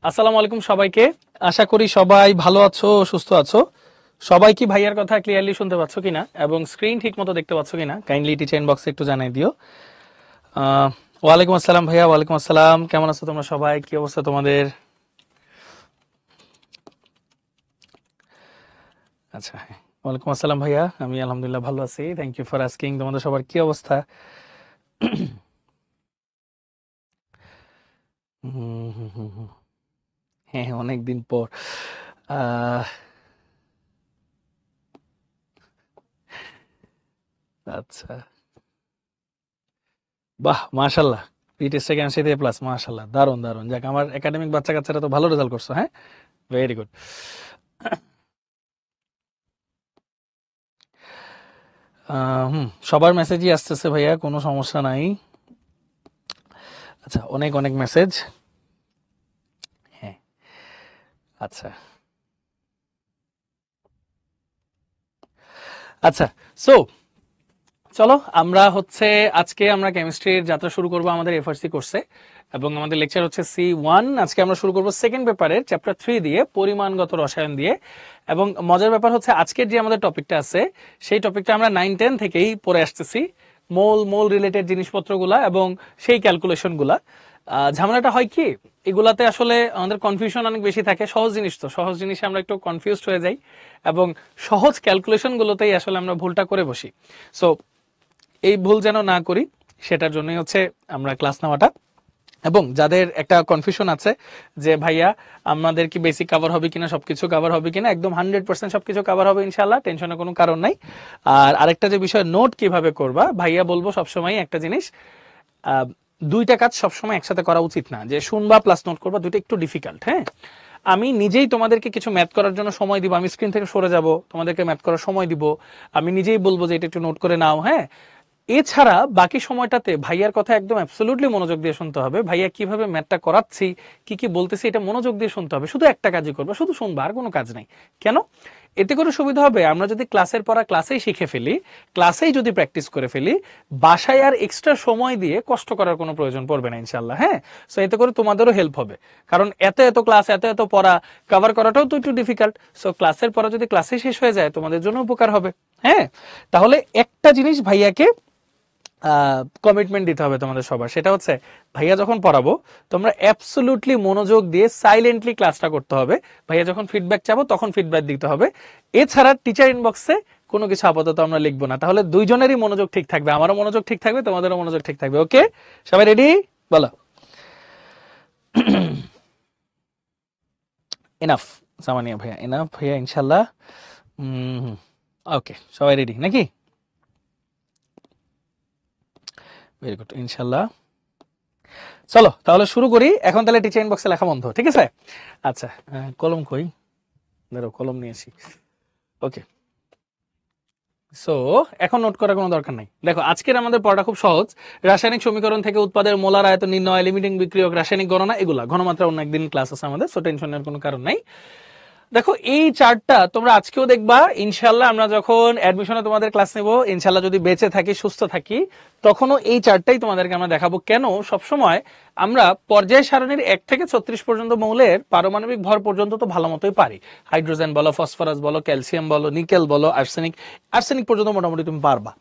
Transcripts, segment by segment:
আসসালামু আলাইকুম সবাইকে। আশা করি সবাই ভালো আছো, সুস্থ আছো। সবাই কি ভাইয়ার কথা ক্লিয়ারলি শুনতে পাচ্ছ কিনা এবং স্ক্রিন ঠিক মতো দেখতে পাচ্ছ কিনা কাইন্ডলি টিচার ইনবক্সে একটু জানাই দিও। ওয়ালাইকুম আসসালাম ভাইয়া, ওয়ালাইকুম আসসালাম। কেমন আছো তোমরা সবাই? কি অবস্থা তোমাদের? আচ্ছা, হ্যাঁ, ওয়ালাইকুম আসসালাম ভাইয়া, আমি আলহামদুলিল্লাহ ভালো আছি, থ্যাংক ইউ ফর আস্কিং। তোমাদের সবার কি অবস্থা? হুম, হুম, হুম, হুম। হ্যাঁ, হ্যাঁ, অনেকদিন পর। আহ আচ্ছা, বাহ, মাশাল্লাহ। পিটের সেকেন্ড সাথে প্লাস, মাশাল্লাহ, দারুন দারুন। যাক, আমার একাডেমিক বাচ্চা কাচ্চারা তো ভালো রেজাল্ট করছো, হ্যাঁ, ভেরি গুড। সবার মেসেজই আসতেছে ভাইয়া, কোনো সমস্যা নাই। আচ্ছা, অনেক অনেক মেসেজ। হ্যাঁ, আচ্ছা, আচ্ছা। সো চলো, আজকে আমরা কেমিস্ট্রির যাত্রা শুরু করব আমাদের এফআরসি কোর্সে, এবং আমাদের লেকচার হচ্ছে C1। আজকে আমরা শুরু করব সেকেন্ড পেপারের চ্যাপ্টার 3 দিয়ে, পরিমাণগত রসায়ন দিয়ে। এবং মজার ব্যাপার হচ্ছে আজকের যে আমাদের টপিকটা আছে, সেই টপিকটা আমরা 9-10 থেকেই পড়ে আসতেছি। মোল মোল রিলেটেড জিনিসপত্রগুলা এবং সেই ক্যালকুলেশনগুলা। ঝামেলাটা হয় কি, এগুলাতে আসলে আমাদের কনফিউশন অনেক বেশি থাকে। সহজ জিনিস তো, সহজ জিনিসে আমরা একটু কনফিউজড হয়ে যাই, এবং সহজ ক্যালকুলেশনগুলোতেই আসলে আমরা ভুলটা করে বসি। সো এই ভুল যেন না করি, সেটার জন্যই হচ্ছে আমরা ক্লাস নেওয়াটা। এবং যাদের একটা কনফিউশন আছে যে ভাইয়া আমাদের কি বেসিক কভার হবে কিনা, সবকিছু কভার হবে কিনা, একদম 100% সবকিছু কভার হবে ইনশাল্লাহ, টেনশনের কোনো কারণ নাই। আর আরেকটা যে বিষয়, নোট কিভাবে করবা ভাইয়া, বলবো সবসময় একটা জিনিস, আহ, দুইটা কাজ সবসময় একসাথে করা উচিত না, যে শুনবা প্লাস নোট করবা, দুইটা একটু ডিফিকাল্ট। হ্যাঁ, আমি নিজেই তোমাদেরকে কিছু ম্যাথ করার জন্য সময় দিব, আমি স্ক্রিন থেকে সরে যাব, তোমাদেরকে ম্যাথ করার সময় দিব, আমি নিজেই বলবো যে এটা একটু নোট করে নাও। হ্যাঁ, এছাড়া বাকি সময়টাতে ভাইয়ার কথা একদম অ্যাবসলিউটলি মনোযোগ দিয়ে শুনতে হবে। ভাইয়া কিভাবে ম্যাথটা করাচ্ছি, কি কি বলতেছি, এটা মনোযোগ দিয়ে শুনতে হবে। শুধু একটা কাজই করবে, শুধু শুনবা, আর কোনো কাজ নাই। কেন? এতে করে সুবিধা হবে, আমরা যদি ক্লাসের পড়া ক্লাসেই শিখে ফেলি, ক্লাসেই যদি প্র্যাকটিস করে ফেলি, বাসায় আর এক্সট্রা সময় দিয়ে কষ্ট করার কোনো প্রয়োজন পড়বে না ইনশাল্লাহ। হ্যাঁ, সো এতে করে তোমাদেরও হেল্প হবে। কারণ এত এত ক্লাস, এত এত পড়া কভার করাটাও তো একটু ডিফিকাল্ট। সো ক্লাসের পড়া যদি ক্লাসে শেষ হয়ে যায়, তোমাদের জন্য উপকার হবে। হ্যাঁ, তাহলে একটা জিনিস ভাইয়াকে কমিটমেন্ট দিতে হবে তোমাদের সবার, সেটা হচ্ছে ভাইয়া যখন পড়াবো তোমরা অ্যাবসলুটলি মনোযোগ দিয়ে সাইলেন্টলি ক্লাসটা করতে হবে। ভাইয়া যখন ফিডব্যাক চাবো তখন ফিডব্যাক দিতে হবে। এছাড়া টিচার ইনবক্সে কোনো কিছু আপাতত আমরা লিখবো না, তাহলে দুইজনেরই মনোযোগ ঠিক থাকবে, আমারও মনোযোগ ঠিক থাকবে, তোমাদেরও মনোযোগ ঠিক থাকবে। ওকে, সবাই রেডি? বলো। এনাফ সামানিয়া ভাইয়া, এনাফ ভাইয়া, ইনশাল্লাহ। ওকে, সবাই রেডি নাকি? ভেরি গুড, ইনশাল্লাহ। চলো তাহলে শুরু করি। এখন তাহলে টিচার ইনবক্সে লেখা বন্ধ, ঠিক আছে? আচ্ছা, কলম কই, ধরো কলম নিয়েছি। ওকে, সো এখন নোট করার কোনো দরকার নাই। দেখো, আজকের আমাদের পড়াটা খুব সহজ। রাসায়নিক সমীকরণ থেকে উৎপাদের মোলার আয়তন নির্ণয়, লিমিটিং বিক্রিয়ক, রাসায়নিক গণনা, এগুলা ঘনমাত্রা অন্য একদিন ক্লাস আছে আমাদের, সো টেনশনের কোনো কারণ নাই। দেখো, এই চার্টটা তোমরা আজকেও দেখবা ইনশাল্লাহ। আমরা যখন অ্যাডমিশনে তোমাদের ক্লাস নেব ইনশাল্লাহ, যদি বেঁচে থাকি, সুস্থ থাকি, তখনও এই চার্টটাই তোমাদেরকে আমরা দেখাবো। কেন? সবসময় আমরা পর্যায় সারণীর 1 থেকে 36 পর্যন্ত মৌলের পারমাণবিক ভর পর্যন্ত তো ভালো মতোই পারি। হাইড্রোজেন বলো, ফসফরাস বলো, ক্যালসিয়াম বলো, নিকেল বলো, আর্সেনিক, আর্সেনিক পর্যন্ত মোটামুটি তুমি পারবা।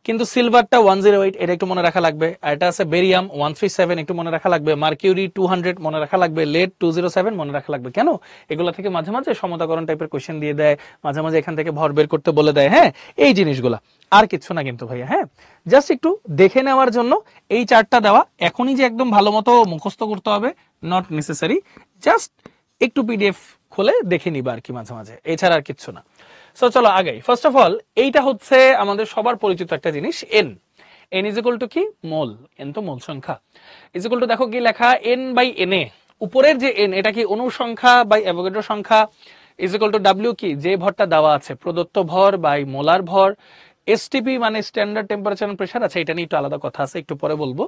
কিন্তু সিলভারটা 108, এটা একটু মনে রাখা লাগবে। আর এটা আছে বেরিয়াম 137, একটু মনে রাখা লাগবে। মার্কিউরি 200 মনে রাখা লাগবে। লেড 207 মনে রাখা লাগবে। কেন? এগুলা থেকে মাঝে মাঝে সমতাকরণ টাইপের কোশ্চেন দিয়ে দেয়, মাঝে মাঝে এখান থেকে ভর বের করতে বলে দেয়। হ্যাঁ, এই জিনিসগুলা আর কিচ্ছু না কিন্তু ভাইয়া। হ্যাঁ, জাস্ট একটু দেখে নেওয়ার জন্য এই চার্টটা দেওয়া। এখনই যে একদম ভালো মতো মুখস্থ করতে হবে, নট নেসেসারি। জাস্ট একটু পিডিএফ খুলে দেখে নিবা আর কি মাঝে মাঝে, এছাড়া আর কিচ্ছু না। সো চলো আগাই। ফার্স্ট অফ অল, এইটা হচ্ছে আমাদের সবার পরিচিত একটা জিনিস, N. N is equal to কি? মোল। এন তো মোল সংখ্যা। ইজ ইকুয়াল টু, দেখো কি লেখা, এন বাই এন এ। উপরের যে এন, এটা কি অণুর সংখ্যা বাই অ্যাভোগাড্রো সংখ্যা। ইজ ইকুয়াল টু ডাব্লিউ, কি যে ভরটা দেওয়া আছে, প্রদত্ত ভর বাই মোলার ভর। এসটিপি মানে স্ট্যান্ডার্ড টেম্পারেচার এন্ড প্রেসার, আছে এটা নিয়ে একটু আলাদা কথা আছে, একটু পরে বলবো।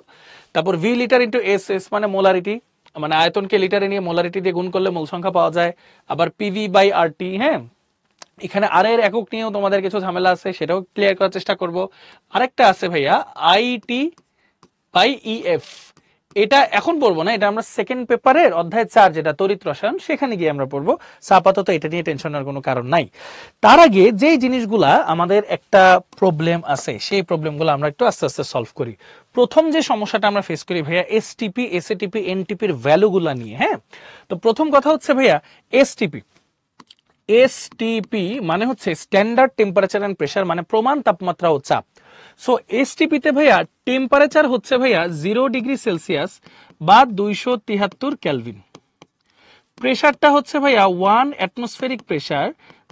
তারপর V litre into S, S মানে মোলারিটি, মানে আয়তনকে লিটারে নিয়ে মোলারিটি দিয়ে গুণ করলে মোল সংখ্যা পাওয়া যায়। আবার পিভি বাই আর টি। হ্যাঁ, এখানে আর এর একক নিয়েও তোমাদের কিছু ঝামেলা আছে, সেটাও ক্লিয়ার করার চেষ্টা করব। আরেকটা আছে ভাইয়া, আইটি বাই ইএফ। এটা এখন পড়বো না, এটা আমরা সেকেন্ড পেপারের অধ্যায় 4 যেটা তড়িৎ রসায়ন সেখানে গিয়ে আমরা পড়বো। আপাতত এটা নিয়ে টেনশন নেওয়ার কোনো কারণ নাই। তার আগে যেই জিনিসগুলা আমাদের একটা প্রবলেম আছে সেই প্রবলেমগুলো আমরা একটু আস্তে আস্তে সলভ করি। প্রথম যে সমস্যাটা আমরা ফেস করি ভাইয়া এসটিপি, এসএটিপি, এনটিপির ভ্যালুগুলা নিয়ে। হ্যাঁ, তো প্রথম কথা হচ্ছে ভাইয়া এসটিপি। এসটিপি মানে হচ্ছে স্ট্যান্ডার্ড টেম্পারেচার এন্ড প্রেসার, মানে প্রমাণ তাপমাত্রা ও চাপ। সো এসটিপি তে ভাইয়া টেম্পারেচার হচ্ছে ভাইয়া 0°C বা 273 কেলভিন। প্রেসারটা হচ্ছে ভাইয়া 1 অ্যাটমসফেরিক প্রেসার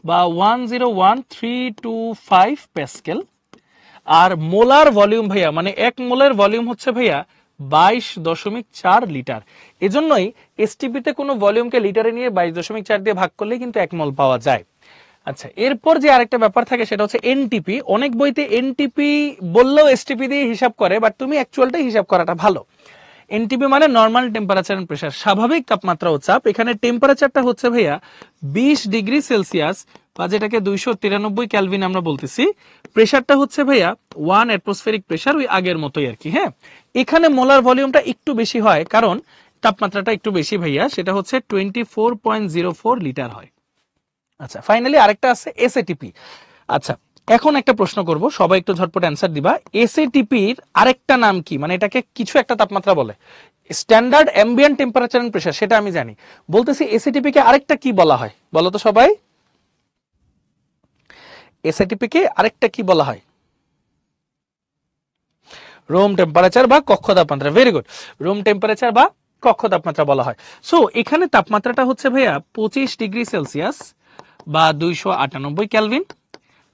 বা 101,325 প্যাসকেল। আর মোলার ভলিউম ভাইয়া মানে 1 মোলের ভলিউম হচ্ছে ভাইয়া 22.4 লিটার। এজন্যই এসটিপি তে কোনো ভলিউমকে লিটারে নিয়ে 22.4 দিয়ে ভাগ করলে কিন্তু 1 মোল পাওয়া যায়। আচ্ছা, এরপর যে আরেকটা ব্যাপার থাকে সেটা হচ্ছে এনটিপি। অনেক বইতে এনটিপি বললেও এসটিপি দিয়ে হিসাব করে, বাট তুমি অ্যাকচুয়ালটাই হিসাব করাটা ভালো। এনটিপি মানে নর্মাল টেম্পারেচার এন্ড প্রেসার, স্বাভাবিক তাপমাত্রা ও চাপ। এখানে টেম্পারেচারটা হচ্ছে ভাইয়া 20°C বা যেটাকে 293 কেলভিন আমরা বলতেছি। প্রেসারটা হচ্ছে ভাইয়া 1 অ্যাটমসফেরিক প্রেসার, ওই আগের মতোই আর কি। হ্যাঁ, এখানে মোলার ভলিউমটা একটু বেশি হয় কারণ তাপমাত্রাটা একটু বেশি ভাইয়া, সেটা হচ্ছে 24.04 লিটার হয়। আচ্ছা, ফাইনালি আরেকটা আছে এসএটিপি। আচ্ছা, এখন একটা প্রশ্ন করব, সবাই একটু ঝটপট অ্যান্সার দিবা। এসএটিপির আরেকটা নাম কি? মানে এটাকে কিছু একটা তাপমাত্রা বলে, standard ambient temperature and pressure, সেটা আমি জানি। বলতেছি এসএটিপি কে আরেকটা কি বলা হয় বলো তো সবাই? এসএটিপি কে আরেকটা কি বলা হয়? রুম টেম্পারেচার বা কক্ষ তাপমাত্রা। ভেরি গুড, রুম টেম্পারেচার বা কক্ষ তাপমাত্রা বলা হয়। সো এখানে তাপমাত্রাটা হচ্ছে ভাইয়া 25°C বা 298 কেলভিন।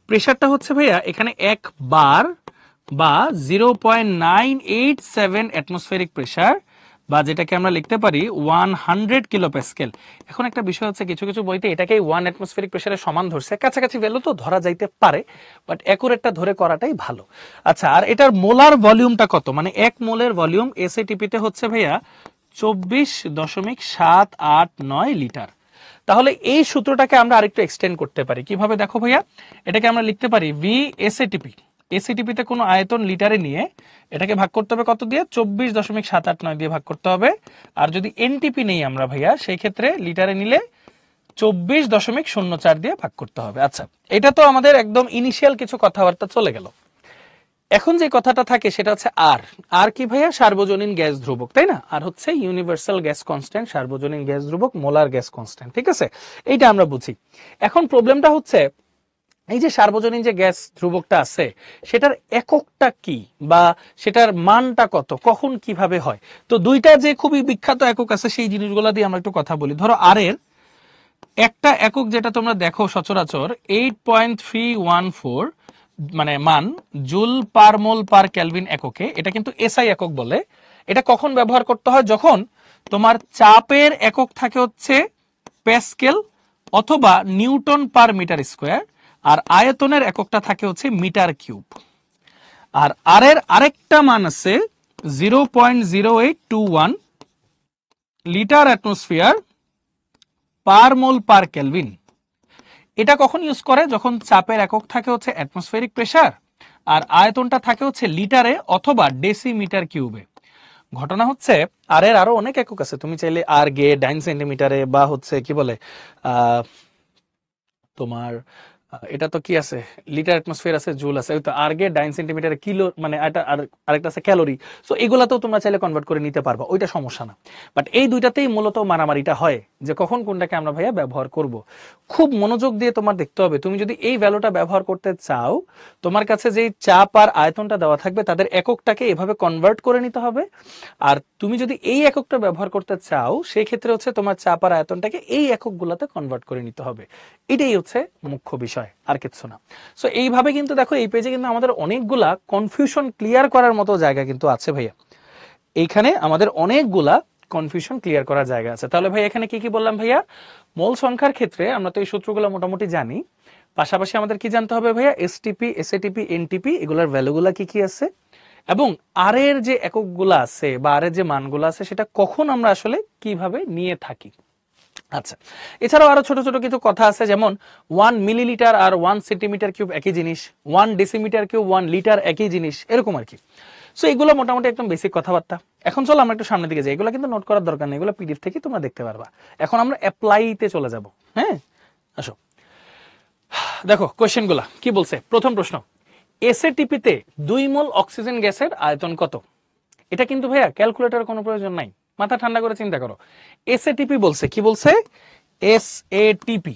প্রেসারটা হচ্ছে ভাইয়া এখানে 1 বার বা 0.987 অ্যাটমসফেরিক প্রেসার বা যেটাকে আমরা লিখতে পারি 100 কিলোপ্যাসকেল। এখন একটা বিষয় হচ্ছে কিছু কিছু বইতে এটাকে 1 অ্যাটমসফেরিক প্রেসারের সমান ধরছে, কাছাকাছি ভ্যালু তো ধরা যাইতে পারে, বাট অ্যাকুরেটটা ধরে করাটাই ভালো। আচ্ছা, আর এটার মোলার ভলিউমটা কত? মানে 1 মোলের ভলিউম এসএটিপি তে হচ্ছে ভাইয়া 24.789 লিটার। তাহলে এই সূত্রটাকে আমরা আরেকটু এক্সটেন্ড করতে পারি। কিভাবে দেখো ভাইয়া, এটাকে আমরা লিখতে পারি ভি এসএটিপি। এসএটিপি তে কোনো আয়তন লিটারে নিয়ে এটাকে ভাগ করতে হবে কত দিয়ে? 24.789 দিয়ে ভাগ করতে হবে। আর যদি এনটিপি নেই আমরা ভাইয়া, সেই ক্ষেত্রে লিটারে নিলে 24.04 দিয়ে ভাগ করতে হবে। আচ্ছা, এটা তো আমাদের একদম ইনিশিয়াল কিছু কথাবার্তা চলে গেল। এখন যে কথাটা থাকে সেটা হচ্ছে আর। আর কি ভাইয়া? সার্বজনীন গ্যাস ধ্রুবক, তাই না? আর হচ্ছে ইউনিভার্সাল গ্যাস কনস্ট্যান্ট, সার্বজনীন গ্যাস ধ্রুবক, মোলার গ্যাস কনস্ট্যান্ট। ঠিক আছে, এইটা আমরা বুঝি। এখন প্রবলেমটা হচ্ছে এই যে সার্বজনীন যে গ্যাস ধ্রুবকটা আছে সেটার এককটা কি বা সেটার মানটা কত, কখন কিভাবে হয়? তো দুইটা যে খুবই বিখ্যাত একক আছে সেই জিনিসগুলো দিয়ে আমরা একটু কথা বলি। ধরো আর এর একটা একক যেটা তোমরা দেখো সচরাচর 8.314 মানে মান জুল পার মোল পার কেলভিন এককে, এটা কিন্তু এসআই একক বলে। এটা কখন ব্যবহার করতে হয়? যখন তোমার চাপের একক থাকে হচ্ছে প্যাসকেল অথবা নিউটন পার মিটার স্কোয়ার, আর আয়তনের এককটা থাকে হচ্ছে মিটার কিউব। আর এর আরেকটা মান আছে 0.0821 লিটার অ্যাটমসফিয়ার পার মোল পার কেলভিন। এটা কখন ইউজ করে? যখন চাপের একক থাকে হচ্ছে অ্যাটমসফেরিক প্রেসার আর আয়তনটা থাকে হচ্ছে লিটারে অথবা ডেসিমিটার কিউবে। ঘটনা হচ্ছে আর এর আরো অনেক একক আছে, তুমি চাইলে আর গে 9 সেন্টিমিটারে বা হচ্ছে কি বলে তোমার এটা তো কি আছে, লিটার অ্যাটমসফিয়ার আছে, জুল আছে, তো আর গে 9 সেন্টিমিটার কিলো, মানে এটা আরেকটা আছে ক্যালোরি। সো এগুলাতেও তোমরা চাইলে কনভার্ট করে নিতে পারবা, ওইটা সমস্যা না। বাট এই দুইটাতেই মূলত মারামারিটা হয় যে কখন কোনটাকে আমরা ভাইয়া ব্যবহার করব। খুব মনোযোগ দিয়ে তোমার দেখতে হবে, তুমি যদি এই ভ্যালুটা ব্যবহার করতে চাও তোমার কাছে যেই চাপ আর আয়তনটা দেওয়া থাকবে তাদের এককটাকে এভাবে কনভার্ট করে নিতে হবে। আর তুমি যদি এই এককটা ব্যবহার করতে চাও সেই ক্ষেত্রে হচ্ছে তোমার চাপ আর আয়তনটাকে এই এককগুলোতে কনভার্ট করে নিতে হবে। এটাই হচ্ছে মুখ্য বিষয়, আর কিছু না। সো এইভাবে কিন্তু দেখো এই পেজে কিন্তু আমাদের অনেকগুলা কনফিউশন ক্লিয়ার করার মতো জায়গা কিন্তু আছে ভাইয়া। এইখানে আমাদের অনেকগুলা কনফিউশন ক্লিয়ার করার জায়গা আছে। তাহলে ভাই এখানে কি কি বললাম ভাইয়া? মোল সংখ্যার ক্ষেত্রে আমরা তো এই সূত্রগুলো মোটামুটি জানি, পাশাপাশি আমাদের কি জানতে হবে ভাইয়া? এসটিপি, এসএটিপি, এনটিপি এগুলোর ভ্যালুগুলা কি কি আছে, এবং আর এর যে এককগুলো আছে বা আর এর যে মানগুলো আছে সেটা কখন আমরা আসলে কিভাবে নিয়ে থাকি। আচ্ছা, এছাড়াও আরো ছোট ছোট কিছু কথা আছে, যেমন 1 মিলিলিটার আর 1 সেন্টিমিটার কিউব একই জিনিস, 1 ডেসিমিটার কিউব 1 লিটার একই জিনিস, এরকম আর কি। সো এগুলো মোটামুটি একদম বেসিক কথাবার্তা। এখন চলো আমরা একটু সামনের দিকে যাই, এগুলো কিন্তু নোট করার দরকার নেই, এগুলো পিডিএফ থেকে তোমরা দেখতে পারবা। এখন আমরা অ্যাপ্লাইতে চলে যাব। হ্যাঁ, আসো দেখো কোশ্চেনগুলা কি বলছে। প্রথম প্রশ্ন, এসএটিপিতে 2 মোল অক্সিজেন গ্যাসের আয়তন কত? এটা কিন্তু ভাইয়া ক্যালকুলেটরের কোনো প্রয়োজন নাই, মাথা ঠান্ডা করে চিন্তা করো। এসএটিপি বলছে, কি বলছে? এসএটিপি।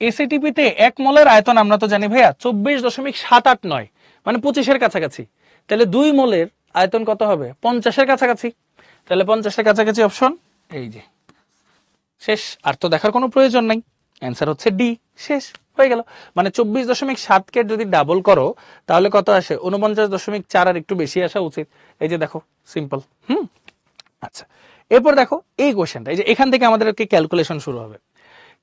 এসএটিপিতে 1 মোলের আয়তন আমরা তো জানি ভাইয়া 24.789, মানে 25-এর কাছাকাছি। তাহলে 2 মোলের আয়তন কত হবে? 50-এর কাছাকাছি। তাহলে 50-এর কাছাকাছি অপশন এই যে, শেষ, আর তো দেখার কোনো প্রয়োজন নাই। অ্যান্সার হচ্ছে ডি, শেষ হয়ে গেল। মানে 24.7 কে যদি ডাবল করো তাহলে কত আসে? 49.4, আর একটু বেশি আসা উচিত। এই যে দেখো, সিম্পল। আচ্ছা, এরপর দেখো এই কোশ্চেনটা, এই যে এখান থেকে আমাদেরকে ক্যালকুলেশন শুরু হবে।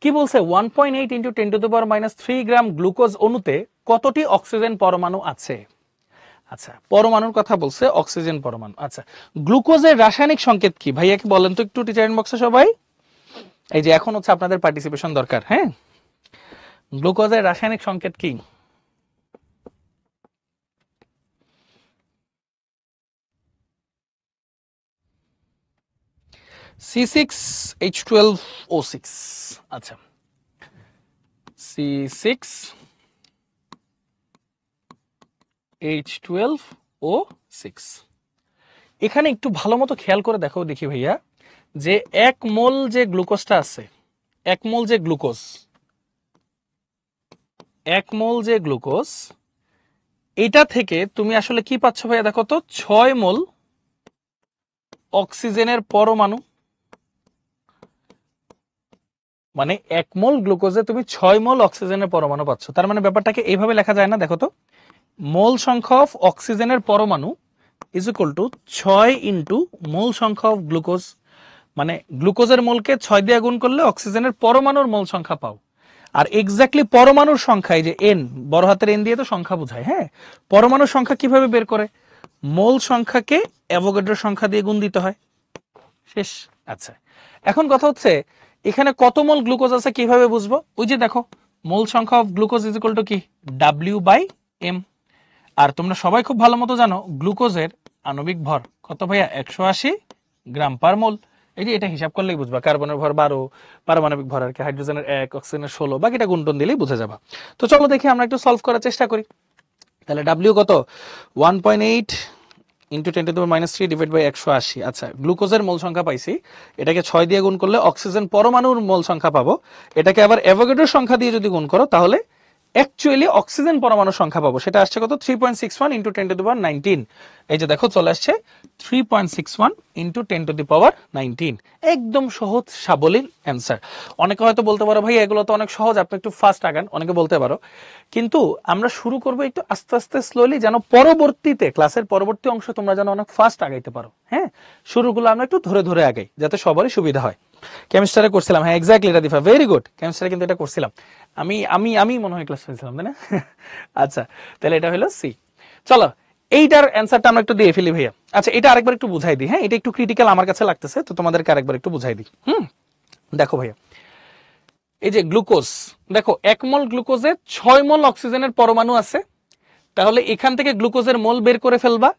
কি বলছে? 1.8 × 10⁻³ গ্রাম গ্লুকোজ অণুতে কতটি অক্সিজেন পরমাণু আছে? আচ্ছা, পরমাণুর কথা বলছে, অক্সিজেন পরমাণু। আচ্ছা, গ্লুকোজের রাসায়নিক সংকেত কি ভাইয়া, কি বলেন তো একটু টিচার ইনবক্সে সবাই। এই যে এখন হচ্ছে আপনাদের পার্টিসিপেশন দরকার। হ্যাঁ, গ্লুকোজের রাসায়নিক সংকেত কি? C6H12O6। আচ্ছা, C6H12O6। এখানে একটু ভালো মতো খেয়াল করে দেখো, দেখি ভাইয়া, যে 1 মোল যে গ্লুকোজটা আছে, 1 মোল যে গ্লুকোজ, 1 মোল যে গ্লুকোজ, এটা থেকে তুমি আসলে কি পাচ্ছ ভাইয়া? দেখো তো, 6 মোল অক্সিজেনের পরমাণু। মানে 1 মোল গ্লুকোজে তুমি 6 মোল অক্সিজেনের পরমাণু পাচ্ছ। তার মানে ব্যাপারটাকে এইভাবে লেখা যায় না? দেখো তো, মোল সংখ্যা অফ অক্সিজেনের পরমাণু ইজ ইকুয়াল টু 6 ইন্টু মোল সংখ্যা অফ গ্লুকোজ। মানে গ্লুকোজের মোলকে 6 দিয়ে গুণ করলে অক্সিজেনের পরমাণুর মোল সংখ্যা পাও। আর এক্স্যাক্টলি পরমাণুর সংখ্যা, এই যে এন, বড় হাতের এন দিয়ে তো সংখ্যা বোঝায়। হ্যাঁ, পরমাণুর সংখ্যা কিভাবে বের করে? মোল সংখ্যাকে অ্যাভোগাড্রোর সংখ্যা দিয়ে গুণ দিতে হয়। শেষ। আচ্ছা, এখন কথা হচ্ছে এখানে কত মোল গ্লুকোজ আছে কিভাবে বুঝবো? ওই যে দেখো, মোল সংখ্যা of glucose is equal to কি? W/m। আর তোমরা সবাই খুব ভালো মতো জানো গ্লুকোজের আণবিক ভর কত ভাইয়া? 180 গ্রাম পার মোল। এই যে এটা হিসাব করলেই বুঝবা, কার্বনের ভর 12, পারমাণবিক ভর আর কি হাইড্রোজেনের 1, অক্সিজেনের 16, বাকিটা গুণটন দিলেই বুঝে যাবা। তো চলো দেখি আমরা একটু সলভ করার চেষ্টা করি। তাহলে W কত? 1.8 × 10⁻³ ডিভাইড বাই 180। আচ্ছা, গ্লুকোজের মোল সংখ্যা পাইছি, এটাকে 6 দিয়ে গুণ করলে অক্সিজেন পরমাণুর মোল সংখ্যা পাবো। এটাকে আবার অ্যাভোগাড্রোর সংখ্যা দিয়ে যদি গুণ করো তাহলে অ্যাকচুয়ালি অক্সিজেন পরমাণুর সংখ্যা পাবো। সেটা আসছে কত? 3.61 × 10⁻19। এই যে দেখো চলে আসছে 3.61 × 10⁻19। একদম সহজ সাবলীল অ্যান্সার। অনেকে হয়তো বলতে পারো ভাই এগুলো তো অনেক সহজ, আপনি একটু ফাস্ট আগান, অনেকে বলতে পারো। কিন্তু আমরা শুরু করবো একটু আস্তে আস্তে স্লোলি, যেন পরবর্তীতে ক্লাসের পরবর্তী অংশ তোমরা যেন অনেক ফাস্ট আগাইতে পারো। হ্যাঁ, শুরুগুলো আমরা একটু ধরে ধরে আগাই যাতে সবারই সুবিধা হয়। কেমিস্ট্রি করছিলাম, হ্যাঁ এক্স্যাক্টলি রাদিফা, ভেরি গুড। কেমিস্ট্রি কিন্তু এটা করছিলাম আমি আমি আমি মনে হয় ক্লাস হয়েছিলাম, তাই না? আচ্ছা, তাহলে এটা হলো সি। চলো এইটার অ্যান্সারটা আমরা একটু দিয়ে ফেলি ভাইয়া। আচ্ছা, এটা আরেকবার একটু বুঝাই দিই। হ্যাঁ, এটা একটু ক্রিটিক্যাল আমার কাছে লাগতেছে, তো তোমাদেরকে আরেকবার একটু বুঝাই দিই। দেখো ভাইয়া, এই যে গ্লুকোজ, দেখো 1 মোল গ্লুকোজে 6 মোল অক্সিজেনের পরমাণু আছে। তাহলে এখান থেকে গ্লুকোজের মোল বের করে ফেলবা।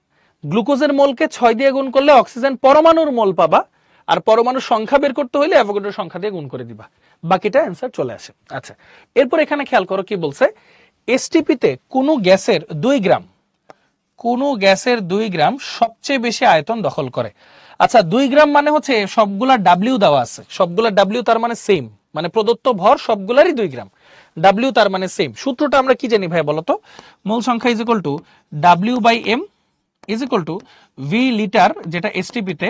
গ্লুকোজের মোলকে 6 দিয়ে গুণ করলে অক্সিজেন পরমাণুর মোল পাবা। আর পরমাণুর সংখ্যা বের করতে হলে অ্যাভোগাড্রোর সংখ্যা দিয়ে গুণ করে দিবা, বাকিটা অ্যান্সার চলে আসে। আচ্ছা, এরপর এখানে খেয়াল করো কি বলছে। এসটিপিতে কোনো গ্যাসের 2 গ্রাম, কোন গ্যাসের 2 গ্রাম সবচেয়ে বেশি আয়তন দখল করে। আচ্ছা, 2 গ্রাম মানে হচ্ছে সবগুলা ডাব্লিউ দেওয়া আছে, সবগুলা ডাব্লিউ তার মানে সেম, মানে প্রদত্ত ভর সবগুলারই 2 গ্রাম, ডাব্লিউ তার মানে সেম। সূত্রটা আমরা কি জানি ভাই বলতো? মোল সংখ্যা is equal two W/m is equal to V litre, যেটা এসটিপিতে,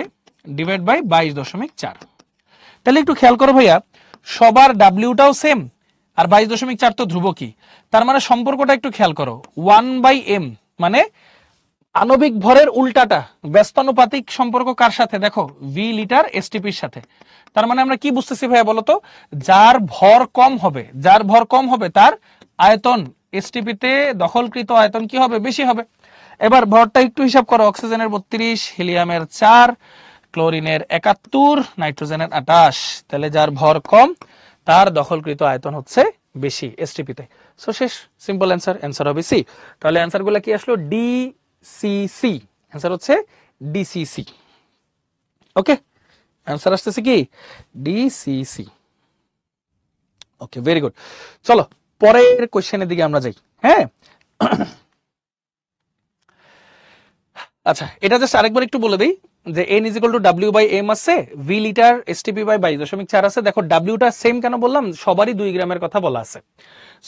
ডিভাইড বাই 22.4। তাহলে একটু খেয়াল করো ভাইয়া, সবার ডাব্লিউটাও সেম আর 22.4 তো ধ্রুবকই। তার মানে সম্পর্কটা একটু খেয়াল করো, 1/m মানে আণবিক ভরের উল্টাটা, ব্যস্তানুপাতিক সম্পর্ক কার সাথে? দেখো, ভি লিটার এসটিপির সাথে। তার মানে আমরা কি বুঝতেছি ভাইয়া বলতো? যার ভর কম হবে, যার ভর কম হবে তার আয়তন এসটিপিতে দখলকৃত আয়তন কি হবে? বেশি হবে। এবার ভরটা একটু হিসাব করো, অক্সিজেনের 32, হিলিয়ামের 4, ক্লোরিনের 71, নাইট্রোজেনের 28। তাহলে যার ভর কম তার দখলকৃত আয়তন হচ্ছে বেশি এসটিপিতে। সো শেষ, সিম্পল অ্যান্সার, অ্যান্সার হবে সি। তাহলে অ্যান্সারগুলো কি আসলো? D, C, C. অ্যান্সার হচ্ছে ডিসিসি। ওকে, অ্যান্সার আসতেছে কি ডিসিসি। ওকে, ভেরি গুড। চলো পরের কোশ্চেনের দিকে আমরা যাই। হ্যাঁ, আচ্ছা এটা জাস্ট আরেকবার একটু বলে দিই যে n is equal to W by M আছে, ভি লিটার এসটিপি বাই 22.4 আছে। দেখো ডাব্লিউটা সেম কেন বললাম, সবারই 2 গ্রামের কথা বলা আছে।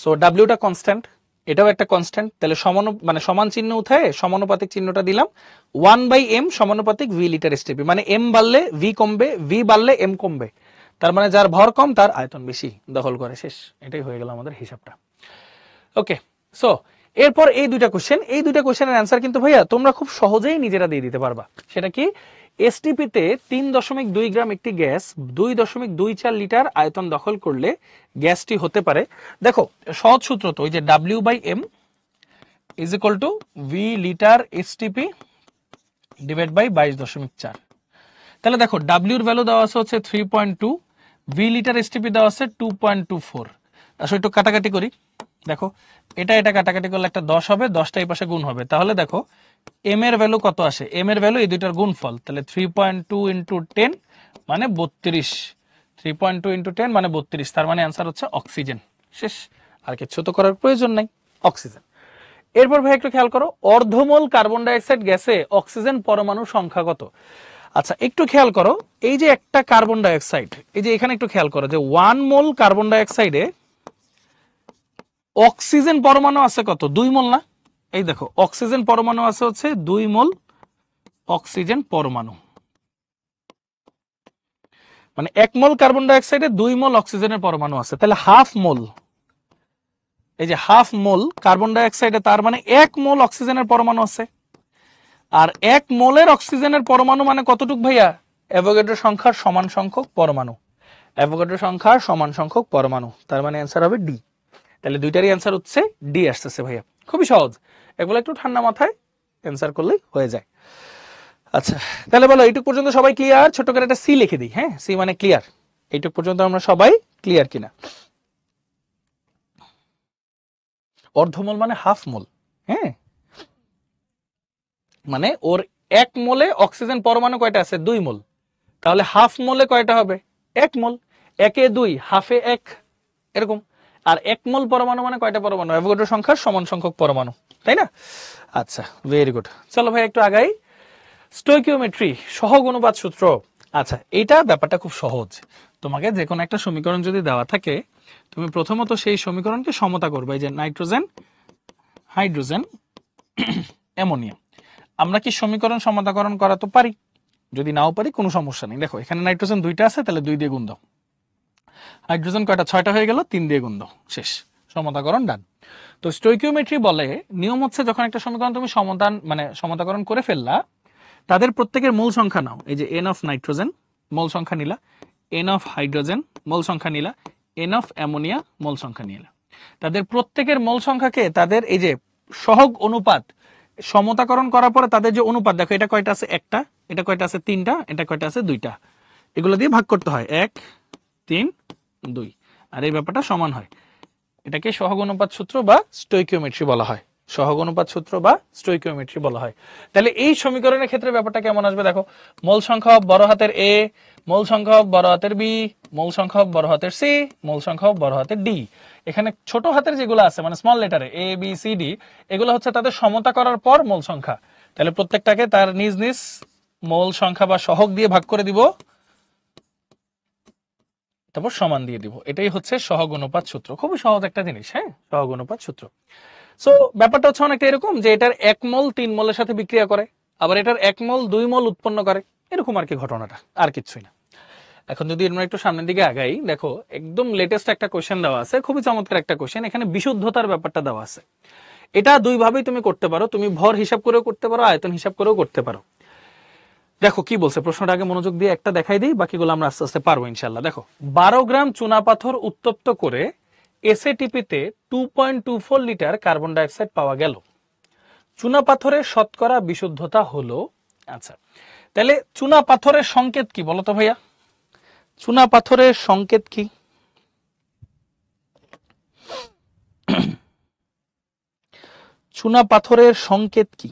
সো ডাব্লিউটা কনস্ট্যান্ট, এটাও একটা কনস্ট্যান্ট, তাহলে মানে সমান চিহ্ন উঠায় সমানুপাতিক চিহ্নটা দিলাম। 1/m সমানুপাতিক ভি লিটার এসটিপি, মানে এম বাড়লে ভি কমবে, ভি বাড়লে এম কমবে, তার মানে যার ভর কম তার আয়তন বেশি দখল করে। শেষ, এটাই হয়ে গেল আমাদের হিসাবটা। ওকে, সো এরপর এই দুইটা কোশ্চেনের অ্যান্সার কিন্তু ভাইয়া তোমরা খুব সহজেই নিজেরা দিয়ে দিতে পারবা। সেটা কি, এসটিপিতে 3.2 গ্রাম একটি গ্যাস 2.24 লিটার আয়তন দখল করলে গ্যাসটি হতে পারে। দেখো সহজ সূত্র তো, ওই যে W by M is equal to V litre STP divide by 22.4। তাহলে দেখো ডাব্লিউর ভ্যালু দেওয়া আছে হচ্ছে 3.2, ভি লিটার এসটিপি দেওয়া আছে 2.24। আসলে একটু কাটাকাটি করি, দেখো এটা কাটাকাটি করলে একটা 10 হবে, 10টা এই পাশে গুণ হবে, তাহলে দেখো এম এর ভ্যালু কত আসে, এম এর ভ্যালু এই দুইটার গুণফল, তাহলে 3.2 ইন্টু 10 মানে 32, 3.2 ইন্টু 10 মানে 32, তার মানে অ্যান্সার হচ্ছে অক্সিজেন। শেষ, আর কিছু তো করার প্রয়োজন নাই, অক্সিজেন। এরপর ভাই একটু খেয়াল করো, অর্ধমোল কার্বন ডাইঅক্সাইড গ্যাসে অক্সিজেন পরমাণুর সংখ্যা কত? আচ্ছা একটু খেয়াল করো, এই যে একটা কার্বন ডাইঅক্সাইড, এই যে এখানে একটু খেয়াল করো যে 1 মোল কার্বন ডাইঅক্সাইডে অক্সিজেন পরমাণু আছে কত? 2 মোল না? এই দেখো অক্সিজেন পরমাণু আছে হচ্ছে 2 মোল অক্সিজেন পরমাণু, মানে 1 মোল কার্বন ডাইঅক্সাইডে 2 মোল অক্সিজেনের পরমাণু আছে, তাহলে হাফ মোল, এই যে হাফ মোল কার্বন ডাইঅক্সাইডে তার মানে 1 মোল অক্সিজেনের পরমাণু আছে। আর 1 মোলের অক্সিজেনের পরমাণু মানে কতটুক ভাইয়া? অ্যাভোগাড্রো সংখ্যার সমান সংখ্যক পরমাণু, অ্যাভোগাড্রো সংখ্যার সমান সংখ্যক পরমাণু, তার মানে অ্যান্সার হবে ডি। তাহলে দুইটারই অ্যান্সার হচ্ছে ডি আসতেছে ভাইয়া, খুবই সহজ, এগুলো একটু ঠান্ডা মাথায় অ্যান্সার করলেই হয়ে যায়। আচ্ছা তাহলে বলো এইটুক পর্যন্ত সবাই ক্লিয়ার? ছোট করে একটা সি লিখে দিই, হ্যাঁ সি মানে ক্লিয়ার। এইটুক পর্যন্ত আমরা সবাই ক্লিয়ার কিনা? অর্ধমোল মানে হাফ মোল, হ্যাঁ মানে ওর 1 মোলে অক্সিজেন পরমাণু কয়টা আছে? 2 মোল, তাহলে হাফ মোলে কয়টা হবে? 1 মোল, 1 এ 2 হাফে 1 এরকম। আর 1 মোল পরমাণু মানে কয়টা পরমাণু? অ্যাভোগাড্রো সংখ্যার সমান সংখ্যক পরমাণু, তাই না? আচ্ছা ভেরি গুড, চলো ভাই একটু আগাই। স্টোইকিওমেট্রি, সহগ অনুপাত সূত্র। আচ্ছা এইটা ব্যাপারটা খুব সহজ, তোমাকে যে কোনো একটা সমীকরণ যদি দেওয়া থাকে তুমি প্রথমত সেই সমীকরণকে সমতা করবে। এই যে নাইট্রোজেন, হাইড্রোজেন, অ্যামোনিয়া, আমরা কি সমীকরণ সমতাকরণ করা তো পারি, যদি নাও পারি কোনো সমস্যা নেই। দেখো এখানে নাইট্রোজেন 2টা আছে, তাহলে 2 দিয়ে গুণ দাও, হাইড্রোজেন কয়টা? 6টা হয়ে গেল, 3 দিয়ে গুণ দাও, শেষ, সমতাকরণ ডান। তো স্টোইকিওমেট্রি বলে নিয়ম হচ্ছে যখন একটা সমীকরণ তুমি সমতাকরণ করে ফেললা, তাদের প্রত্যেকের মূল সংখ্যা নাও। এই যে এন অফ নাইট্রোজেন মূল সংখ্যা নিলা, এন অফ হাইড্রোজেন মূল সংখ্যা নিলা, এন অফ অ্যামোনিয়া মূল সংখ্যা নিলা, তাদের প্রত্যেকের মূল সংখ্যাকে তাদের এই যে সহগ অনুপাত সমতাকরণ করার পরে তাদের যে অনুপাত, দেখো এটা কয়টা আছে? একটা, এটা কয়টা আছে? 3টা, এটা কয়টা আছে? 2টা, এগুলো দিয়ে ভাগ করতে হয়, 1 3 2, আর এই ব্যাপারটা সমান হয়। এটাকে সহগ অনুপাত সূত্র বা স্টোইকিওমেট্রি বলা হয়, সহগ অনুপাত সূত্র বা স্টোইকিওমেট্রি বলা হয়। তাহলে এই সমীকরণের ক্ষেত্রে ব্যাপারটা কেমন আসবে? দেখো মোল সংখ্যা বড় হাতের এ, মোল সংখ্যা বড় হাতের বি, মোল সংখ্যা বড় হাতের সি, মোল সংখ্যা বড় হাতের ডি। এখানে ছোট হাতের যেগুলো আছে মানে small লেটারে A B C D, এগুলো হচ্ছে তাদের সমতা করার পর মোল সংখ্যা। তাহলে প্রত্যেকটাকে তার নিজ নিজ মোল সংখ্যা বা সহগ দিয়ে ভাগ করে দিব, তারপর সমান দিয়ে দিব। এটাই হচ্ছে সহগ অনুপাত সূত্র, খুবই সহজ একটা জিনিস, হ্যাঁ সহগ অনুপাত সূত্র। সো ব্যাপারটা হচ্ছে অনেকটা এরকম যে এটার 1 মোল 3 মোলের সাথে বিক্রিয়া করে, আবার এটার 1 মোল 2 মোল উৎপন্ন করে, এরকম আর কি ঘটনাটা, আর কিছুই না। এখন যদি আমরা একটু সামনের দিকে আগাই, দেখো একদম লেটেস্ট একটা কোশ্চেন দেওয়া আছে, খুবই চমৎকার একটা কোশ্চেন। এখানে বিশুদ্ধতার ব্যাপারটা দেওয়া আছে, এটা দুই ভাবেই তুমি করতে পারো, তুমি ভর হিসাব করেও করতে পারো, আয়তন হিসাব করেও করতে পারো। দেখো কি বলছে প্রশ্নটা, আগে মনোযোগ দিয়ে একটা দেখাই দিই, বাকিগুলো আমরা আস্তে আস্তে পারবো ইনশাল্লাহ। দেখো 12 গ্রাম চুনাপাথর উত্তপ্ত করে এসএটিপিতে 2.24 লিটার কার্বন ডাইঅক্সাইড পাওয়া গেল, চুনা পাথরের শতকরা বিশুদ্ধতা হলো। আচ্ছা তাহলে চুনা পাথরের সংকেত কি বলো তো ভাইয়া? চুনা পাথরের সংকেত কি? চুনা পাথরের সংকেত কি?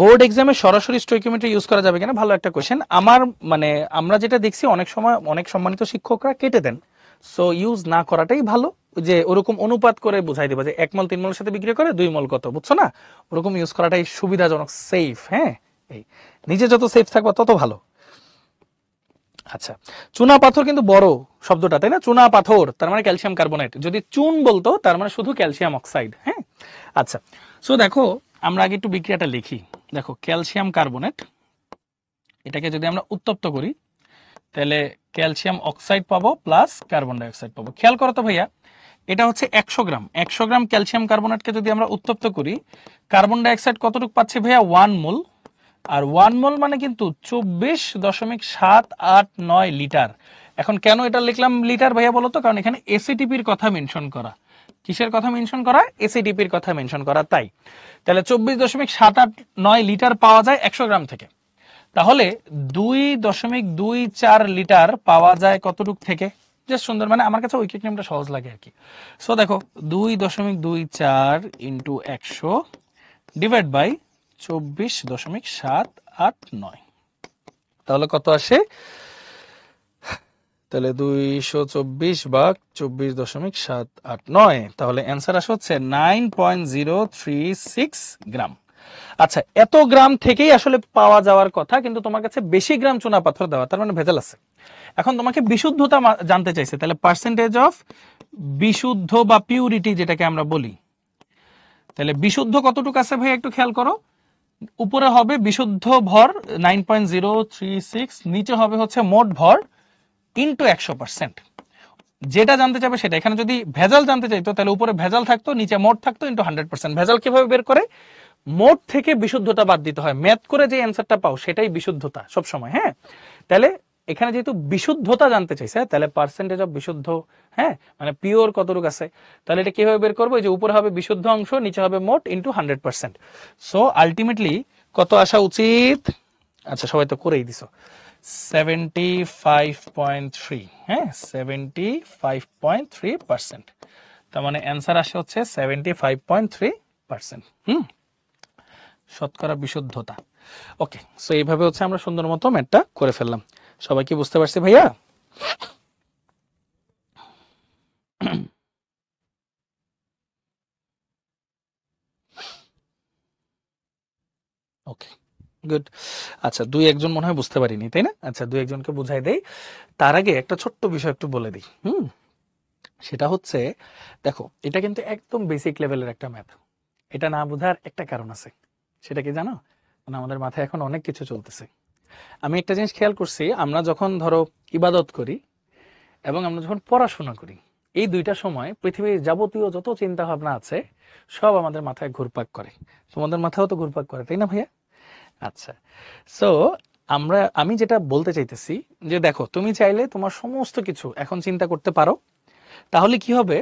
বোর্ড এক্সামে সরাসরি স্টোইকিওমেট্রি ইউজ করা যাবে কিনা, ভালো একটা কোয়েশ্চেন। আমার মানে আমরা যেটা দেখছি অনেক সময় অনেক সম্মানিত শিক্ষকরা কেটে দেন, সো ইউজ না করাটাই ভালো। যে ওরকম অনুপাত করে বুঝাই দেবা যে 1 মল 3 মলের সাথে বিক্রি করে 2 মল কত, বুঝছো না? ওরকম ইউজ করাটাই সুবিধাজনক, সেফ। হ্যাঁ, এই নিজে যত সেফ থাকবা তত ভালো। আচ্ছা, চুনা পাথর কিন্তু বড় শব্দটা, তাই না? চুনা পাথর তার মানে ক্যালসিয়াম কার্বনেট, যদি চুন বলতো তার মানে শুধু ক্যালসিয়াম অক্সাইড। হ্যাঁ, আচ্ছা, সো দেখো আমরা আগে একটু বিক্রিয়াটা লিখি। দেখো ক্যালসিয়াম কার্বনেট, এটাকে যদি আমরা উত্তপ্ত করি তাহলে ক্যালসিয়াম অক্সাইড পাবো প্লাস কার্বন ডাইঅক্সাইড পাবো। খেয়াল করো তো ভাইয়া, এটা হচ্ছে 100 গ্রাম। 100 গ্রাম ক্যালসিয়াম কার্বনেটকে যদি আমরা উত্তপ্ত করি, কার্বন ডাইঅক্সাইড কতটুকু পাচ্ছি ভাইয়া? 1 মোল। আর 1 মোল মানে কিন্তু 24.789 লিটার। এখন কেন এটা লিখলাম লিটার ভাইয়া বলো তো? কারণ এখানে এসিটিপির কথা মেনশন করা। কিসের কথা মেনশন করা? এসিটিপির কথা মেনশন করা, তাই। তাহলে 24.789 লিটার পাওয়া যায় 100 গ্রাম থেকে। তাহলে 2.24 লিটার পাওয়া যায় কতটুক থেকে? জাস্ট সুন্দর, মানে আমার কাছে উইকেট নেমটা সহজ লাগে আর কি। সো দেখো 2.24 ইন্টু 100 ডিভাইড বাই 24.789, তাহলে কত আসে? তাহলে 224 ভাগ 24.789, তাহলে অ্যান্সার আসে হচ্ছে 9.036 গ্রাম। আচ্ছা, এত গ্রাম থেকেই আসলে পাওয়া যাওয়ার কথা, কিন্তু তোমার কাছে বেশি গ্রাম চুনা পাথর দেওয়া, তার মানে ভেজাল আছে। এখন তোমাকে বিশুদ্ধতা জানতে চাইছে, তাহলে পার্সেন্টেজ অফ বিশুদ্ধ বা পিউরিটি যেটাকে আমরা বলি, তাহলে বিশুদ্ধ কতটুকু আছে ভাই একটু খেয়াল করো। উপরে হবে বিশুদ্ধ ভর 9.036, নিচে হবে হচ্ছে মোট ভর ইন্টু 100%। যেটা জানতে চাবে সেটা। এখানে যদি ভেজাল জানতে চাইতো তাহলে উপরে ভেজাল থাকতো, নিচে মোট থাকতো ইন্টু 100%। ভেজাল কিভাবে বের করে? মোট থেকে বিশুদ্ধতা বাদ দিতে হয়, ম্যাথ করে যে অ্যান্সারটা পাও সেটাই বিশুদ্ধতা সব সময়। হ্যাঁ, তাহলে এখানে যেহেতু বিশুদ্ধতা জানতে চাইছে, তাহলে পার্সেন্টেজ অফ বিশুদ্ধ, হ্যাঁ মানে পিওর কতটুকু আছে, তাহলে এটা কিভাবে বের করবো? যে উপরে হবে বিশুদ্ধ অংশ, নিচে হবে মোট ইন্টু 100%। সো আলটিমেটলি কত আসা উচিত? আচ্ছা, সবাই তো করেই দিছো, 75.3। হ্যাঁ, 75.3%, তার মানে অ্যান্সার আসে হচ্ছে 75.3%। শতকরা বিশুদ্ধতা। ওকে, সো এইভাবে হচ্ছে আমরা সুন্দর মতো ম্যাথটা করে ফেললাম। সবাই কি বুঝতে পারছি ভাইয়া? ওকে, গুড। আচ্ছা, 2-1 জন মনে হয় বুঝতে পারিনি, তাই না? আচ্ছা, 2-1 জনকে বুঝাই দেই। তার আগে একটা ছোট্ট বিষয় একটু বলে দিই। সেটা হচ্ছে, দেখো এটা কিন্তু একদম বেসিক লেভেলের একটা ম্যাথ। এটা না বোঝার একটা কারণ আছে, সেটা কি জানো? মানে আমাদের মাথায় এখন অনেক কিছু চলতেছে। আমি একটা জিনিস খেয়াল করছি, আমরা যখন ধরো ইবাদত করি এবং আমরা যখন পড়াশোনা করি, এই দুইটা সময় পৃথিবীর যাবতীয় যত চিন্তা ভাবনা আছে সব আমাদের মাথায় ঘুরপাক করে। তোমাদের মাথায়ও তো ঘুরপাক করে, তাই না ভাইয়া? আচ্ছা, সো আমি যেটা বলতে চাইতেছি যে দেখো, তুমি চাইলে তোমার সমস্ত কিছু এখন চিন্তা করতে পারো। তাহলে কি হবে?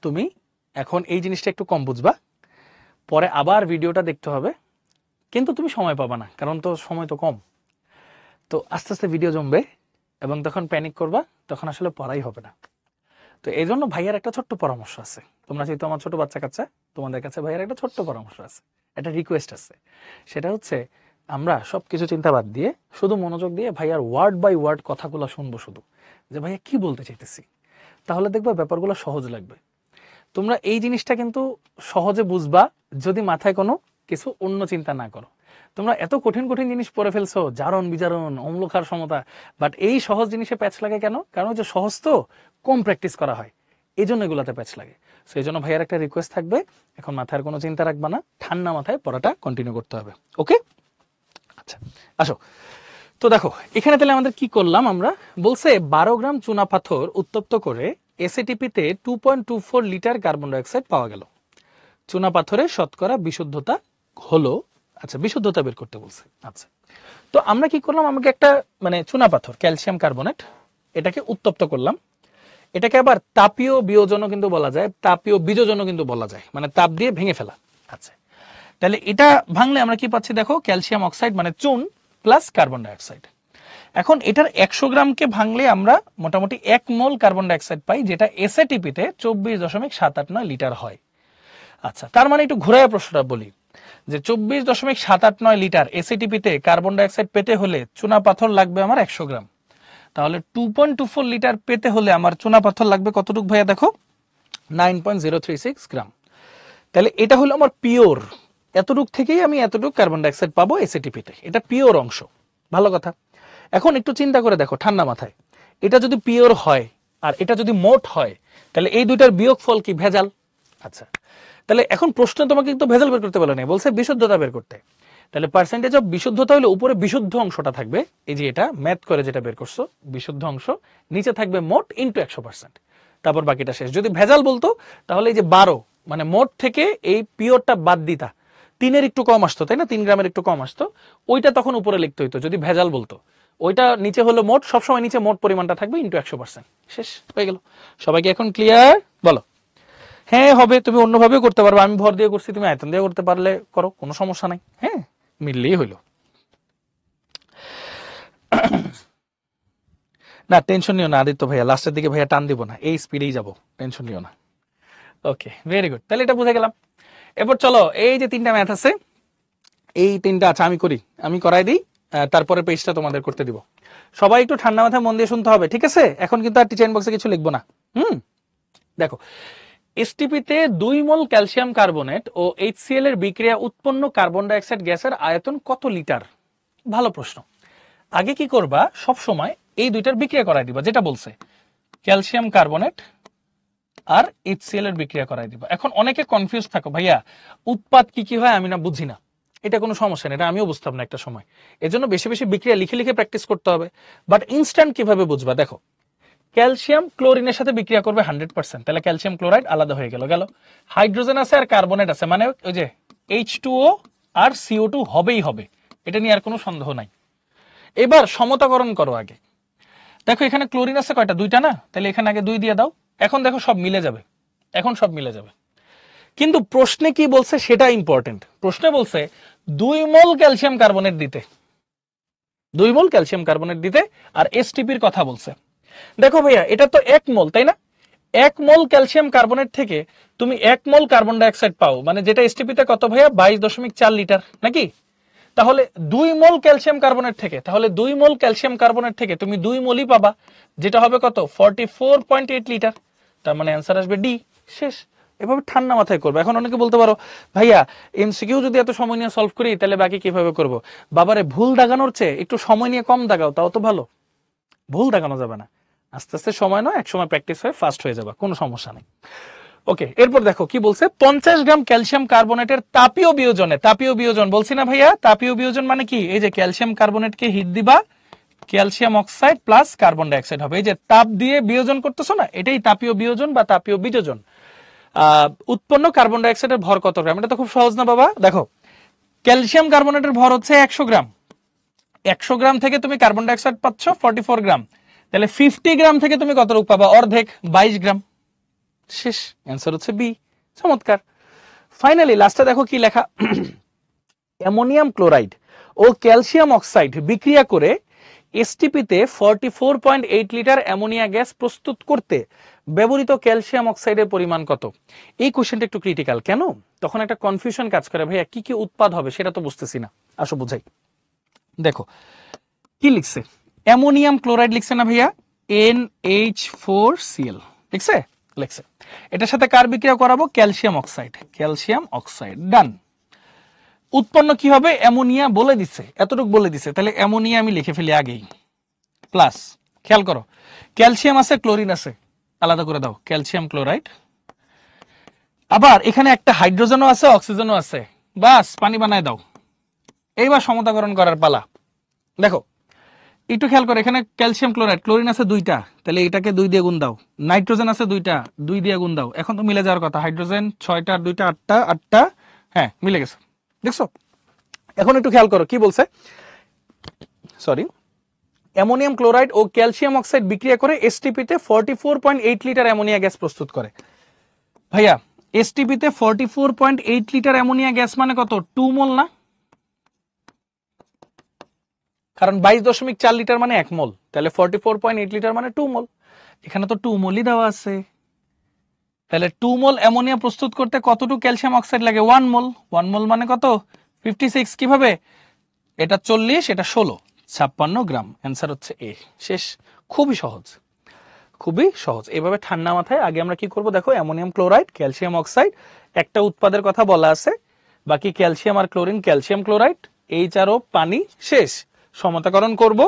তুমি এখন এই জিনিসটা একটু কম বুঝবা, পরে আবার ভিডিওটা দেখতে হবে, কিন্তু তুমি সময় পাবা না, কারণ তো সময় তো কম। তো আস্তে আস্তে ভিডিও জমবে এবং তখন প্যানিক করবা, তখন আসলে পড়াই হবে না। তো এই জন্য ভাইয়ার একটা ছোট্ট পরামর্শ আছে। তোমরা যেহেতু আমার ছোট বাচ্চা কাচ্চা, তোমাদের কাছে ভাইয়ার একটা ছোট্ট পরামর্শ আছে, একটা রিকোয়েস্ট আছে। সেটা হচ্ছে, আমরা সবকিছু চিন্তা বাদ দিয়ে শুধু মনোযোগ দিয়ে ভাইয়ার ওয়ার্ড বাই ওয়ার্ড কথাগুলো শুনবো, শুধু যে ভাইয়া কি বলতে চাইতেছি। তাহলে দেখবা ব্যাপারগুলো সহজ লাগবে। তোমরা এই জিনিসটা কিন্তু সহজে বুঝবা যদি মাথায় কোনো কিছু অন্য চিন্তা না করো। তোমরা এত কঠিন কঠিন জিনিস পড়ে ফেলছো, জারণ বিজারণ, অম্লক্ষার সমতা, বাট এই সহজ জিনিসে প্যাচ লাগে কেন? কারণ যে সহজ তো কম প্র্যাকটিস করা হয়, এই জন্য এগুলাতে প্যাচ লাগে। সো এই জন্য ভাইয়ার একটা রিকোয়েস্ট থাকবে, এখন মাথায় কোনো চিন্তা রাখবা না, ঠান্ডা মাথায় পড়াটা কন্টিনিউ করতে হবে। ওকে, আচ্ছা আসো। তো দেখো এখানে তাহলে আমাদের কি করলাম, আমরা বলছে 12 গ্রাম চুনা পাথর উত্তপ্ত করে এসএটিপিতে 2.24 লিটার কার্বন ডাইঅক্সাইড পাওয়া গেল। চুনা পাথরের শতকরা বিশুদ্ধতা হলো, আচ্ছা বিশুদ্ধতা বের করতে বলছে। আচ্ছা, তো আমরা কি করলাম, আমাকে একটা মানে চুনা পাথর ক্যালসিয়াম কার্বনেট, এটাকে উত্তপ্ত করলাম। এটাকে আবার তাপীয় বিয়োজনও কিন্তু বলা যায়, তাপীয় বিযোজনও কিন্তু বলা যায়, মানে তাপ দিয়ে ভেঙে ফেলা। আচ্ছা, তাহলে এটা ভাঙলে আমরা কি পাচ্ছি দেখো, ক্যালসিয়াম অক্সাইড মানে চুন প্লাস কার্বন ডাইঅক্সাইড। এখন এটার 100 গ্রামকে ভাঙলে আমরা মোটামুটি 1 মোল কার্বন ডাইঅক্সাইড পাই, যেটা এসএটিপিতে 24.789 লিটার হয়। আচ্ছা, তার মানে একটু ঘুরাইয়া প্রশ্নটা বলি, যে 24.789 লিটার এসিটিপিতে কার্বন ডাইঅক্সাইড পেতে হলে চুনা পাথর লাগবে আমার 100 গ্রাম। তাহলে 2.24 লিটার পেতে হলে আমার চুনা পাথর লাগবে কতটুকু ভাইয়া দেখো, 9.036 গ্রাম। তাহলে এটা হলো আমার পিওর, এতটুক থেকেই আমি এতটুকু কার্বন ডাইঅক্সাইড পাবো এসিটিপিতে, এটা পিওর অংশ। ভালো কথা। এখন একটু চিন্তা করে দেখো ঠান্ডা মাথায়, এটা যদি পিওর হয় আর এটা যদি মোট হয়, তাহলে এই দুইটার বিয়োগফল কি? ভেজাল। আচ্ছা, তাহলে এখন প্রশ্ন তোমাকে কিন্তু ভেজাল বের করতে বলে না, বলছে বিশুদ্ধতা বের করতে। তাহলে পার্সেন্টেজ অফ বিশুদ্ধতা হলে উপরে বিশুদ্ধ অংশটা থাকবে, এই যে এটা ম্যাথ করে যেটা বের করছো বিশুদ্ধ অংশ, নিচে থাকবে মোট ইনটু 100%, তারপর বাকিটা শেষ। যদি ভেজাল বলতো তাহলে এই যে 12 মানে মোট থেকে এই পিওরটা বাদ দিতা, 3-এর একটু কম আসতো, তাই না, 3 গ্রামের একটু কম আসতো, ওইটা তখন উপরে লিখতে হইতো যদি ভেজাল বলতো। ওইটা নিচে হলো মোট, সবসময় নিচে মোট পরিমাণটা থাকবে ইনটু 100%। শেষ হয়ে গেল। সবাইকে এখন ক্লিয়ার? বলো। হ্যাঁ হবে, তুমি অন্যভাবেও করতে পারবে, আমি ভর দিয়ে করছি, তুমি আয়তন দিয়ে করতে পারলে করো, কোনো সমস্যা নাই। হ্যাঁ, মিললেই হইলো। না টেনশন নিও না আদিত্য ভাইয়া, লাস্টের দিকে ভাইয়া টান দিব না, এই স্পিডেই যাবো, টেনশন নিও না। ওকে, ভেরি গুড, তাহলে এটা বুঝে গেলাম। এরপর চলো, এই যে 3টা ম্যাথ আছে, এই 3টা আচ্ছা আমি করি, আমি করাই দিই, তারপরে পেজটা তোমাদের করতে দিব। সবাই একটু ঠান্ডা মাথায় মন দিয়ে শুনতে হবে, ঠিক আছে? এখন কিন্তু আর টিচার বক্সে কিছু লিখবো না। দেখো, এসটিপিতে 2 মোল ক্যালসিয়াম কার্বনেট ও HCl এর বিক্রিয়া উৎপন্ন কার্বন ডাইঅক্সাইড গ্যাসের আয়তন কত লিটার? ভালো প্রশ্ন। আগে কি করবা, সব সময় এই দুইটার বিক্রিয়া করাই দিবা, যেটা বলছে ক্যালসিয়াম কার্বনেট আর HCl এর বিক্রিয়া করাই দিবা। এখন অনেকে কনফিউজ থাকো, ভাইয়া উৎপাদ কি কি হয় আমি না বুঝি না। এটা কোনো সমস্যা নেই, এটা আমিও বুঝতাম না একটা সময়, এজন্য বেশি বেশি বিক্রিয়া লিখে লিখে প্র্যাকটিস করতে হবে। বাট ইনস্ট্যান্ট কিভাবে বুঝবা, দেখো ক্যালসিয়াম ক্লোরিনের সাথে বিক্রিয়া করবে 100%, তাহলে ক্যালসিয়াম ক্লোরাইড আলাদা হয়ে গেল। হাইড্রোজেন আছে আর কার্বনেট আছে, মানে ওই যে H2O আর CO2 হবেই হবে, এটা নিয়ে আর কোনো সন্দেহ নাই। এবার সমতাকরণ করো আগে, দেখো এখানে ক্লোরিন আছে কয়টা? 2টা না, তাহলে এখানে আগে 2 দিয়ে দাও। এখন দেখো সব মিলে যাবে, এখন সব মিলে যাবে। কিন্তু প্রশ্নে কি বলছে সেটা ইম্পর্টেন্ট। প্রশ্নে বলছে 2 মোল ক্যালসিয়াম কার্বনেট দিতে, 2 মোল ক্যালসিয়াম কার্বনেট দিতে, আর এসটিপির কথা বলছে। দেখো ভাইয়া এটা তো 1 মোল, তাই না? 1 মোল ক্যালসিয়াম কার্বনেট থেকে তুমি 1 মোল কার্বন ডাইঅক্সাইড পাও, মানে যেটা এসটিপিতে কত ভাইয়া? 22.4 লিটার, নাকি? তাহলে 2 মোল ক্যালসিয়াম কার্বনেট থেকে, তাহলে 2 মোল ক্যালসিয়াম কার্বনেট থেকে তুমি 2 মোলই পাবা, যেটা হবে কত? 44.8 লিটার। তার মানে অ্যান্সার আসবে ডি। শেষ। এভাবে ঠান্ডা মাথায় করবে। এখন অনেকে বলতে পারো, ভাইয়া এমসিকিউ যদি এত সময় নিয়ে সলভ করি তাহলে বাকি কিভাবে করব? বাবারে, ভুল দাগানোর চেয়ে একটু সময় নিয়ে কম দাগাও, তাও তো ভালো। ভুল দাগানো যাবে না, আস্তে আস্তে সময় নয়, এক সময় প্র্যাকটিস হয়ে ফাস্ট হয়ে যাবে, কোনো সমস্যা নেই। ওকে, এরপর দেখো কি বলছে, 50 গ্রাম ক্যালসিয়াম কার্বনেটের তাপীয় বিয়োজনে, তাপীয় বিয়োজন বলছি না ভাইয়া, তাপীয় বিয়োজন মানে কি? এই যে ক্যালসিয়াম কার্বনেটকে হিট দিবা, calcium oxide plus carbon dioxide হবে, এই যে তাপ দিয়ে বিয়োজন করতেছো না, এটাই তাপীয় বিয়োজন বা তাপীয় বিযোজন। উৎপন্ন কার্বন ডাইঅক্সাইডের ভর কত গ্রাম? এটা তো খুব সহজ না বাবা। দেখো ক্যালসিয়াম কার্বনেটের ভর হচ্ছে 100 গ্রাম, 100 গ্রাম থেকে তুমি কার্বন ডাইঅক্সাইড পাচ্ছ 44 গ্রাম, তাহলে 50 গ্রাম থেকে তুমি কতটুকু পাবা? অর্ধেক, 22 গ্রাম। শেষ, অ্যান্সার হচ্ছে বি। চমৎকার। ফাইনালি লাস্টে দেখো কি লেখা, অ্যামোনিয়াম ক্লোরাইড ও ক্যালসিয়াম অক্সাইড বিক্রিয়া করে এসটিপিতে 44.8 লিটার অ্যামোনিয়া গ্যাস প্রস্তুত করতে ব্যবহৃত ক্যালসিয়াম অক্সাইডের পরিমাণ কত? এই কোশ্চেনটা একটু ক্রিটিক্যাল। কেন? তখন একটা কনফিউশন কাজ করে, ভাইয়া কি কি উৎপাদ হবে সেটা তো বুঝতেছি না, আসো বুঝাই। দেখো কি লিখছে, অ্যামোনিয়াম ক্লোরাইড লিখছে না ভাইয়া, NH4Cl লিখছে, লিখছে। এটার সাথে কার বিক্রিয়া করাবো? ক্যালসিয়াম অক্সাইড, ক্যালসিয়াম অক্সাইড, ডান। উৎপন্ন কি হবে? অ্যামোনিয়া বলে দিচ্ছে, এতটুকু বলে দিচ্ছে, তাহলে অ্যামোনিয়া আমি লিখে ফেলি আগেই, প্লাস খেয়াল করো ক্যালসিয়াম আছে ক্লোরিন আছে, আলাদা করে দাও, ক্যালসিয়াম ক্লোরাইড। আবার এখানে একটা হাইড্রোজেনও আছে অক্সিজেনও আছে, বাস পানি বানায় দাও। এইবার সমতাকরণ করার পালা। দেখো একটু খেয়াল করো, এখানে ক্যালসিয়াম ক্লোরাইড, ক্লোরিন আছে 2টা, তাহলে এটাকে 2 দিয়ে গুণ দাও। নাইট্রোজেন আছে 2টা, 2 দিয়ে গুণ দাও। এখন তো মিলে যাওয়ার কথা, হাইড্রোজেন 6টা আর 2টা 8টা, 8টা, হ্যাঁ মিলে গেছে, দেখছো? এখন একটু খেয়াল করো কি বলছে, সরি, অ্যামোনিয়াম ক্লোরাইড ও ক্যালসিয়াম অক্সাইড বিক্রিয়া করে এসটিপিতে 44.8 লিটার অ্যামোনিয়া গ্যাস প্রস্তুত করে। ভাইয়া এসটিপিতে 44.8 লিটার অ্যামোনিয়া গ্যাস মানে কত? 2 মোল না? কারণ 22.4 লিটার মানে 1 মোল, তাহলে 44.8 লিটার মানে 2 মোল। এখানে তো 2 মোলই দেওয়া আছে, তাহলে 2 মোল অ্যামোনিয়া প্রস্তুত করতে কতটুকু ক্যালসিয়াম অক্সাইড লাগে? 1 মোল। 1 মোল মানে কত? 56। কিভাবে? এটা 40, এটা 16, 56 গ্রাম। অ্যান্সার হচ্ছে এ। শেষ। খুবই সহজ, খুবই সহজ। এভাবে ঠান্ডা মাথায় আগে আমরা কি করব দেখো, অ্যামোনিয়াম ক্লোরাইড, ক্যালসিয়াম অক্সাইড, একটা উৎপাদের কথা বলা আছে, বাকি ক্যালসিয়াম আর ক্লোরিন, ক্যালসিয়াম ক্লোরাইড, এইচআরও পানি, শেষ। সমতাকরণ করব,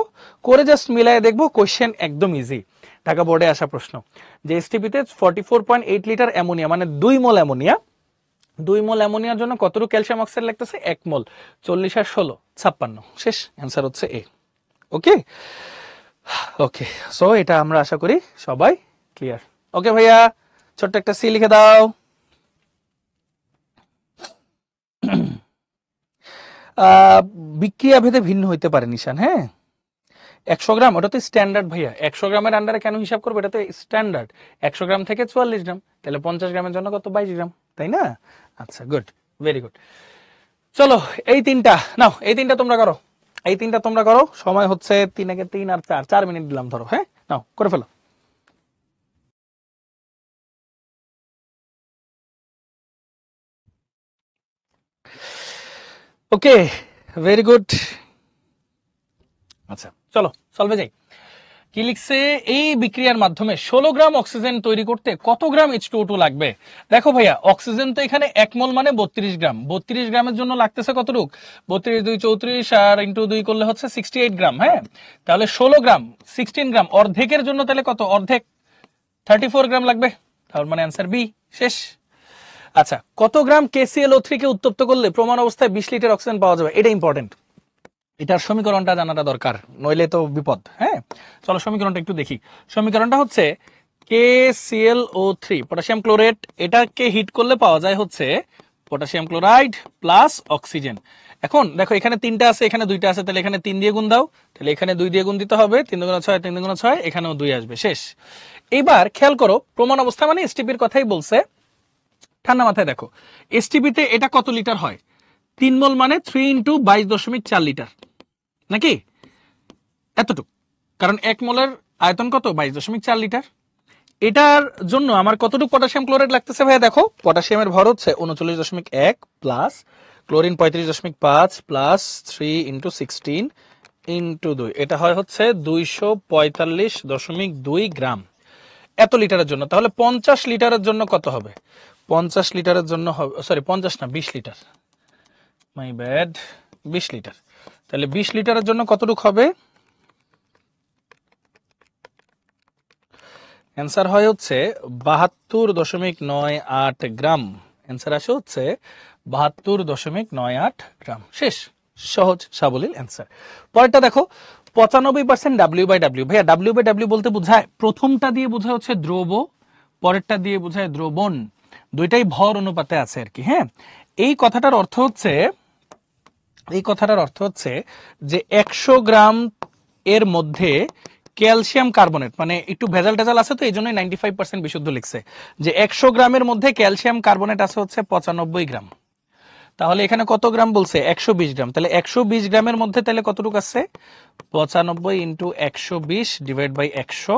করে জাস্ট মিলায়ে দেখব। কোশ্চেন একদম ইজি, ঢাকা বোর্ডে আসা প্রশ্ন, যে এসটিপিতে 44.8 লিটার অ্যামোনিয়া মানে 2 মোল অ্যামোনিয়া, 2 মোল অ্যামোনিয়ার জন্য কতটুকু ক্যালসিয়াম অক্সাইড লাগতেছে? 1 মোল। 40 আর 16, 56। শেষ। অ্যান্সার হচ্ছে এ। ওকে ওকে, সো এটা আমরা আশা করি সবাই ক্লিয়ার। ওকে ভাইয়া, ছোট্ট একটা সি লিখে দাও। বিক্রিয়া ভেদে ভিন্ন হইতে পারে নিশান। হ্যাঁ, 100 গ্রাম ওটা তো স্ট্যান্ডার্ড ভাইয়া। 100 গ্রামের আন্ডারে কেন হিসাব করবো? এটা তো স্ট্যান্ডার্ড। 100 গ্রাম থেকে 44 গ্রাম, তাহলে 50 গ্রামের জন্য কত? 22 গ্রাম, তাই না? আচ্ছা, গুড, ভেরি গুড। চলো এই তিনটা নাও, এই তিনটা তোমরা করো, এই তিনটা তোমরা করো। সময় হচ্ছে 3 আগে 3 আর 4 মিনিট দিলাম ধরো। হ্যাঁ, নাও করে ফেলো। ওকে, ভেরি গুড। আচ্ছা চলো সলভে যাই। কি লিখছে? এই বিক্রিয়ার মাধ্যমে 16 গ্রাম অক্সিজেন তৈরি করতে কত গ্রাম H2O2 লাগবে? দেখো ভাইয়া, অক্সিজেন তো এখানে 1 মোল মানে 32 গ্রাম। 32 গ্রামের জন্য লাগতেছে কতটুক? 32 2 34 আর ইন্টু 2 করলে হচ্ছে 68 গ্রাম। হ্যাঁ, তাহলে 16 গ্রাম, 16 গ্রাম, অর্ধেকের জন্য তাহলে কত? অর্ধেক 34 গ্রাম লাগবে। তার মানে অ্যান্সার বি। শেষ। আচ্ছা, কত গ্রাম KClO3 কে উত্তপ্ত করলে প্রমাণ অবস্থায় 20 লিটার অক্সিজেন পাওয়া যাবে? এটা ইম্পর্টেন্ট, এটার সমীকরণটা জানাটা দরকার, নইলে তো বিপদ। হ্যাঁ, চলো সমীকরণটা একটু দেখি। সমীকরণটা হচ্ছে KClO3 পটাশিয়াম ক্লোরেট, এটাকে হিট করলে পাওয়া যায় হচ্ছে পটাশিয়াম ক্লোরাইড প্লাস অক্সিজেন। এখন দেখো এখানে 3টা আছে, এখানে 2টা আছে, তাহলে এখানে 3 দিয়ে গুণ দাও, তাহলে এখানে 2 দিয়ে গুণ দিতে হবে। 3 দুগুণ 6, 3 দুগুণ 6, এখানেও 2 আসবে। শেষ। এবার খেয়াল করো, প্রমাণ অবস্থা মানে এসটিপির কথাই বলছে। ঠান্ডা মাথায় দেখো, এসটিপিতে এটা কত লিটার হয়? 3 মোল মানে 3 ইন্টু 22.4 লিটার, নাকি? এতটুক, কারণ 1 মোলের আয়তন কত? 22.4 লিটার। এটার জন্য আমার কতটুকু পটাশিয়াম ক্লোরাইড লাগতেছে ভাইয়া? দেখো, পটাশিয়ামের ভর হচ্ছে 39.1 plus chlorine 35.5 plus 3 into 16 into 2, এটা হয় হচ্ছে 245.2 গ্রাম এত লিটারের জন্য। তাহলে 50 লিটারের জন্য কত হবে? 50 লিটারের জন্য হবে, সরি 50 না, 20 লিটার, মাই ব্যাড, 20 লিটার। তাহলে 20 লিটারের জন্য কতটুকু হবে? অ্যান্সার হয় হচ্ছে 72.98 গ্রাম। অ্যান্সার আসে হচ্ছে 72.98 গ্রাম। শেষ। সহজ সাবলীল অ্যান্সার। পরেরটা দেখো, 95% W/W। ভাইয়া W/W বলতে বোঝায়, প্রথমটা দিয়ে বোঝায় হচ্ছে দ্রব, পরেরটা দিয়ে বোঝায় দ্রবণ, দুইটাই ভর অনুপাতে আছে আর কি। হ্যাঁ, এই কথাটার অর্থ হচ্ছে, এই কথাটার অর্থ হচ্ছে যে 100 গ্রাম এর মধ্যে ক্যালসিয়াম কার্বনেট, মানে একটু ভেজাল টেজাল আছে তো এই জন্য 95% বিশুদ্ধ লিখছে, যে 100 গ্রামের মধ্যে ক্যালসিয়াম কার্বনেট আছে হচ্ছে 95 গ্রাম। তাহলে এখানে কত গ্রাম বলছে? 120 গ্রাম। তাহলে 120 গ্রামের মধ্যে তাহলে কতটুকু আছে? 95 ইন্টু 120 ডিভাইড বাই 100,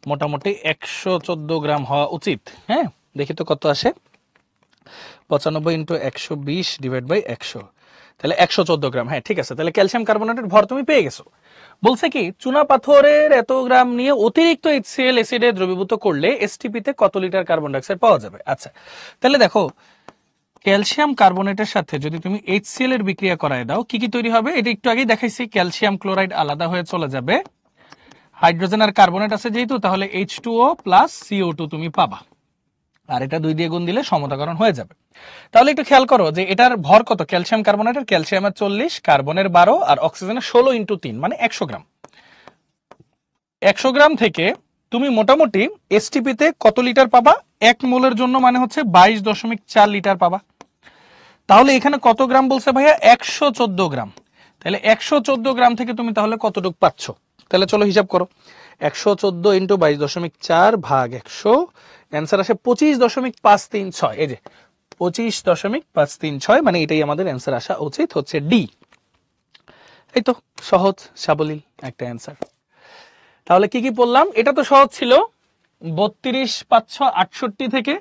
মোটামুটি 114 গ্রাম হওয়া উচিত। হ্যাঁ, দেখি তো কত আসে। 95 ইন্টু 120 ডিভাইড বাই 100, তাহলে 114 গ্রাম। হ্যাঁ ঠিক আছে, তাহলে ক্যালসিয়াম কার্বনেটের ভর তুমি পেয়ে গেছো। বলছে কি, চুনা পাথরের এত গ্রাম নিয়ে অতিরিক্ত HCl অ্যাসিডে দ্রবীভূত করলে এসটিপিতে কত লিটার কার্বন ডাইঅক্সাইড পাওয়া যাবে? আচ্ছা, তাহলে দেখো, ক্যালসিয়াম কার্বনেটের সাথে যদি তুমি HCl এর বিক্রিয়া করায় দাও, কি কি তৈরি হবে? এটা একটু আগেই দেখাইছি, ক্যালসিয়াম ক্লোরাইড আলাদা হয়ে চলে যাবে, হাইড্রোজেন আর কার্বনেট আছে যেহেতু, তাহলে H2O প্লাস CO2 তুমি পাবা, আর এটা 2 দিয়ে গুণ দিলে সমতাকরণ হয়ে যাবে। তাহলে একটু খেয়াল করো যে এটার ভর কত? ক্যালসিয়াম কার্বনেটের, ক্যালসিয়ামের 40, কার্বনের 12 আর অক্সিজেনের 16 ইন্টু 3 মানে 100 গ্রাম। 100 গ্রাম থেকে তুমি মোটামুটি এসটিপিতে কত লিটার পাবা? 1 মোলের জন্য মানে হচ্ছে 22.4 লিটার পাবা। তাহলে এখানে কত গ্রাম বলছে ভাইয়া? 114 গ্রাম। তাহলে 114 গ্রাম থেকে তুমি তাহলে কতটুকু পাচ্ছ? তাহলে চলো হিসাব করো, 114 ইন্টু 22.4 ভাগ 100, অ্যান্সার আসে 25.536। এই যে 25.536, মানে এটাই আমাদের অ্যান্সার আসা উচিত, হচ্ছে ডি। এই তো সহজ সাবলীল একটা অ্যান্সার। তাহলে কি কি বললাম? এটা তো সহজ ছিল, 32 568 থেকে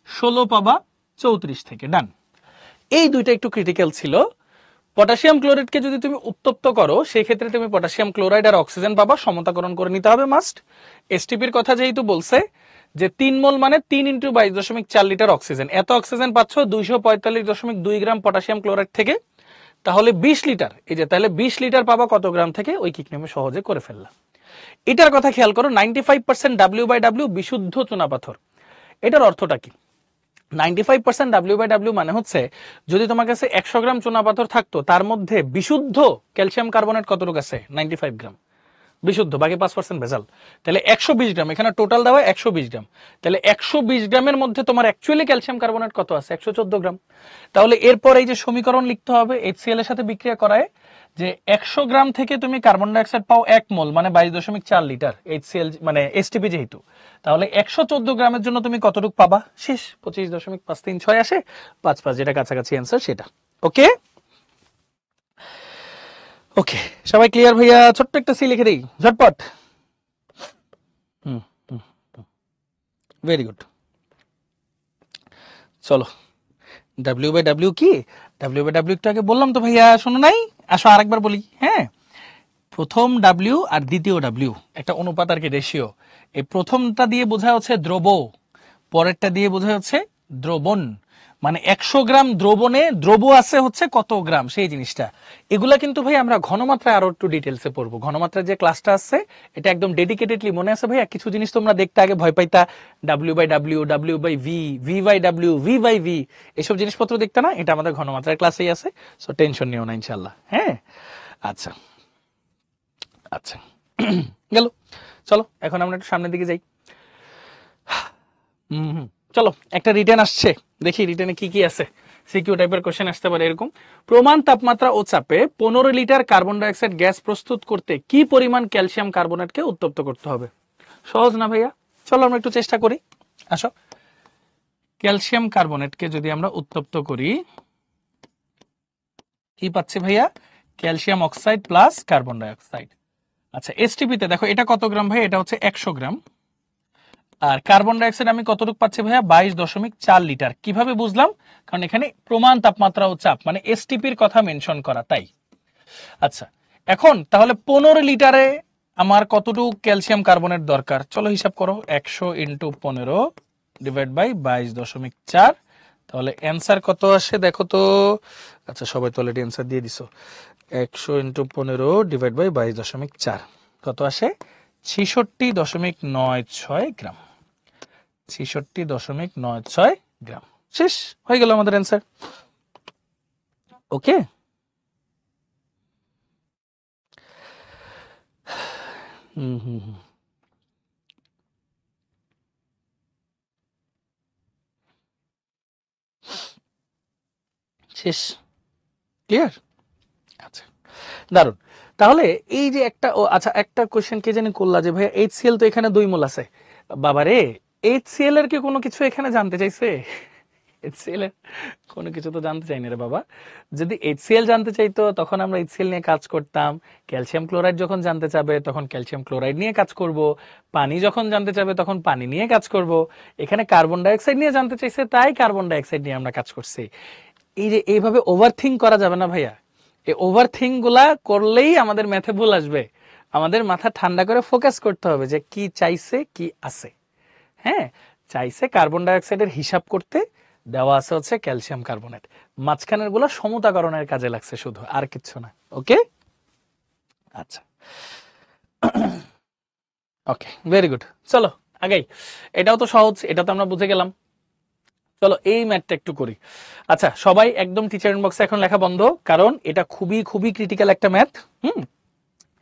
16 পাবা 34 থেকে। ডান। এই দুইটা একটু ক্রিটিক্যাল ছিল। পটাশিয়াম ক্লোরাইডকে যদি তুমি উত্তপ্ত করো সেই ক্ষেত্রে তুমি পটাশিয়াম ক্লোরাইড আর অক্সিজেন পাবা, সমতাকরণ করে নিতে হবে মাস্ট। এসটিপির কথা যেহেতু বলছে যে 3 মোল মানে 3 × 22.4 লিটার অক্সিজেন, এত অক্সিজেন পাচ্ছ 245.2 গ্রাম পটাশিয়াম ক্লোরাইড থেকে, তাহলে 20 লিটার, এই যে তাহলে 20 লিটার পাবা কত গ্রাম থেকে, ওই কিক নেমে সহজে করে ফেললাম। এটার কথা খেয়াল করো, 95% W/W বিশুদ্ধ চুনাপাথর। এটার অর্থটা কি? 95% W/W মানে হচ্ছে যদি তোমার কাছে 100 গ্রাম চুনাপাথর থাকতো তার মধ্যে বিশুদ্ধ ক্যালসিয়াম কার্বনেট কতটুকু আছে? 95 গ্রাম বিশুদ্ধ, বাকি 5% ভেজাল। তাহলে 120 গ্রাম, এখানে টোটাল দেওয়া 120 গ্রাম, তাহলে 120 গ্রামের মধ্যে তোমার অ্যাকচুয়ালি ক্যালসিয়াম কার্বনেট কত আছে? 114 গ্রাম। তাহলে এরপর এই যে সমীকরণ লিখতে হবে HCl এর সাথে বিক্রিয়া করায় যে 100 গ্রাম থেকে তুমি কার্বন ডাইঅক্সাইড পাও 1 মোল মানে 22.4 লিটার HCl মানে এসটিপি যেহেতু, তাহলে 114 গ্রামের জন্য তুমি কতটুকু পাবা? শেষ 25.536 আসে, 5 যেটা কাছাকাছি অ্যান্সার সেটা। ওকে ওকে, সবাই ক্লিয়ার ভাইয়া? ছোট্ট একটা সি লিখে দেই ঝটপট। Very good. চলো, W/W কি? W/W একটু আগে বললাম তো ভাইয়া, শোনো নাই? আসো আরেকবার বলি। হ্যাঁ, প্রথম W আর দ্বিতীয় W একটা অনুপাত আর কি, রেশিও। এই প্রথমটা দিয়ে বোঝা হচ্ছে দ্রব, পরেরটা দিয়ে বোঝা হচ্ছে দ্রবণ। মানে 100 গ্রাম দ্রবণে দ্রব আছে হচ্ছে কত গ্রাম, সেই জিনিসটা। এগুলা কিন্তু ভাই আমরা ঘনমাত্রায় আরো একটু ডিটেলসে পড়বো। ঘনমাত্রার যে ক্লাসটা আছে এটা একদম ডেডিকেটেডলি মনে আছে ভাইয়া। কিছু জিনিস তোমরা দেখতে আগে ভয় পাইতা, W/W, W/V, V/W, V/V, এসব জিনিসপত্র দেখতে না, এটা আমাদের ঘনমাত্রার ক্লাসেই আছে। সো টেনশন নিও না ইনশাল্লাহ। হ্যাঁ, আচ্ছা আচ্ছা গেল। চলো এখন আমরা একটু সামনের দিকে যাই। চলো, একটা রিটেন আসছে, দেখি রিটেনে কি কি আছে। সিকিউ টাইপের কোশ্চেন আসতে পারে এরকম। প্রমাণ তাপমাত্রা ও চাপে 15 লিটার কার্বন ডাইঅক্সাইড গ্যাস প্রস্তুত করতে কি পরিমাণ ক্যালসিয়াম কার্বনেটকে উত্তপ্ত করতে হবে? সহজ না ভাইয়া? চলো আমরা একটু চেষ্টা করি। আসো, ক্যালসিয়াম কার্বনেটকে যদি আমরা উত্তপ্ত করি কি পাচ্ছি ভাইয়া? Calcium oxide plus carbon dioxide. আচ্ছা, এসটিপিতে দেখো এটা কত গ্রাম ভাই? এটা হচ্ছে 100 গ্রাম। আর কার্বন ডাইঅক্সাইড আমি কতটুকু পাচ্ছি ভাইয়া? 22.4 লিটার। কিভাবে বুঝলাম? কারণ এখানে প্রমাণ তাপমাত্রা ও চাপ মানে এসটিপির কথা মেনশন করা, তাই। আচ্ছা, এখন তাহলে 15 লিটারে আমার কতটুকু ক্যালসিয়াম কার্বনেট দরকার? চলো হিসাব করো, 100 × 15 ডিভাইড বাই 22.4, তাহলে অ্যান্সার কত আসে দেখো তো। আচ্ছা, সবাই তো অলরেডি অ্যান্সার দিয়ে দিছো। 100 × 15 ডিভাইড বাই 22.4 কত আসে? 66.96 গ্রাম। 66.96 গ্রাম। শেষ হয়ে গেল আমাদের অ্যান্সার। ওকে, শেষ, ক্লিয়ার? আচ্ছা, দারুন। তাহলে এই যে একটা আচ্ছা একটা কোশ্চেন কে জানি করলা যে ভাইয়া HCl তো এখানে 2 মোল আছে। বাবারে, HCl এর কি কোনো কিছু এখানে জানতে চাইছে? HCl এর কোনো কিছু তো জানতে চাইনি রে বাবা। যদি HCl জানতে চাইতো তখন আমরা HCl নিয়ে কাজ করতাম। ক্যালসিয়াম ক্লোরাইড যখন জানতে চাবে তখন ক্যালসিয়াম ক্লোরাইড নিয়ে কাজ করব। পানি যখন জানতে চাবে তখন পানি নিয়ে কাজ করব। এখানে কার্বন ডাইঅক্সাইড নিয়ে জানতে চাইছে তাই কার্বন ডাইঅক্সাইড নিয়ে আমরা কাজ করছি। এই যে এইভাবে ওভারথিঙ্ক করা যাবে না ভাইয়া। এই ওভারথিঙ্ক গুলা করলেই আমাদের ম্যাথে ভুল আসবে। আমাদের মাথা ঠান্ডা করে ফোকাস করতে হবে যে কি চাইছে কি আছে। হ্যাঁ, চাইছে কার্বন ডাইঅক্সাইডের হিসাব করতে, দেওয়া আছে হচ্ছে ক্যালসিয়াম কার্বনেট। মাঝখানের গুলো সমতাকরণের কাজে লাগছে শুধু, আর কিচ্ছু না। ওকে, আচ্ছা ওকে, ভেরি গুড। চলো আগাই। এটাও তো সহজ, এটা তো আমরা বুঝে গেলাম। চলো এই ম্যাথটা একটু করি। আচ্ছা, সবাই একদম টিচার ইনবক্সে এখন লেখা বন্ধ, কারণ এটা খুবই খুবই ক্রিটিক্যাল একটা ম্যাথ।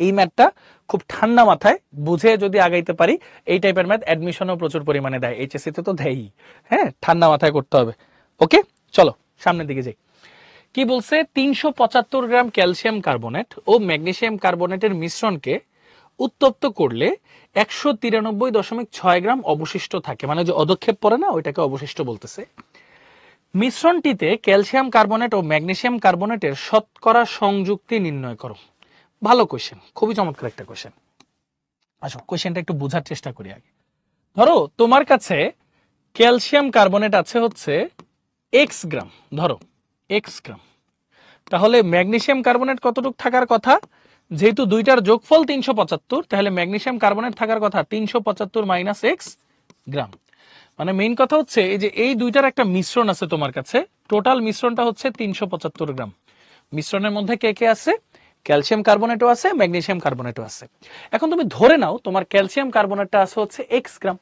এই ম্যাথটা খুব ঠান্ডা মাথায় বুঝে যদি আগাইতে পারি, এই টাইপের ম্যাথ অ্যাডমিশনও প্রচুর পরিমাণে দেয়, এইচএসসি তে তো দেয়ই। হ্যাঁ, ঠান্ডা মাথায় করতে হবে। ওকে, চলো সামনের দিকে যাই। কি বলছে? 375 গ্রাম ক্যালসিয়াম কার্বনেট ও ম্যাগনেসিয়াম কার্বনেটের মিশ্রণকে উত্তপ্ত করলে 193.6 গ্রাম অবশিষ্ট থাকে, মানে যে অদক্ষেপ পড়ে না ওইটাকে অবশিষ্ট বলতেছে। মিশ্রণটিতে ক্যালসিয়াম কার্বনেট ও ম্যাগনেসিয়াম কার্বনেটের শতকরা সংযুক্তি নির্ণয় করো। ভালো কোশ্চেন, খুবই চমৎকার একটা কোশ্চেন। আসো কোশ্চেনটা একটু বোঝার চেষ্টা করি আগে। ধরো তোমার কাছে ক্যালসিয়াম কার্বনেট আছে হচ্ছে এক্স গ্রাম, ধরো এক্স গ্রাম, তাহলে ম্যাগনেসিয়াম কার্বনেট কতটুকু থাকার কথা? যেহেতু দুইটার যোগফল 375, তাহলে ম্যাগনেসিয়াম কার্বনেট থাকার কথা 375 মাইনাস এক্স গ্রাম। মানে মেইন কথা হচ্ছে এই যে এই দুইটার একটা মিশ্রণ আছে তোমার কাছে, টোটাল মিশ্রণটা হচ্ছে 375 গ্রাম। মিশ্রণের মধ্যে কে কে আছে? ক্যালসিয়াম কার্বনেটও আছে, ম্যাগনেসিয়াম কার্বনেটও আছে। এখন তুমি ধরে নাও তোমার ক্যালসিয়াম কার্বনেটটা আছে হচ্ছে এক্স গ্রাম,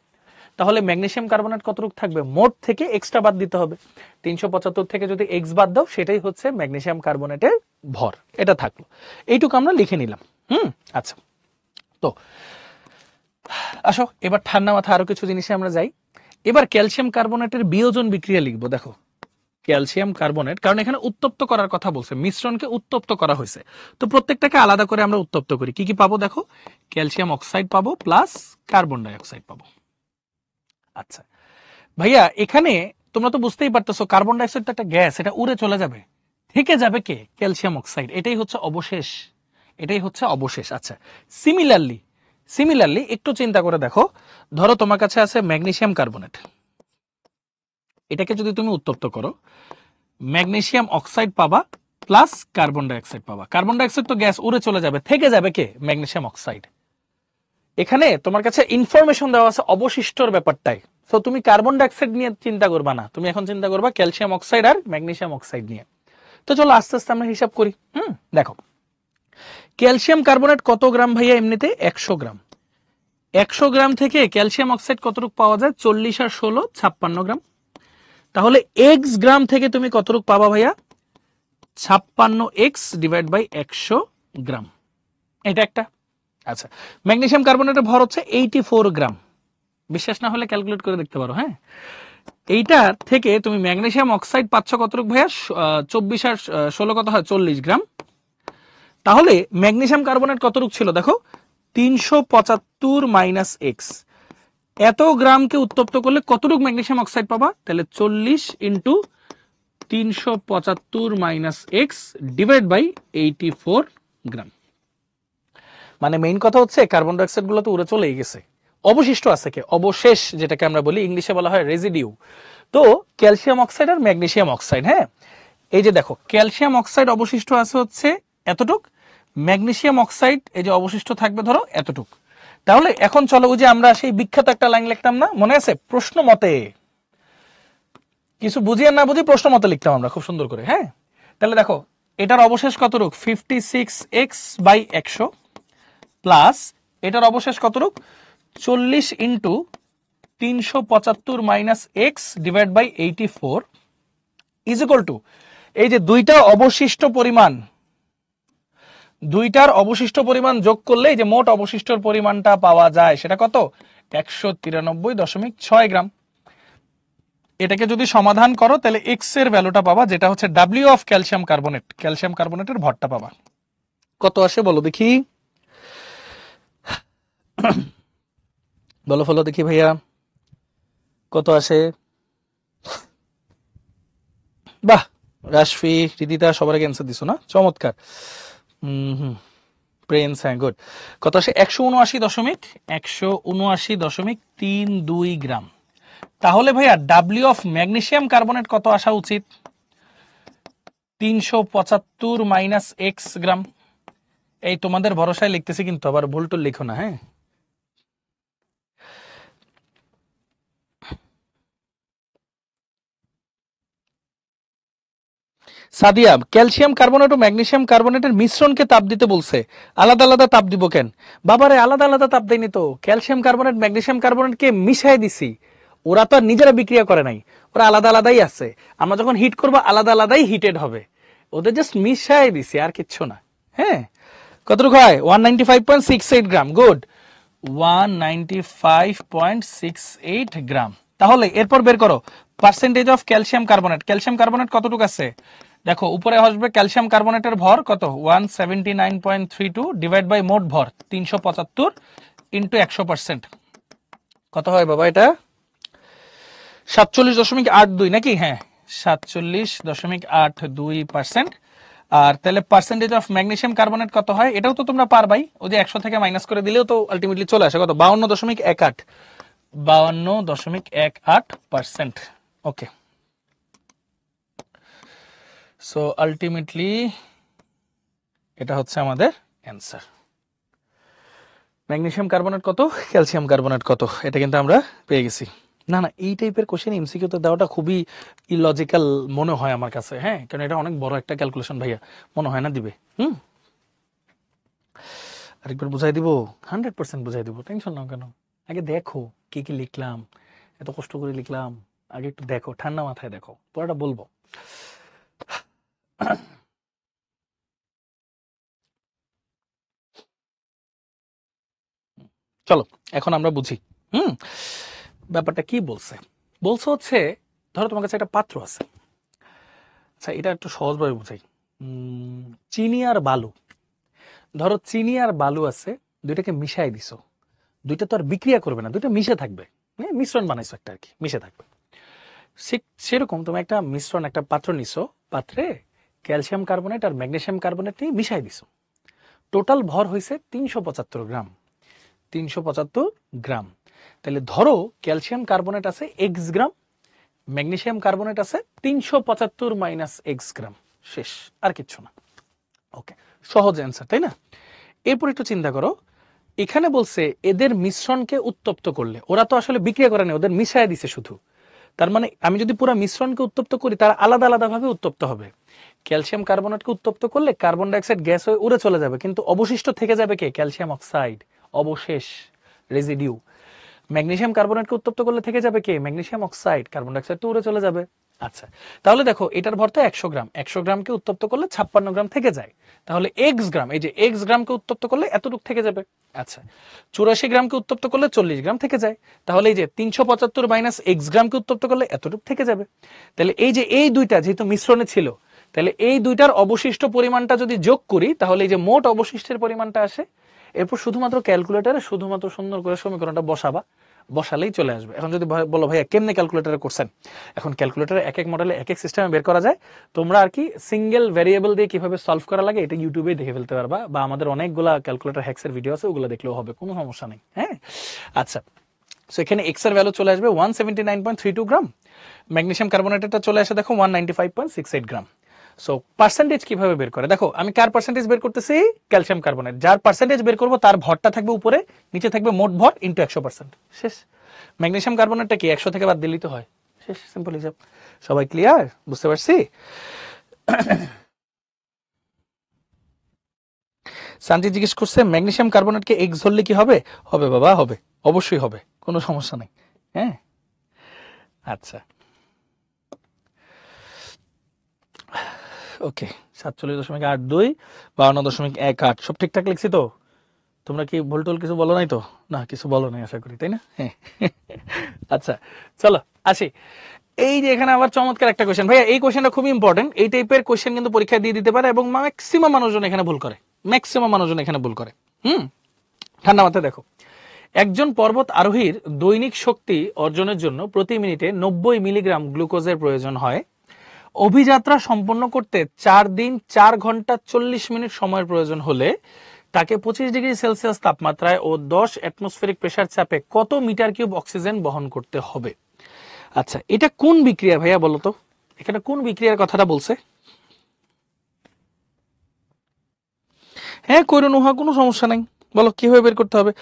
তাহলে ম্যাগনেসিয়াম কার্বনেট কতটুকু থাকবে? মোট থেকে এক্সট্রা বাদ দিতে হবে। 375 থেকে যদি এক্স বাদ দাও সেটাই হচ্ছে ম্যাগনেসিয়াম কার্বনেটের ভর। এটা থাকলো, এইটুকু আমরা লিখে নিলাম। আচ্ছা, তো আসো এবার ঠান্ডা মাথা আরো কিছু জিনিসে আমরা যাই। এবার ক্যালসিয়াম কার্বনেটের বিয়োজন বিক্রিয়া লিখবো। দেখো ক্যালসিয়াম কার্বনেট, কারণ এখানে উত্তপ্ত করার কথা বলছে, মিশ্রণকে উত্তপ্ত করা হয়েছে, তো প্রত্যেকটাকে আলাদা করে আমরা উত্তপ্ত করি। কি কি পাবো দেখো, ক্যালসিয়াম অক্সাইড পাবো প্লাস কার্বন ডাই অক্সাইড পাবো। আচ্ছা ভাইয়া, এখানে তোমরা তো বুঝতেই পারতেছো কার্বন ডাই অক্সাইড তো একটা গ্যাস, এটা উড়ে চলে যাবে, থেকে যাবে কে? Calcium oxide. এটাই হচ্ছে অবশেষ, এটাই হচ্ছে অবশেষ। আচ্ছা, সিমিলারলি একটু চিন্তা করে দেখো, ধরো তোমার কাছে আছে ম্যাগনেসিয়াম কার্বনেট, এটাকে যদি তুমি উত্তপ্ত করো, ম্যাগনেসিয়াম অক্সাইড পাবা প্লাস কার্বন ডাই অক্সাইড পাবা। কার্বন ডাই অক্সাইড তো গ্যাস, উড়ে চলে যাবে, থেকে যাবে কে? Magnesium oxide. এখানে তোমার কাছে ইনফরমেশন দেওয়া আছে অবশিষ্টর ব্যাপারটাই, তো তুমি কার্বন ডাই অক্সাইড নিয়ে চিন্তা করবা না, তুমি এখন চিন্তা করবা ক্যালসিয়াম অক্সাইড আর ম্যাগনেসিয়াম অক্সাইড নিয়ে। তো চলো আস্তে আস্তে আমরা হিসাব করি। দেখো ক্যালসিয়াম কার্বনেট কত গ্রাম ভাইয়া? এমনিতে 100 গ্রাম। 100 গ্রাম থেকে ক্যালসিয়াম অক্সাইড কতটুকু পাওয়া যায়? 40 আর 16 56 গ্রাম। তাহলে এক্স গ্রাম থেকে তুমি কতটুকু পাবা ভাইয়া? 56 এক্স ডিভাইড বাই 100 গ্রাম, এটা একটা। আচ্ছা, ম্যাগনেসিয়াম কার্বনেটের ভর হচ্ছে 84 গ্রাম। বিশ্বাস না হলে ক্যালকুলেট করে দেখতে পারো। হ্যাঁ, এইটা থেকে তুমি ম্যাগনেসিয়াম অক্সাইড পাচ্ছ কতটুকু ভাইয়া? 24 আর 16 কত হয়? 40 গ্রাম। তাহলে ম্যাগনেসিয়াম কার্বনেট কতটুকু ছিল দেখো, 375 মাইনাস এক্স। এত গ্রামকে উত্তপ্ত করলে কতটুকু ম্যাগনেসিয়াম অক্সাইড পাবা? তাহলে 40 into 375 minus X divide by 84 gram. মানে মেইন কথা হচ্ছে কার্বন ডাই অক্সাইড গুলো তো উড়ে চলেই গেছে, অবশিষ্ট আছে কে? অবশেষ, যেটাকে আমরা বলি, ইংলিশে বলা হয় রেজিডিউ। তো ক্যালসিয়াম অক্সাইড আর ম্যাগনেসিয়াম অক্সাইড, হ্যাঁ, এই যে দেখো ক্যালসিয়াম অক্সাইড অবশিষ্ট আছে হচ্ছে এতটুক, ম্যাগনেসিয়াম অক্সাইড এই যে অবশিষ্ট থাকবে ধরো এতটুক। তাহলে এখন চলো, ওই যে আমরা সেই বিখ্যাত একটা লাইন লিখতাম না, মনে আছে? প্রশ্ন মতে, কিছু বুঝি আর না বুঝি প্রশ্ন মতে লিখতাম আমরা খুব সুন্দর করে। হ্যাঁ, তাহলে দেখো এটার অবশেষ কতটুক? 56x বাই 100 প্লাস এটার অবশেষ কতটুক? 40 into 375 minus X divide by 84 is equal to, এই যে দুইটার অবশিষ্ট পরিমাণ যোগ করলে এই যে মোট অবশিষ্টর পরিমাণটা পাওয়া যায়, সেটা কত? 193.6 গ্রাম। এটাকে যদি সমাধান করো তাহলে এক্স এর ভ্যালুটা পাবা, যেটা হচ্ছে W of calcium carbonate, calcium কার্বনেটের ভরটা পাবা। কত আসে বলো দেখি, বলো ফলো দেখি ভাইয়া, কত আসে? বাহ, রাশফি, রিদিতা সবার আগে অ্যান্সার দিছো না, চমৎকার। প্রিন্স, হ্যাঁ, গুড। কত আসে? 179.32 গ্রাম। তাহলে ভাইয়া ডাব্লিউ অফ ম্যাগনেসিয়াম কার্বনেট কত আসা উচিত? 375 মাইনাস এক্স গ্রাম। এই তোমাদের ভরসায় লিখতেছি, কিন্তু আবার ভুল টুল লিখো না। হ্যাঁ, সাদিয়া, ক্যালসিয়াম কার্বনেট ও ম্যাগনেসিয়াম কার্বনেটের মিশ্রণকে তাপ দিতে বলছে, আলাদা আলাদা তাপ দিব কেন? বাবারে, আলাদা আলাদা তাপ দেয়নি তো, ক্যালসিয়াম কার্বনেট ম্যাগনেসিয়াম কার্বনেটকে মিশাই দিছি। ওরা তো আর নিজেরা বিক্রিয়া করে নাই, ওরা আলাদা আলাদাই আছে। আমরা যখন হিট করবো আলাদা আলাদাই হিটেড হবে, ওদের জাস্ট মিশাই দিছি, আর কিচ্ছু না। হ্যাঁ, কতটুকু হয়? 195.68 গ্রাম। গুড, 195.68 গ্রাম। তাহলে এরপর বের করো percentage of calcium carbonate. Calcium carbonate কতটুকু আছে দেখো, উপরে আসবে ক্যালসিয়াম কার্বনেটের ভর কত? 179.32 ডিভাইড বাই মোট ভর 375 ইন্টু 100%। কত হয় বাবা এটা? 47.82 নাকি? হ্যাঁ, 47.82%। আর তাহলে পার্সেন্টেজ অফ ম্যাগনেসিয়াম কার্বনেট কত হয়? এটাও তো তোমরা পারবাই, ওই যে 100 থেকে মাইনাস করে দিলেও তো আলটিমেটলি চলে আসে কত? 52.18। 52.18%। ওকে, সো আলটিমেটলি এটা হচ্ছে আমাদের অ্যান্সার। ম্যাগনেসিয়াম কার্বনেট কত, ক্যালসিয়াম কার্বনেট কত, এটা কিন্তু আমরা পেয়ে গেছি। না না, এই টাইপের কোশ্চেন এমসিকিউতে দেওয়াটা খুবই ইলজিক্যাল মনে হয় আমার কাছে, হ্যাঁ, কারণ এটা অনেক বড় একটা ক্যালকুলেশন ভাইয়া, মনে হয় না দিবে। আরেকবার বুঝাই দিব, 100% বুঝাই দিব, টেনশন নাও কেন। আগে দেখো কি কি লিখলাম, এত কষ্ট করে লিখলাম, আগে একটু দেখো, ঠান্ডা মাথায় দেখো, পড়াটা বলবো। চলো এখন আমরা বুঝি। ব্যাপারটা কি বলছে, বলছে হচ্ছে ধরো তোমার কাছে একটা পাত্র আছে। আচ্ছা, এটা একটু সহজভাবে বুঝাই। চিনি আর বালু, ধরো চিনি আর বালু আছে, দুইটাকে মিশাই দিছো, দুইটা তো আর বিক্রিয়া করবে না, দুইটা মিশে থাকবে, মিশ্রণ বানাইছো একটা আর কি, মিশে থাকবে। সেরকম তুমি একটা মিশ্রণ, একটা পাত্র নিছো, পাত্রে ক্যালসিয়াম কার্বনেট আর ম্যাগনেসিয়াম কার্বনেট নিয়ে মিশাই দিছো, টোটাল ভর হয়েছে 375 গ্রাম। 375 গ্রাম। তাহলে ধরো ক্যালসিয়াম কার্বনেট আছে এক্স গ্রাম, ম্যাগনেসিয়াম কার্বনেট আছে 375 মাইনাস এক্স গ্রাম, শেষ, আর কিচ্ছু না। ওকে, সহজ অ্যান্সার, তাই না? এরপর একটু চিন্তা করো, এখানে বলছে এদের মিশ্রণকে উত্তপ্ত করলে, ওরা তো আসলে বিক্রিয়া করে না, ওদের মিশায় দিছে শুধু। তার মানে আমি যদি পুরো মিশ্রণকে উত্তপ্ত করি, তারা আলাদা আলাদা ভাবে উত্তপ্ত হবে। ক্যালসিয়াম কার্বনেটকে উত্তপ্ত করলে কার্বন ডাইঅক্সাইড গ্যাস হয়ে উড়ে চলে যাবে, কিন্তু অবশিষ্ট থেকে যাবে কে? ক্যালসিয়াম অক্সাইড, অবশেষ, রেজিডিউ। ম্যাগনেসিয়াম কার্বনেটকে উত্তপ্ত করলে থেকে যাবে কে? ম্যাগনেসিয়াম অক্সাইড, কার্বন ডাইঅক্সাইড তো উড়ে চলে যাবে। আচ্ছা, তাহলে দেখো এটার ভর তো 100 গ্রাম, 100 গ্রামকে উত্তপ্ত করলে 56 গ্রাম থেকে যায়, তাহলে এক্স গ্রাম, এই যে এক্স গ্রামকে উত্তপ্ত করলে এতটুকু থেকে যাবে। আচ্ছা, 84 গ্রামকে উত্তপ্ত করলে 40 গ্রাম থেকে যায়, তাহলে এই যে 375 মাইনাস এক্স গ্রামকে উত্তপ্ত করলে এতটুকু থেকে যাবে। তাহলে এই যে এই দুইটা যেহেতু মিশ্রণে ছিল, তাহলে এই দুইটার অবশিষ্ট পরিমাণটা যদি যোগ করি, তাহলে এই যে মোট অবশিষ্টের পরিমাণটা আসে। এরপর শুধুমাত্র ক্যালকুলেটারে শুধুমাত্র সুন্দর করে সমীকরণটা বসাবা, বসালেই চলে আসবে। এখন যদি বলো ভাইয়া কেমনে ক্যালকুলেটারে করছেন, এখন ক্যালকুলেটারে এক এক মডেলে এক এক সিস্টেমে বের করা যায়, তোমরা আর কি সিঙ্গেল ভ্যারিয়েবল দিয়ে কিভাবে সলভ করা লাগে এটা ইউটিউবে দেখে ফেলতে পারবা, বা আমাদের অনেকগুলা ক্যালকুলেটার হ্যাক্সের ভিডিও আছে, ওগুলো দেখলেও হবে, কোনো সমস্যা নেই। হ্যাঁ, আচ্ছা, সো এখানে এক্স এর ভ্যালু চলে আসবে 179.32 গ্রাম, ম্যাগনেসিয়াম কার্বনেটটা চলে আসে দেখো 195.68 গ্রাম। সো পার্সেন্টেজ কিভাবে বের করে দেখো, আমি কার পার্সেন্টেজ বের করতেছি? ক্যালসিয়াম কার্বনেট, যার পার্সেন্টেজ বের করবো তার ভরটা থাকবে উপরে, নিচে থাকবে মোট ভর ইন্টু 100%, শেষ। ম্যাগনেসিয়াম কার্বনেটটা কি 100 থেকে বাদ দিলেই তো হয়, শেষ, সিম্পল হিসাব। সবাই ক্লিয়ার, বুঝতে পারছি? সানজিৎ জিজ্ঞেস করছে ম্যাগনেসিয়াম কার্বনেটকে এক্স ধরলে কি হবে? হবে বাবা, হবে, অবশ্যই হবে, কোনো সমস্যা নেই। হ্যাঁ, আচ্ছা, ওকে, 47.82, 52.18, সব ঠিকঠাক লিখছি তো? তোমরা কি ভুল টুল কিছু বলো নাই তো? না, কিছু বলো নাই আশা করি, তাই না? হ্যাঁ। আচ্ছা, চলো আসি। এই যে এখানে আবার চমৎকার একটা কোশ্চেন ভাইয়া, এই কোশ্চেনটা খুবই ইম্পর্টেন্ট, এই টাইপের কোশ্চেন কিন্তু পরীক্ষা দিয়ে দিতে পারে, এবং ম্যাক্সিমাম মানুষজন এখানে ভুল করে, ম্যাক্সিমাম মানুষজন এখানে ভুল করে। ঠান্ডা মাথায় দেখো, একজন পর্বত আরোহীর দৈনিক শক্তি অর্জনের জন্য প্রতি মিনিটে 90 মিলিগ্রাম গ্লুকোজের প্রয়োজন হয়। অভিযাত্রা সম্পন্ন করতে 4 দিন 4 ঘন্টা 40 মিনিট সময়ের প্রয়োজন হলে তাকে 25 ডিগ্রি সেলসিয়াস তাপমাত্রায় ও 10 অ্যাটমসফেরিক প্রেসার চাপে কত মিটার কিউব অক্সিজেন বহন করতে হবে? আচ্ছা, এটা কোন বিক্রিয়া ভাইয়া বলো তো, এখানে কোন বিক্রিয়ার কথাটা বলছে? হ্যাঁ, কইরো নুহা, কোনো সমস্যা নাই, বলো কিভাবে বের করতে হবে।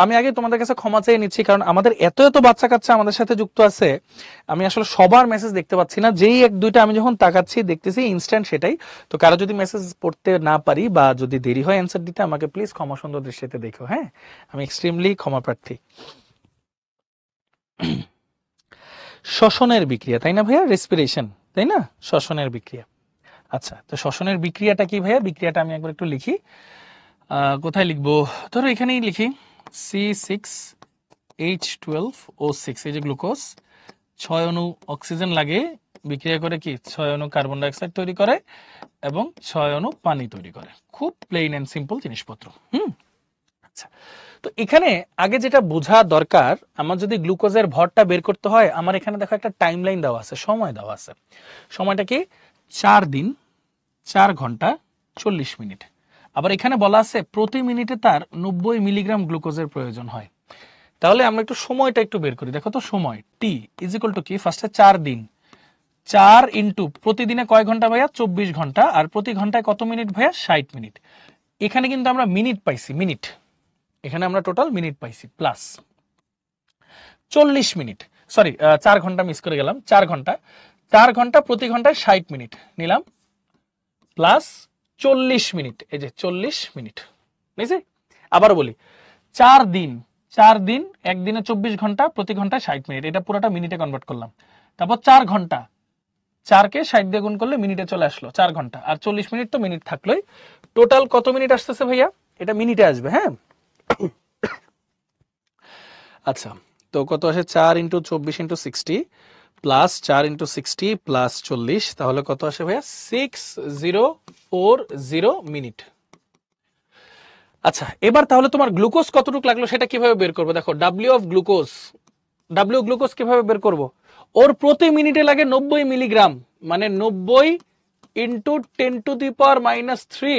আমি আগে তোমাদের কাছে ক্ষমা চেয়ে নিচ্ছি, কারণ আমাদের এত এত বাচ্চা কাচ্চা আমাদের সাথে যুক্ত আছে, আমি আসলে সবার মেসেজ দেখতে পাচ্ছি না, যেই এক দুইটা আমি যখন তাকাচ্ছি দেখতেছি ইনস্ট্যান্ট সেটাই। তো কারো যদি মেসেজ পড়তে না পারি বা যদি দেরি হয় অ্যান্সার দিতে, আমাকে প্লিজ ক্ষমা সুন্দর দৃষ্টিতে দেখো, হ্যাঁ, আমি এক্সট্রিমলি ক্ষমা প্রার্থী। শ্বসনের বিক্রিয়া, তাই না ভাইয়া? রেসপিরেশন, তাই না? শ্বসনের বিক্রিয়া। আচ্ছা, তো শ্বসনের বিক্রিয়াটা কি ভাইয়া? বিক্রিয়াটা আমি একবার একটু লিখি, কোথায় লিখবো, ধরো এখানেই লিখি, C6H12O6, এই যে গ্লুকোজ, 6 অণু অক্সিজেন লাগে, বিক্রিয়া করে কি 6 অণু কার্বন ডাইঅক্সাইড তৈরি করে এবং 6 অণু পানি তৈরি করে। খুব প্লেন এন্ড সিম্পল জিনিসপত্র। আচ্ছা, তো এখানে আগে যেটা বোঝা দরকার, আমার যদি গ্লুকোজের ভরটা বের করতে হয়, আমার এখানে দেখো একটা টাইম লাইন দেওয়া আছে, সময় দেওয়া আছে। সময়টা কি? 4 দিন 4 ঘন্টা 40 মিনিট। আবার এখানে বলা আছে প্রতি মিনিটে তার 90 মিলিগ্রাম গ্লুকোজের প্রয়োজন হয়। তাহলে আমরা একটু সময়টা একটু বের করি। দেখো তো সময় টি ইজ ইকুয়াল টু কি, ফার্স্টে 4 দিন, 4 ইন্টু প্রতিদিনে কয় ঘন্টা ভাইয়া, 24 ঘন্টা, আর প্রতি ঘন্টায় কত মিনিট ভাইয়া, 60 মিনিট। এখানে কিন্তু আমরা মিনিট পাইছি, মিনিট, এখানে আমরা টোটাল মিনিট পাইছি, প্লাস 40 মিনিট, সরি 4 ঘন্টা মিস করে গেলাম, 4 ঘন্টা, 4 ঘন্টা প্রতি ঘন্টায় 60 মিনিট নিলাম, প্লাস 40 মিনিট, এই যে 40 মিনিট বুঝছি। আবার বলি 4 দিন, 4 দিন, একদিনে 24 ঘন্টা, প্রতি ঘন্টায় 60 মিনিট, এটা পুরোটা মিনিটে কনভার্ট করলাম। তারপর 4 ঘন্টা, 4কে 60 দিয়ে গুণ করলে মিনিটে চলে আসলো 4 ঘন্টা, আর 40 মিনিট তো মিনিট থাকলোই। টোটাল কত মিনিট আসতেছে ভাইয়া, এটা মিনিটে আসবে, হ্যাঁ। আচ্ছা, তো কত আসে, 4 into 24 into 60 plus 4 into 60 plus 40, তাহলে কত আসে ভাইয়া, 6040 মিনিট। আচ্ছা, এবার তাহলে তোমার গ্লুকোজ কতটুকু লাগলো সেটা কিভাবে বের করবো, দেখো W of glucose, W glucose কিভাবে বের করব, ওর প্রতি মিনিটে লাগে 90 মিলিগ্রাম, মানে 90 ইন্টু 10⁻³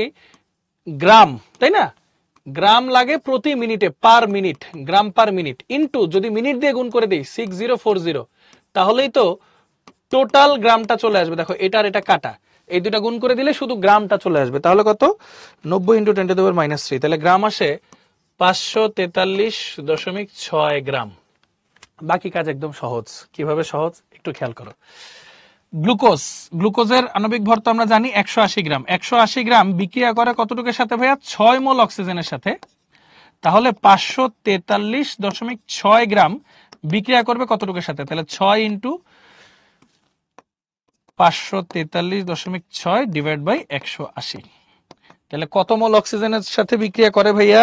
গ্রাম, তাই না, গ্রাম লাগে প্রতি মিনিটে, পার মিনিট, গ্রাম পার মিনিট, ইন্টু যদি মিনিট দিয়ে গুণ করে দিই 6040, তাহলেই তো টোটাল গ্রামটা চলে আসবে। দেখো এটার এটা কাটা, এই দুটা গুণ করে দিলে শুধু গ্রামটা চলে আসবে, তাহলে কত, 90 ইন্টু 10⁻³ তাহলে গ্রাম আসে 543.6 গ্রাম। বাকি কাজ একদম সহজ, কিভাবে সহজ একটু খেয়াল করো। গ্লুকোজ, গ্লুকোজের আণবিক ভর তো আমরা জানি 180 গ্রাম, 180 গ্রাম বিক্রিয়া করে কতটুকুর সাথে ভাইয়া, 6 মোল অক্সিজেনের সাথে, তাহলে 543.6 গ্রাম বিক্রিয়া করবে কতটুকুর সাথে, তাহলে 6 ইন্টু 543.6 ডিভাইড বাই 180, তাহলে কত মোল অক্সিজেনের সাথে বিক্রিয়া করে ভাইয়া,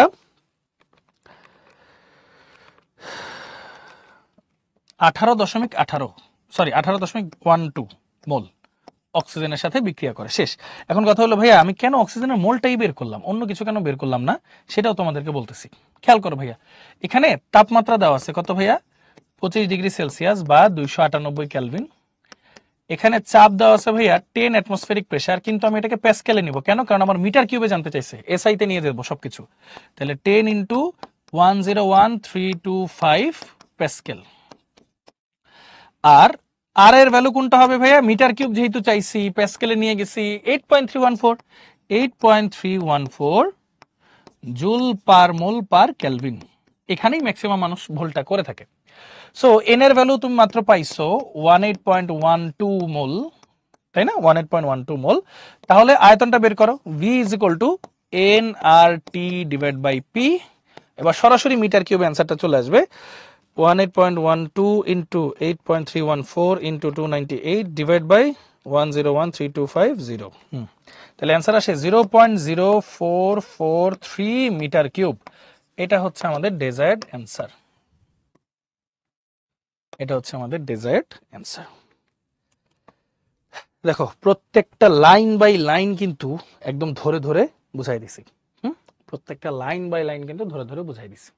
18.12, সরি 18.12 মোল অক্সিজেনের সাথে বিক্রিয়া করে, শেষ। এখন কথা হলো ভাইয়া আমি কেন অক্সিজেনের মোলটাই বের করলাম, অন্য কিছু কেন বের করলাম না, সেটাও তোমাদেরকে বলতেছি। খেয়াল করো ভাইয়া, এখানে তাপমাত্রা দেওয়া আছে কত ভাইয়া, 25 ডিগ্রি সেলসিয়াস বা 298 কেলভিন। এখানে চাপ দেওয়া আছে ভাইয়া 10 অ্যাটমসফেরিক প্রেসার, কিন্তু আমি এটাকে প্যাসকেলে নিব, কেন, কারণ আমার মিটার কিউবে জানতে চাইছে, এসআই তে নিয়ে দেবো সবকিছু, তাহলে 10 ইন্টু 101325 প্যাসকেল। আর আর এর ভ্যালু কোনটা হবে ভাইয়া, মিটার কিউব যেহেতু চাইছি প্যাসকেলে নিয়ে গেছি, 8.314 জুল পার মোল পার কেলভিন। এখানেই ম্যাক্সিমাম মানুষ ভুলটা করে থাকে। সো এন এর ভ্যালু তুমি মাত্র পাইছো 18.12 মোল, তাই না, 18.12 মোল। তাহলে আয়তনটা বের করো, V is equal to N R T divide by P. এবার সরাসরি মিটার কিউব অ্যান্সারটা চলে আসবে, 18.12 ইন্টু 8.314 ইন্টু 298 ডিভাইড বাই 1013250। তাহলে অ্যান্সার আসে 0.0443 মিটার কিউব। এটা হচ্ছে আমাদের ডেজায়ার্ড অ্যান্সার, এটা হচ্ছে আমাদের ডেজায়ার্ড অ্যান্সার। দেখো প্রত্যেকটা লাইন বাই লাইন কিন্তু একদম ধরে ধরে বুঝাই দিছি, প্রত্যেকটা লাইন বাই লাইন কিন্তু ধরে ধরে বুঝাই দিছি,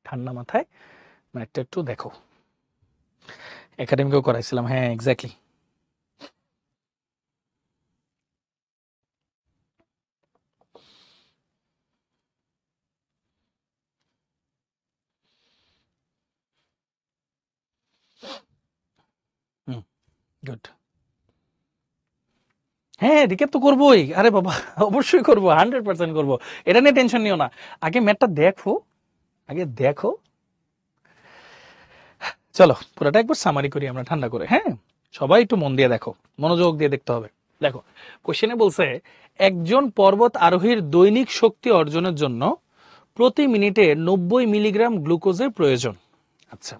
ঠান্ডা মাথায় ম্যাথটা একটু দেখো, একাডেমিকেও করাইছিলাম, হ্যাঁ এক্স্যাক্টলি। গুড, হ্যাঁ রিক্যাপ তো করবোই, আরে বাবা অবশ্যই করবো, 100% করবো, এটা নিয়ে টেনশন নিও না। আগে ম্যাথটা দেখো, আগে দেখো, চলো পুরোটা একবার সামারি করি আমরা ঠান্ডা করে, হ্যাঁ সবাই একটু মন দিয়ে দেখো, মনোযোগ দিয়ে দেখতে হবে। দেখো কোশ্চেনে বলছে একজন পর্বত আরোহীর দৈনিক শক্তি অর্জনের জন্য প্রতি মিনিটে 90 মিলিগ্রাম গ্লুকোজের প্রয়োজন। আচ্ছা,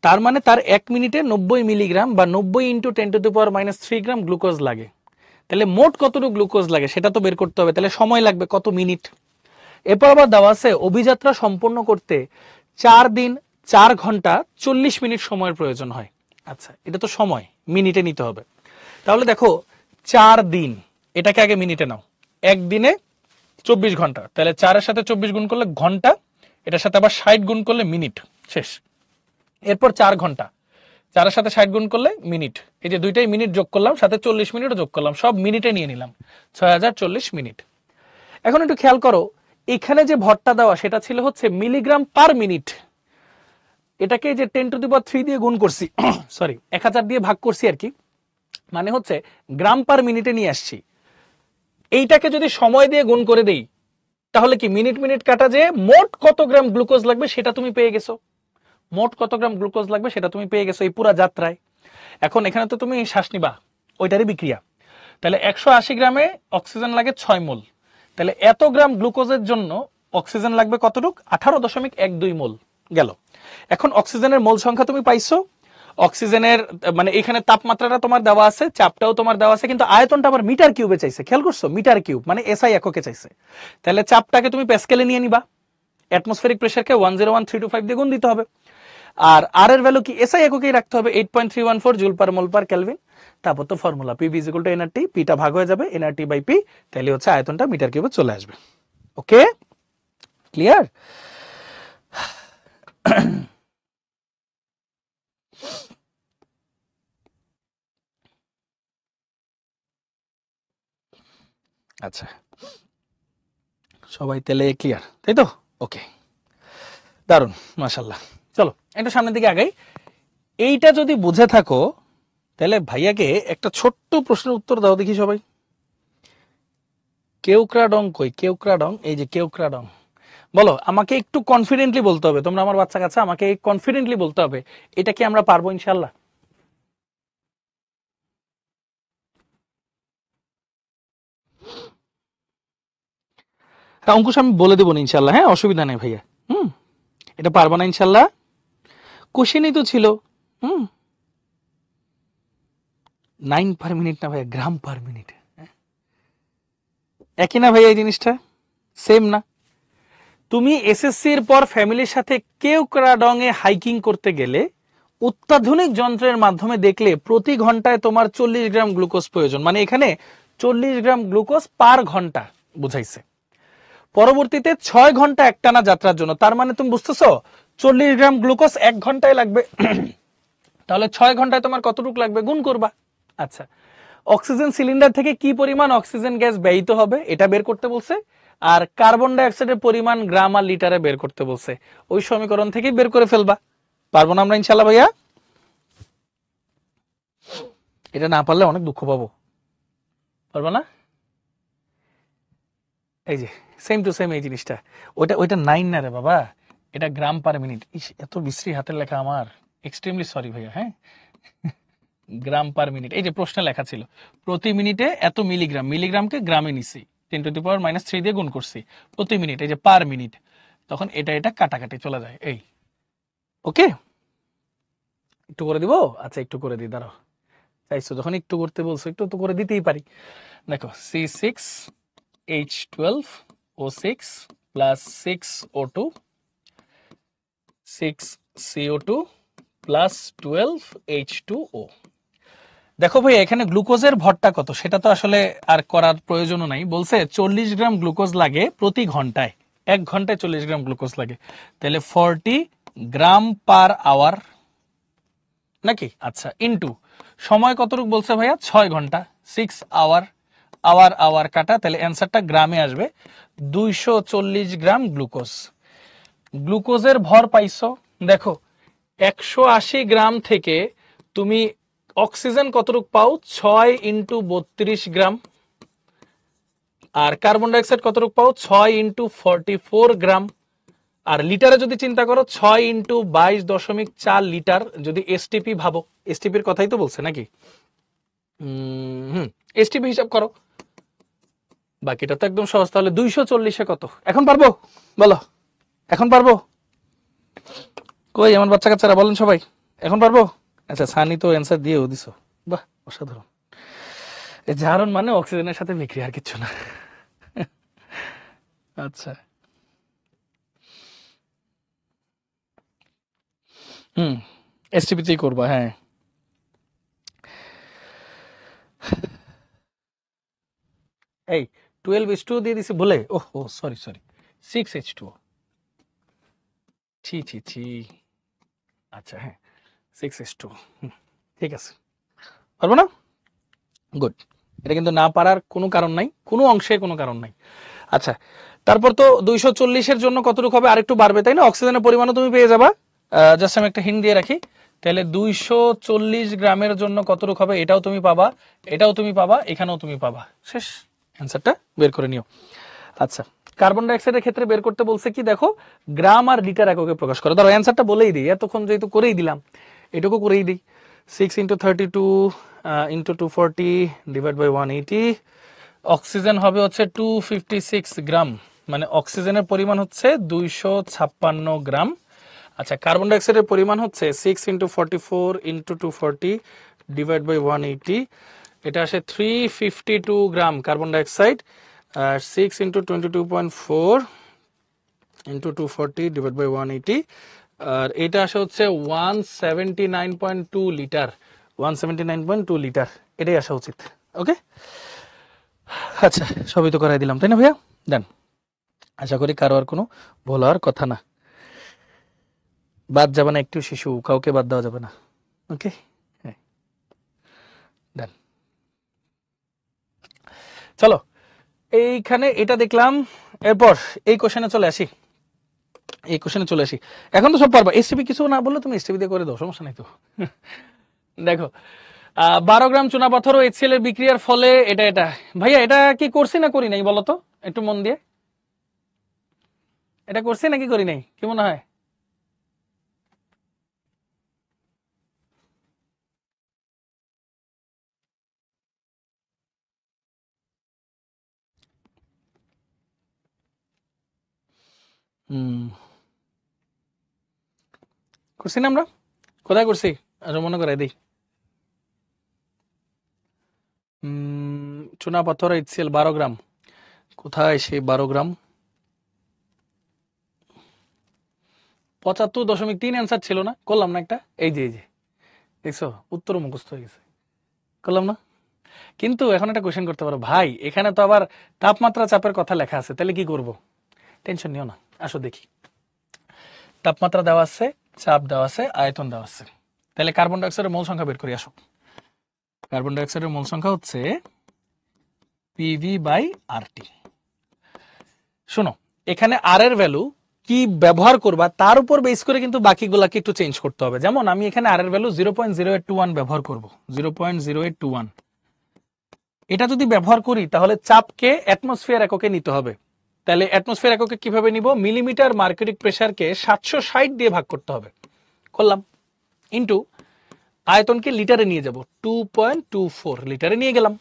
তার মানে তার 1 মিনিটে 90 মিলিগ্রাম বা 90 ইন্টু 10⁻³ গ্রাম গ্লুকোজ লাগে। তাহলে মোট কতটুকু গ্লুকোজ লাগে সেটা তো বের করতে হবে, তাহলে সময় লাগবে কত মিনিট। এরপর আবার দেওয়া আছে অভিযাত্রা সম্পন্ন করতে 4 দিন 4 ঘন্টা 40 মিনিট সময়ের প্রয়োজন হয়। আচ্ছা, এটা তো সময় মিনিটে নিতে হবে, তাহলে দেখো 4 দিন, এটাকে আগে মিনিটে নাও, একদিনে 24 ঘন্টা, তাহলে 4 এর সাথে 24 গুণ করলে ঘন্টা, এটার সাথে আবার 60 গুণ করলে মিনিট, শেষ। এরপর 4 ঘন্টা, 4 এর সাথে 60 গুণ করলে মিনিট, এই যে দুইটাই মিনিট যোগ করলাম, সাথে 40 মিনিটও যোগ করলাম, সব মিনিটে নিয়ে নিলাম, 6040 মিনিট। এখন একটু খেয়াল করো এখানে যে ভরটা দেওয়া সেটা ছিল হচ্ছে মিলিগ্রাম পার মিনিট, এটাকে যে 10⁻³ দিয়ে গুণ করছি, সরি 1000 দিয়ে ভাগ করছি আর কি, মানে হচ্ছে গ্রাম পার মিনিটে নিয়ে আসছি। এইটাকে যদি সময় দিয়ে গুণ করে দেই তাহলে কি মিনিট মিনিট কাটা যে মোট কত গ্রাম গ্লুকোজ লাগবে সেটা তুমি পেয়ে গেছো, মোট কত গ্রাম গ্লুকোজ লাগবে সেটা তুমি পেয়ে গেছো এই পুরা যাত্রায়। এখন এখানে তো তুমি শ্বাস নিবা, ওইটারই বিক্রিয়া, তাহলে 180 গ্রামে অক্সিজেন লাগে 6 মোল, তাহলে এত গ্রাম গ্লুকোজের জন্য অক্সিজেন লাগবে কতটুক, 18.12 মোল গেল। এখন অক্সিজেনের মোল সংখ্যা তুমি পাইছো, অক্সিজেনের মানে এখানে তাপমাত্রাটা তোমার দেওয়া আছে, চাপটাও তোমার দেওয়া আছে, কিন্তু আয়তনটা আবার মিটার কিউবে চাইছে, খেয়াল করছো, মিটার কিউব মানে এসআই এককে চাইছে। তাহলে চাপটাকে তুমি প্যাসকেলে নিয়ে নিবা, অ্যাটমসফেরিক প্রেসারকে 101325 দিয়ে গুণ দিতে হবে, আর আর এর ভ্যালু কি এসআই এককেই রাখতে হবে, 8.314 জুল পার মোল পার কেলভিন। তারপর তো formula P is equal to NRT, পিটা ভাগ হয়ে যাবে এনআরটি বাই পি, তাহলে হচ্ছে আয়তনটা মিটার কিউবে চলে আসবে। ওকে, ক্লিয়ার? আচ্ছা, সবাই তাহলে ক্লিয়ার, তাই তো? ওকে, দারুন, মাশাল্লাহ। চলো একটু সামনের দিকে আগাই। এইটা যদি বুঝে থাকো তাহলে ভাইয়াকে একটা ছোট্ট প্রশ্নের উত্তর দাও দেখি সবাই। কেউক্রাডং কই, কেউক্রাডং, এই যে কেউক্রাডং, বলো আমাকে একটু কনফিডেন্টলি বলতে হবে, তোমরা আমার বাচ্চা কাছে, আমাকে কনফিডেন্টলি বলতে হবে এটা কি আমরা পারবো ইনশাল্লাহ? হ্যাঁ অঙ্কুশ আমি বলে দেবো ইনশাল্লাহ, হ্যাঁ অসুবিধা নেই ভাইয়া। হুম, এটা পারবো না ইনশাল্লাহ, কোশ্চেনই তো ছিল। হুম, 9 পার মিনিট না ভাইয়া, গ্রাম পার মিনিট, একই না ভাইয়া, এই জিনিসটা সেম না? তুমি এসএসসির পর ফ্যামিলির সাথে কেওক্রাডং এ হাইকিং করতে গেলে অত্যাধুনিক যন্ত্রের মাধ্যমে দেখলে প্রতি ঘন্টায় তোমার 40 গ্রাম গ্লুকোজ প্রয়োজন, মানে এখানে 40 গ্রাম গ্লুকোজ পার ঘন্টা বুঝাইছে। পরবর্তীতে 6 ঘন্টা একটানা যাত্রার জন্য, তার মানে তুমি বুঝতেছো 40 গ্রাম গ্লুকোজ 1 ঘন্টায় লাগবে, তাহলে 6 ঘন্টায় তোমার কতটুকু লাগবে গুণ করবা। আচ্ছা, অক্সিজেন সিলিন্ডার থেকে কি পরিমাণ অক্সিজেন গ্যাস ব্যয়িত হবে এটা বের করতে বলছে, আর কার্বন ডাই অক্সাইডের পরিমাণ গ্রাম আর লিটারে বের করতে বলছে, ওই সমীকরণ থেকে বের করে ফেলবা। পারবো না আমরা ইনশাল্লাহ ভাইয়া? এটা না পারলে অনেক দুঃখ পাবো, পারবো না? এই যে সেম টু সেম এই জিনিসটা, ওইটা ওইটা 9 না রে বাবা, এটা গ্রাম পার মিনিট। ইস, এত বিশ্রী হাতের লেখা আমার, এক্সট্রিমলি সরি ভাইয়া। হ্যাঁ, গ্রাম পার মিনিট, এই যে প্রশ্নে লেখা ছিল প্রতি মিনিটে এত মিলিগ্রাম, মিলিগ্রামকে গ্রামে নিছি, 10⁻³ দিয়ে গুণ করছি প্রতি মিনিট, এই যে পার মিনিট, তখন এটা এটা কাটাকাটি চলে যায়। এই ওকে, একটু করে দিব, আচ্ছা একটু করে দিই, দাঁড়াও, চাইছো যখন একটু করতে বলছো একটু তো করে দিতেই পারি। দেখো C6H12O6 plus 6O2, 6CO2 plus 12H2O। দেখো ভাই এখানে গ্লুকোজের ভরটা কত সেটা তো আসলে আর করার প্রয়োজনও নাই, বলছে 40 গ্রাম গ্লুকোজ লাগে প্রতি ঘন্টায়, 1 ঘন্টায় 40 গ্রাম গ্লুকোজ লাগে, তাহলে 40 গ্রাম পার আওয়ার নাকি। আচ্ছা, ইনটু সময় কতটুকু বলছে ভাইয়া, 6 ঘন্টা, 6 আওয়ার, আওয়ার আওয়ার কাটা, তাহলে অ্যান্সারটা গ্রামে আসবে 240 গ্রাম গ্লুকোজ। গ্লুকোজের ভর পাইছো, দেখো 180 গ্রাম থেকে তুমি অক্সিজেন কতটুকু পাও, 6 × 32 গ্রাম, আর কার্বন ডাইঅক্সাইড কতটুকু পাও, 6 × 44 গ্রাম, আর লিটারে যদি চিন্তা করো 6 × 22.4 লিটার, যদি এসটিপি ভাবো, এসটিপির কথাই তো বলছে নাকি, এসটিপি হিসাব করো, বাকিটা তো একদম সহজ, তাহলে 240-এ কত, এখন পারবো বলো, এখন পারবো? কই আমার বাচ্চা কাচ্চারা বলেন সবাই, এখন পারবো? আচ্ছা, সানি তো অ্যান্সার দিয়েও দিছো, বাহ অসাধারণ। এই জারণ মানে অক্সিজেনের সাথে বিক্রিয়া, আর কিচ্ছু না। আচ্ছা, হুম, এসটিপিতেই করবা, হ্যাঁ। এই 12H2 দিয়ে দিছি বলে, ওহ ও সরি সরি, 6H2, ছি ছি ছি, আচ্ছা হ্যাঁ 6H2, ঠিক আছে, পারবো না, গুড। এটা কিন্তু না পারার কোনো কারণ নাই, কোনো অংশে কোনো কারণ নাই। আচ্ছা, তারপর তো 240-এর জন্য কতটুকু হবে, আরেকটু বাড়বে তাই না? অক্সিজেনের পরিমাণও তুমি পেয়ে যাবা। জাস্ট আমি একটা হিন্ট দিয়ে রাখি, তাহলে 240 গ্রামের জন্য কতটুকু হবে, এটাও তুমি পাবা, এটাও তুমি পাবা, এখানেও তুমি পাবা। শেষ, অ্যান্সারটা বের করে নিও। আচ্ছা, কার্বন ডাইঅক্সাইডের ক্ষেত্রে বের করতে বলছে কি দেখো, গ্রাম আর লিটার এককে প্রকাশ করে। ধরো অ্যান্সারটা বলেই দিই, এতক্ষণ যেহেতু করেই দিলাম, এটুকু করেই দিই। 6 × 32 × 240 ডিভাইড বাই 180, অক্সিজেন হবে হচ্ছে 256 গ্রাম, মানে অক্সিজেনের পরিমাণ হচ্ছে 256 গ্রাম। আচ্ছা, কার্বন ডাইঅক্সাইডের পরিমাণ হচ্ছে 6 × 44 × 240 ডিভাইড বাই 180, এটা আসে 352 গ্রাম কার্বন ডাইঅক্সাইড। আর 6 × 22.4 × 240 ডিভাইড বাই 180, আর এটা আসে হচ্ছে 179.2 লিটার, 179.2 লিটার, এটাই আসা উচিত। ওকে, আচ্ছা, সবই তো করাই দিলাম তাই না ভাইয়া? ডান। আশা করি কারো আর কোনো ভুল হওয়ার কথা না, বাদ যাবে না একটু শিশু, কাউকে বাদ দেওয়া যাবে না। ওকে, হ্যাঁ, ডান। চলো, এইখানে এটা দেখলাম, এরপর এই কোশ্চেনে চলে আসি, এই কোশ্চেনে চলে আসি। এখন তো সব পারবা, এসটিপি কিছু না বললে তুমি এসটিপি দিয়ে করে দাও, সমস্যা নাই তো। দেখো, 12 গ্রাম চুনাপাথর ও HCl এর বিক্রিয়ার ফলে এটা এটা, ভাইয়া এটা কি করছি না করি নাই বলো তো একটু মন দিয়ে, এটা করছি নাকি করি নাই, কি মনে হয়? হুম, করছি না আমরা, কোথায় করছি, আচ্ছা মনে করাই দিই। চুনাপাথর HCl 12 গ্রাম, কোথায় সেই 12 গ্রাম, 75.3 অ্যান্সার ছিল না, করলাম না একটা, এই যে এই যে দেখছো উত্তর মুখস্থ হয়ে গেছে, করলাম না? কিন্তু এখন একটা কোশ্চেন করতে পারো, ভাই এখানে তো আবার তাপমাত্রা চাপের কথা লেখা আছে, তাহলে কি করব? টেনশন নিও না, আসো দেখি। তাপমাত্রা দেওয়া আছে, চাপ দেওয়া আছে, আয়তন দেওয়া আছে, তাহলে কার্বন ডাইঅক্সাইডের মোল সংখ্যা বের করি আসো। কার্বন ডাইঅক্সাইডের মোল সংখ্যা হচ্ছে PV/RT। শোনো, এখানে আর এর ভ্যালু কি ব্যবহার করবা তার উপর বেস করে কিন্তু বাকিগুলাকে একটু চেঞ্জ করতে হবে। যেমন আমি এখানে আর এর ভ্যালু 0.0821 ব্যবহার করব, 0.0821, এটা যদি ব্যবহার করি তাহলে চাপকে অ্যাটমসফিয়ার এককে নিতে হবে। তাহলে অ্যাটমসফিয়ার এককে কিভাবে নিব, মিলিমিটার মার্কিউরিক প্রেসারকে 760 দিয়ে ভাগ করতে হবে, করলাম, ইন্টু আয়তনকে লিটারে নিয়ে যাব, 2.24 লিটারে নিয়ে গেলাম,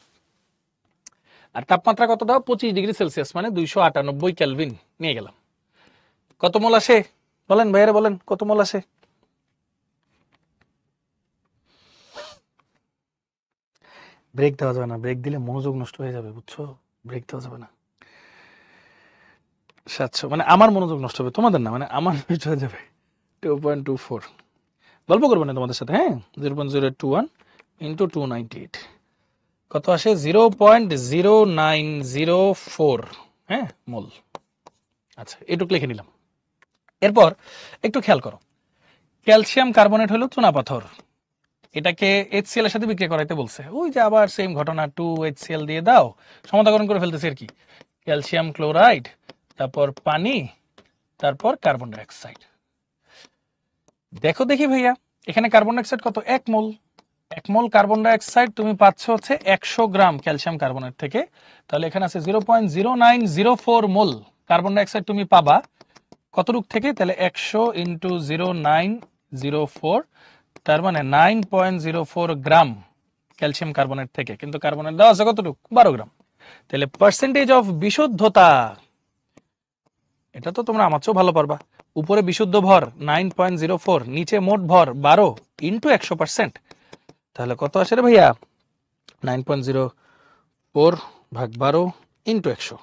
আর তাপমাত্রা কত দাও, 25 ডিগ্রি সেলসিয়াস, মানে 298 কেলভিন নিয়ে গেলাম। কত মোল আসে বলেন ভাইয়ারা, বলেন কত মোল আসে? ব্রেক দেওয়া যাবে না, ব্রেক দিলে মনোযোগ নষ্ট হয়ে যাবে, বুঝছো? ব্রেক দেওয়া যাবে না। 700, মানে আমার মনোযোগ নষ্ট হবে, তোমাদের না, মানে আমার নষ্ট হয়ে যাবে। 2.24, গল্প করবো না তোমাদের সাথে, হ্যাঁ। 0.0821 ইন্টু 298, কত আসে, 0.0904, হ্যাঁ, মোল। আচ্ছা, এটুকু লিখে নিলাম। এরপর একটু খেয়াল করো, ক্যালসিয়াম কার্বনেট হলো চুনাপাথর, এটাকে HCl এর সাথে বিক্রিয়া করাইতে বলছে, ওই যে আবার সেম ঘটনা, 2HCl দিয়ে দাও, সমতাকরণ করে ফেলতেছে আর কি, ক্যালসিয়াম ক্লোরাইড, তারপর পানি, তারপর কার্বন ডাইঅক্সাইড। দেখো দেখি ভাইয়া, এখানে কার্বন ডাইঅক্সাইড কত, 1 মোল, 1 মোল কার্বন ডাইঅক্সাইড তুমি পাচ্ছ হচ্ছে 100 গ্রাম ক্যালসিয়াম কার্বনেট থেকে, তাহলে এখানে আছে 0.0904 মোল কার্বন ডাইঅক্সাইড তুমি পাবা কতটুক থেকে, তাহলে 100 ইন্টু 0904, তার মানে 9.04 গ্রাম ক্যালসিয়াম কার্বনেট থেকে, কিন্তু কার্বনেট দেওয়া আছে কতটুকু, 12 গ্রাম। তাহলে পার্সেন্টেজ অফ বিশুদ্ধতা, এটা তো তোমরা আমার চেয়েও ভালো পারবা, উপরে বিশুদ্ধ ভর 9.04, নিচে মোট ভর 12 ইন্টু 100%, তাহলে কত আসে রে ভাইয়া, 9.04 ভাগ 12 ইন্টু 100,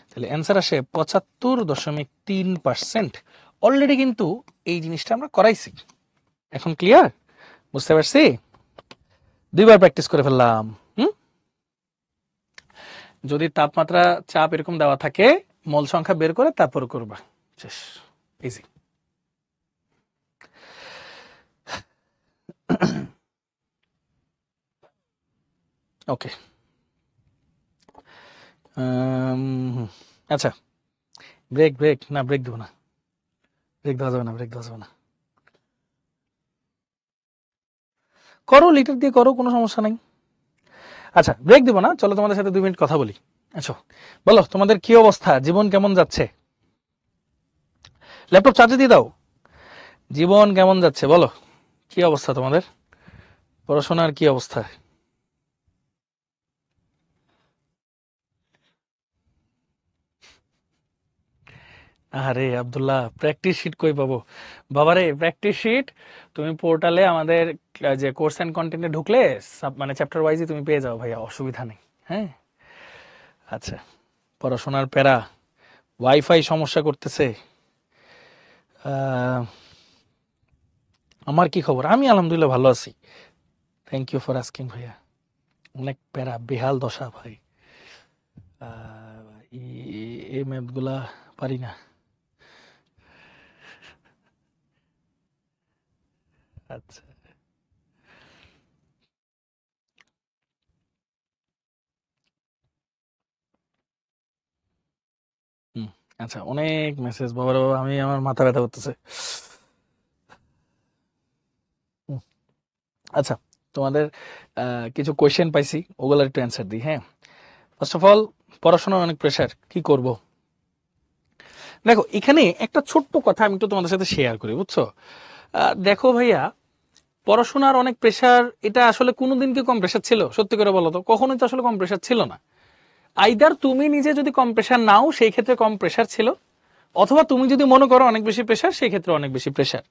তাহলে অ্যান্সার আসে 75.3%। অলরেডি কিন্তু এই জিনিসটা আমরা করাইছি, এখন ক্লিয়ার, বুঝতে পারছি? দুইবার প্র্যাকটিস করে ফেললাম। যদি তাপমাত্রা চাপ এরকম দেওয়া থাকে, মোল সংখ্যা বের করে তারপর করবা, শেষ, ইজি। ওকে, আচ্ছা, ব্রেক ব্রেক না, ব্রেক দেবো না, ব্রেক দেওয়া যাবে না, ব্রেক দেওয়া যাবে না। করো, লিটার দিয়ে করো, কোনো সমস্যা নাই। আচ্ছা, ব্রেক দিব না, চলো তোমাদের সাথে 2 মিনিট কথা বলি। আচ্ছা, বলো তোমাদের কি অবস্থা, জীবন কেমন যাচ্ছে? ল্যাপটপ চার্জে দিয়ে দাও। জীবন কেমন যাচ্ছে বলো, কি অবস্থা তোমাদের, পড়াশোনার কি অবস্থা? আরে আব্দুল্লাহ, প্র্যাকটিস শিট কই পাবো? বাবারে প্র্যাকটিস শিট তুমি পোর্টালে আমাদের যে কোর্স এন্ড কন্টেন্টে ঢুকলে মানে চ্যাপ্টার ওয়াইজই তুমি পেয়ে যাও ভাইয়া, অসুবিধা নেই। হ্যাঁ, আচ্ছা, পড়াশোনার প্যারা, ওয়াইফাই সমস্যা করতেছে। আহ, আমার কি খবর? আমি আলহামদুলিল্লাহ ভালো আছি, থ্যাংক ইউ ফর আস্কিং ভাইয়া। অনেক প্যারা, বেহাল দশা ভাই। এই ম্যাথগুলা পারি না। আচ্ছা, হুম, আচ্ছা, অনেক মেসেজ, বাবা বাবা, আমি আমার মাথা ব্যথা করতেছে। হুম, আচ্ছা, তোমাদের কিছু কোয়েশ্চেন পাইছি, ওগুলার একটু অ্যান্সার দিই। হ্যাঁ, ফার্স্ট অফ অল, পড়াশোনার অনেক প্রেশার, কি করব? দেখো, এখানে একটা ছোট্ট কথা আমি একটু তোমাদের সাথে শেয়ার করি, বুঝছো? দেখো ভাইয়া, পড়াশোনার অনেক প্রেশার, এটা আসলে কোনোদিন কি কম প্রেশার ছিল? সত্যি করে বলো তো, কখনোই তো আসলে কম প্রেশার ছিল না। আইদার তুমি নিজে যদি কম প্রেশার নাও সেই ক্ষেত্রে কম প্রেশার ছিল, অথবা তুমি যদি মনে করো অনেক বেশি প্রেশার, সেই ক্ষেত্রে অনেক বেশি প্রেশার।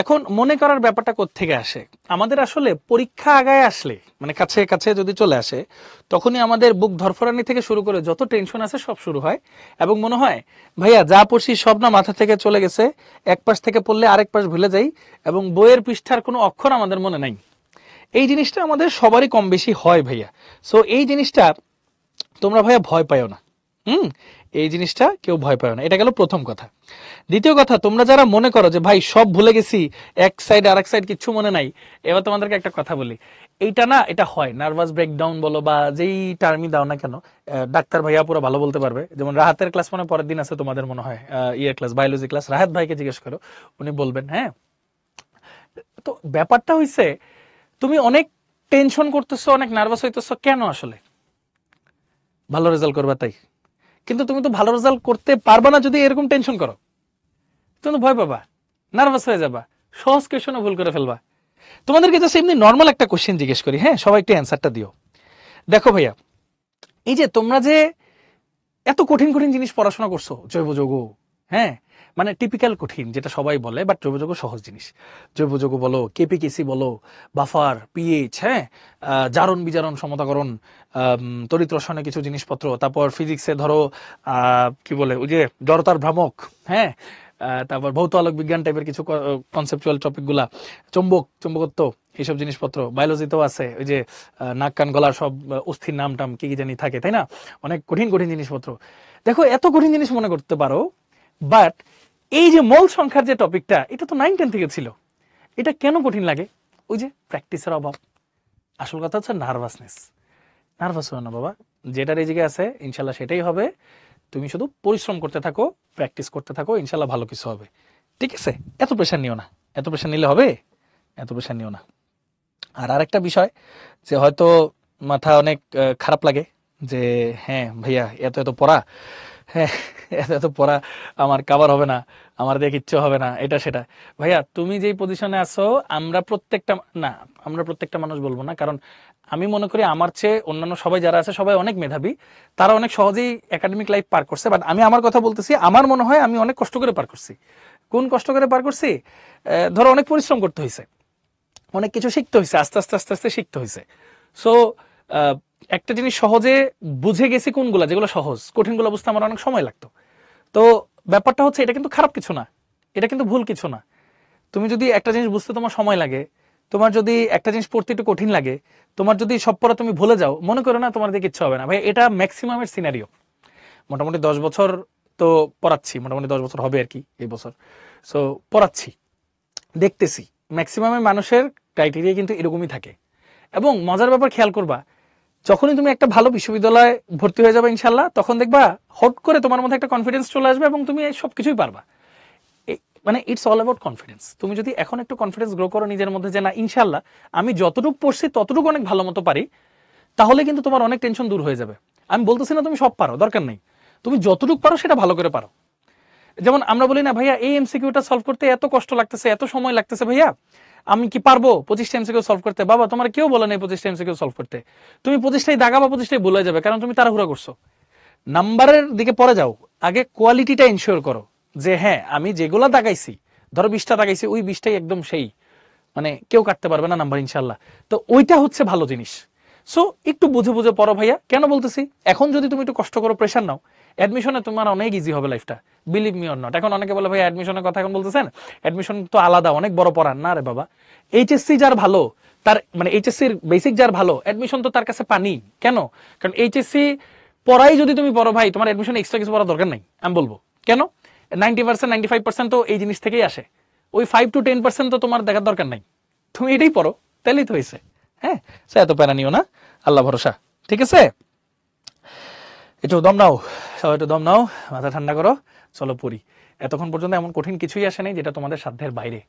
এখন মনে করার ব্যাপারটা কোত্থেকে আসে? আমাদের আসলে পরীক্ষা আগায় আসলে, মানে কাছে কাছে যদি চলে আসে, তখনই আমাদের বুক ধরফরানি থেকে শুরু করে যত টেনশন আছে সব শুরু হয়। এবং মনে হয় ভাইয়া যা পড়ছি সব না মাথা থেকে চলে গেছে, এক পাশ থেকে পড়লে আরেক পাশ ভুলে যাই, এবং বইয়ের পৃষ্ঠার কোনো অক্ষর আমাদের মনে নাই। এই জিনিসটা আমাদের সবারই কম বেশি হয় ভাইয়া। সো এই জিনিসটা তোমরা ভাইয়া ভয় পাইও না। হুম, এই জিনিসটা কেউ ভয় পায় না, এটা গেল প্রথম কথা। দ্বিতীয় কথা, তোমরা যারা মনে করো যে ভাই সব ভুলে গেছি, এক সাইড আর এক সাইড কিচ্ছু মনে নাই, এবার তোমাদেরকে একটা কথা বলি, এইটা না, এটা হয় নার্ভাস ব্রেকডাউন বলো বা যেই টার্মই দাও না কেন, ডাক্তার ভাইয়া পুরো ভালো বলতে পারবে। যেমন রাহাতের ক্লাস মানে পরের দিন আছে, তোমাদের মনে হয় ইয়ে ক্লাস, বায়োলজি ক্লাস, রাহাত ভাইকে জিজ্ঞেস করো, উনি বলবেন। হ্যাঁ, তো ব্যাপারটা হইছে, তুমি অনেক টেনশন করতেছো, অনেক নার্ভাস হইতেছো কেন? আসলে ভালো রেজাল্ট করবা তাই। কিন্তু তুমি তো ভালো রেজাল্ট করতে পারবা না যদি এরকম টেনশন করো। তুমি তো ভয় পাবা, নার্ভাস হয়ে যাবা, সহজ কোয়েশনে ভুল করে ফেলবা। তোমাদেরকে জাস্ট এমনি নর্মাল একটা কোশ্চেন জিজ্ঞেস করি, হ্যাঁ, সবাই একটু অ্যান্সারটা দিও। দেখো ভাইয়া, এই যে তোমরা যে এত কঠিন কঠিন জিনিস পড়াশোনা করছো, জৈব যৌগ, হ্যাঁ, মানে টিপিক্যাল কঠিন যেটা সবাই বলে, বাট জৈব যৌগ সহজ জিনিস। জৈব যৌগ বলো, কেপিকেসি বলো, বাফার, পিএইচ, হ্যাঁ, জারণ বিজারণ সমতাকরণ, তড়িৎ রসায়নে কিছু জিনিসপত্র, তারপর ফিজিক্সে ধরো কি বলে ওই যে জড়তার ভ্রামক, হ্যাঁ, তারপর ভৌত আলোক বিজ্ঞান টাইপের কিছু কনসেপচুয়াল টপিক গুলা, চৌম্বকত্ব, এইসব জিনিসপত্র বায়োলজিতেও আছে, ওই যে নাক কান গলার সব অস্থির নাম টাম কি কি জানি থাকে, তাই না? অনেক কঠিন কঠিন জিনিসপত্র। দেখো, এত কঠিন জিনিস মনে করতে পারো, বাট এই যে মোল সংখ্যার যে টপিকটা, এটা তো 9-10 থেকে ছিল। এটা কেন কঠিন লাগে? ওই যে প্র্যাকটিসের অভাব। আসল কথা হচ্ছে নার্ভাসনেস। নার্ভাস হয় না বাবা, যেটার এই জায়গায় আছে ইনশাল্লাহ সেটাই হবে। তুমি শুধু পরিশ্রম করতে থাকো, প্র্যাকটিস করতে থাকো, ইনশাল্লাহ ভালো কিছু হবে। ঠিক আছে, এত প্রেশার নিও না, এত প্রেশার নিলে হবে? এত প্রেশার নিও না। আর আরেকটা বিষয়, যে হয়তো মাথা অনেক খারাপ লাগে, যে হ্যাঁ ভাইয়া এত এত পড়া, হ্যাঁ, এত এত পড়া আমার কাভার হবে না, আমার দিয়ে কিচ্ছু হবে না, এটা সেটা। ভাইয়া তুমি যেই পজিশনে আছো, আমরা প্রত্যেকটা, না, আমরা প্রত্যেকটা মানুষ বলবো না, কারণ আমি মনে করি আমার চেয়ে অন্যান্য সবাই যারা আছে সবাই অনেক মেধাবী, তারা অনেক সহজেই একাডেমিক লাইফ পার করছে। বাট আমি আমার কথা বলতেছি, আমার মনে হয় আমি অনেক কষ্ট করে পার করছি। কোন কষ্ট করে পার করছি? ধরো অনেক পরিশ্রম করতে হয়েছে, অনেক কিছু শিখতে হয়েছে, আস্তে আস্তে আস্তে আস্তে শিখতে হয়েছে। সো একটা জিনিস সহজে বুঝে গেছি কোনগুলা, যেগুলো সহজ, কঠিনগুলো বুঝতে আমার অনেক সময় লাগতো। তো ব্যাপারটা হচ্ছে, এটা কিন্তু খারাপ কিছু না, এটা কিন্তু ভুল কিছু না। তুমি যদি একটা জিনিস বুঝতে তোমার সময় লাগে, তোমার যদি একটা জিনিস পড়তে একটু কঠিন লাগে, তোমার যদি সব পড়া তুমি ভুলে যাও, মনে করো না তোমার দিয়ে কিচ্ছু হবে না ভাই। এটা ম্যাক্সিমামের সিনারিও। মোটামুটি 10 বছর তো পড়াচ্ছি, মোটামুটি 10 বছর হবে আর কি এই বছর। সো পড়াচ্ছি, দেখতেছি ম্যাক্সিমামের মানুষের ক্রাইটেরিয়া কিন্তু এরকমই থাকে। এবং মজার ব্যাপার খেয়াল করবা, যখনই তুমি একটা ভালো বিশ্ববিদ্যালয়ে ভর্তি হয়ে যাবে ইনশাল্লাহ, তখন দেখবা হট করে তোমার মধ্যে একটা কনফিডেন্স চলে আসবে এবং তুমি সবকিছুই পারবা। মানে ইটস অল অ্যাবাউট কনফিডেন্স। তুমি যদি এখন একটু কনফিডেন্স গ্রো করো নিজের মধ্যে যে না ইনশাল্লাহ আমি যতটুকু পড়ছি ততটুকু অনেক ভালো মতো পারি, তাহলে কিন্তু তোমার অনেক টেনশন দূর হয়ে যাবে। আমি বলতেছি না তুমি সব পারো, দরকার নেই, তুমি যতটুকু পারো সেটা ভালো করে পারো। যেমন আমরা বলি না ভাইয়া এই এমসিকিউটা সলভ করতে এত কষ্ট লাগতেছে, এত সময় লাগতেছে, ভাইয়া আমি কি পারবো 25টা এমসিকিউ সলভ করতে? বাবা তোমার কেউ বলে নাই 25টা এমসিকিউ সলভ করতে, তুমি 25টাই দাগা বা 25টাই ভুলে যাবে, কারণ তুমি তাড়াহুড়া করছো। নাম্বারের দিকে পরে যাও, আগে কোয়ালিটিটা ইনশিওর করো যে হ্যাঁ আমি যেগুলা দাগাইছি, ধরো 20টা দাগাইছি, ওই 20টাই একদম সেই, মানে কেউ কাটতে পারবে না নাম্বার ইনশাল্লাহ। তো ওইটা হচ্ছে ভালো জিনিস। সো একটু বুঝে বুঝে পড়ো ভাইয়া। কেন বলতেছি, এখন যদি তুমি একটু কষ্ট করো, প্রেশার নাও, অ্যাডমিশনে তোমার অনেক ইজি হবে লাইফটা, বিলিভ মি অর নট। এখন অনেকে বলে ভাই অ্যাডমিশনের কথা এখন বলতেছেন, অ্যাডমিশন তো আলাদা অনেক বড় পড়ার। না রে বাবা, এইচএসসি যার ভালো, তার মানে এইচএসসির বেসিক যার ভালো, অ্যাডমিশন তো তার কাছে পানি। কেন? কারণ এইচএসসি পড়াই যদি তুমি পড়ো ভাই, তোমার অ্যাডমিশন এক্সট্রা কিছু পড়ার দরকার নাই। আমি বলবো কেন, 90% 95% তো এই জিনিস থেকেই আসে, ওই 5 to 10% তো তোমার দেখার দরকার নাই, তুমি এটাই পড়ো, তাইলেই তো হয়েছে। হ্যাঁ, এত প্যারা নিও না, আল্লাহ ভরসা। ঠিক আছে, একটু দম নাও, সবাই একটু দম নাও, মাথা ঠান্ডা করো, চলো পড়ি। এতক্ষণ পর্যন্ত এমন কঠিন কিছুই আসে নাই যেটা তোমাদের সাধ্যের বাইরে।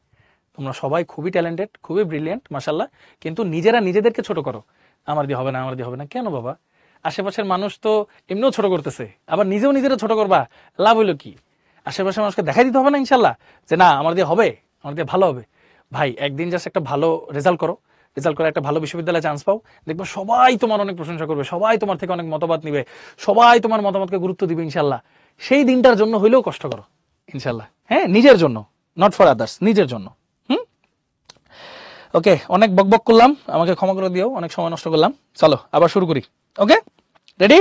তোমরা সবাই খুবই ট্যালেন্টেড, খুবই ব্রিলিয়েন্ট মাশাল্লাহ, কিন্তু নিজেরা নিজেদেরকে ছোট করো। আমার দিয়ে হবে না, আমার দিয়ে হবে না, কেন বাবা? আশেপাশের মানুষ তো এমনিও ছোট করতেছে, আবার নিজেও নিজেরা ছোট করবা, লাভ হইলো কি? আশেপাশের মানুষকে দেখাই দিতে হবে না ইনশাল্লাহ যে না আমার দিয়ে হবে, আমার দিয়ে ভালো হবে। ভাই একদিন জাস্ট একটা ভালো রেজাল্ট করো, রেজাল্ট করে একটা ভালো বিশ্ববিদ্যালয়ে চান্স পাও, দেখবো সবাই তোমার অনেক প্রশংসা করবে, সবাই তোমার থেকে অনেক মতামত নিবে, সবাই তোমার মতামতকে গুরুত্ব দিবে ইনশাল্লাহ। সেই দিনটার জন্য হইলেও কষ্ট করো ইনশাল্লাহ। হ্যাঁ, নিজের জন্য, নট ফর আদার্স, নিজের জন্য। ওকে, অনেক বকবক করলাম, আমাকে ক্ষমা করে দিও, অনেক সময় নষ্ট করলাম। চলো আবার শুরু করি। ওকে, রেডি?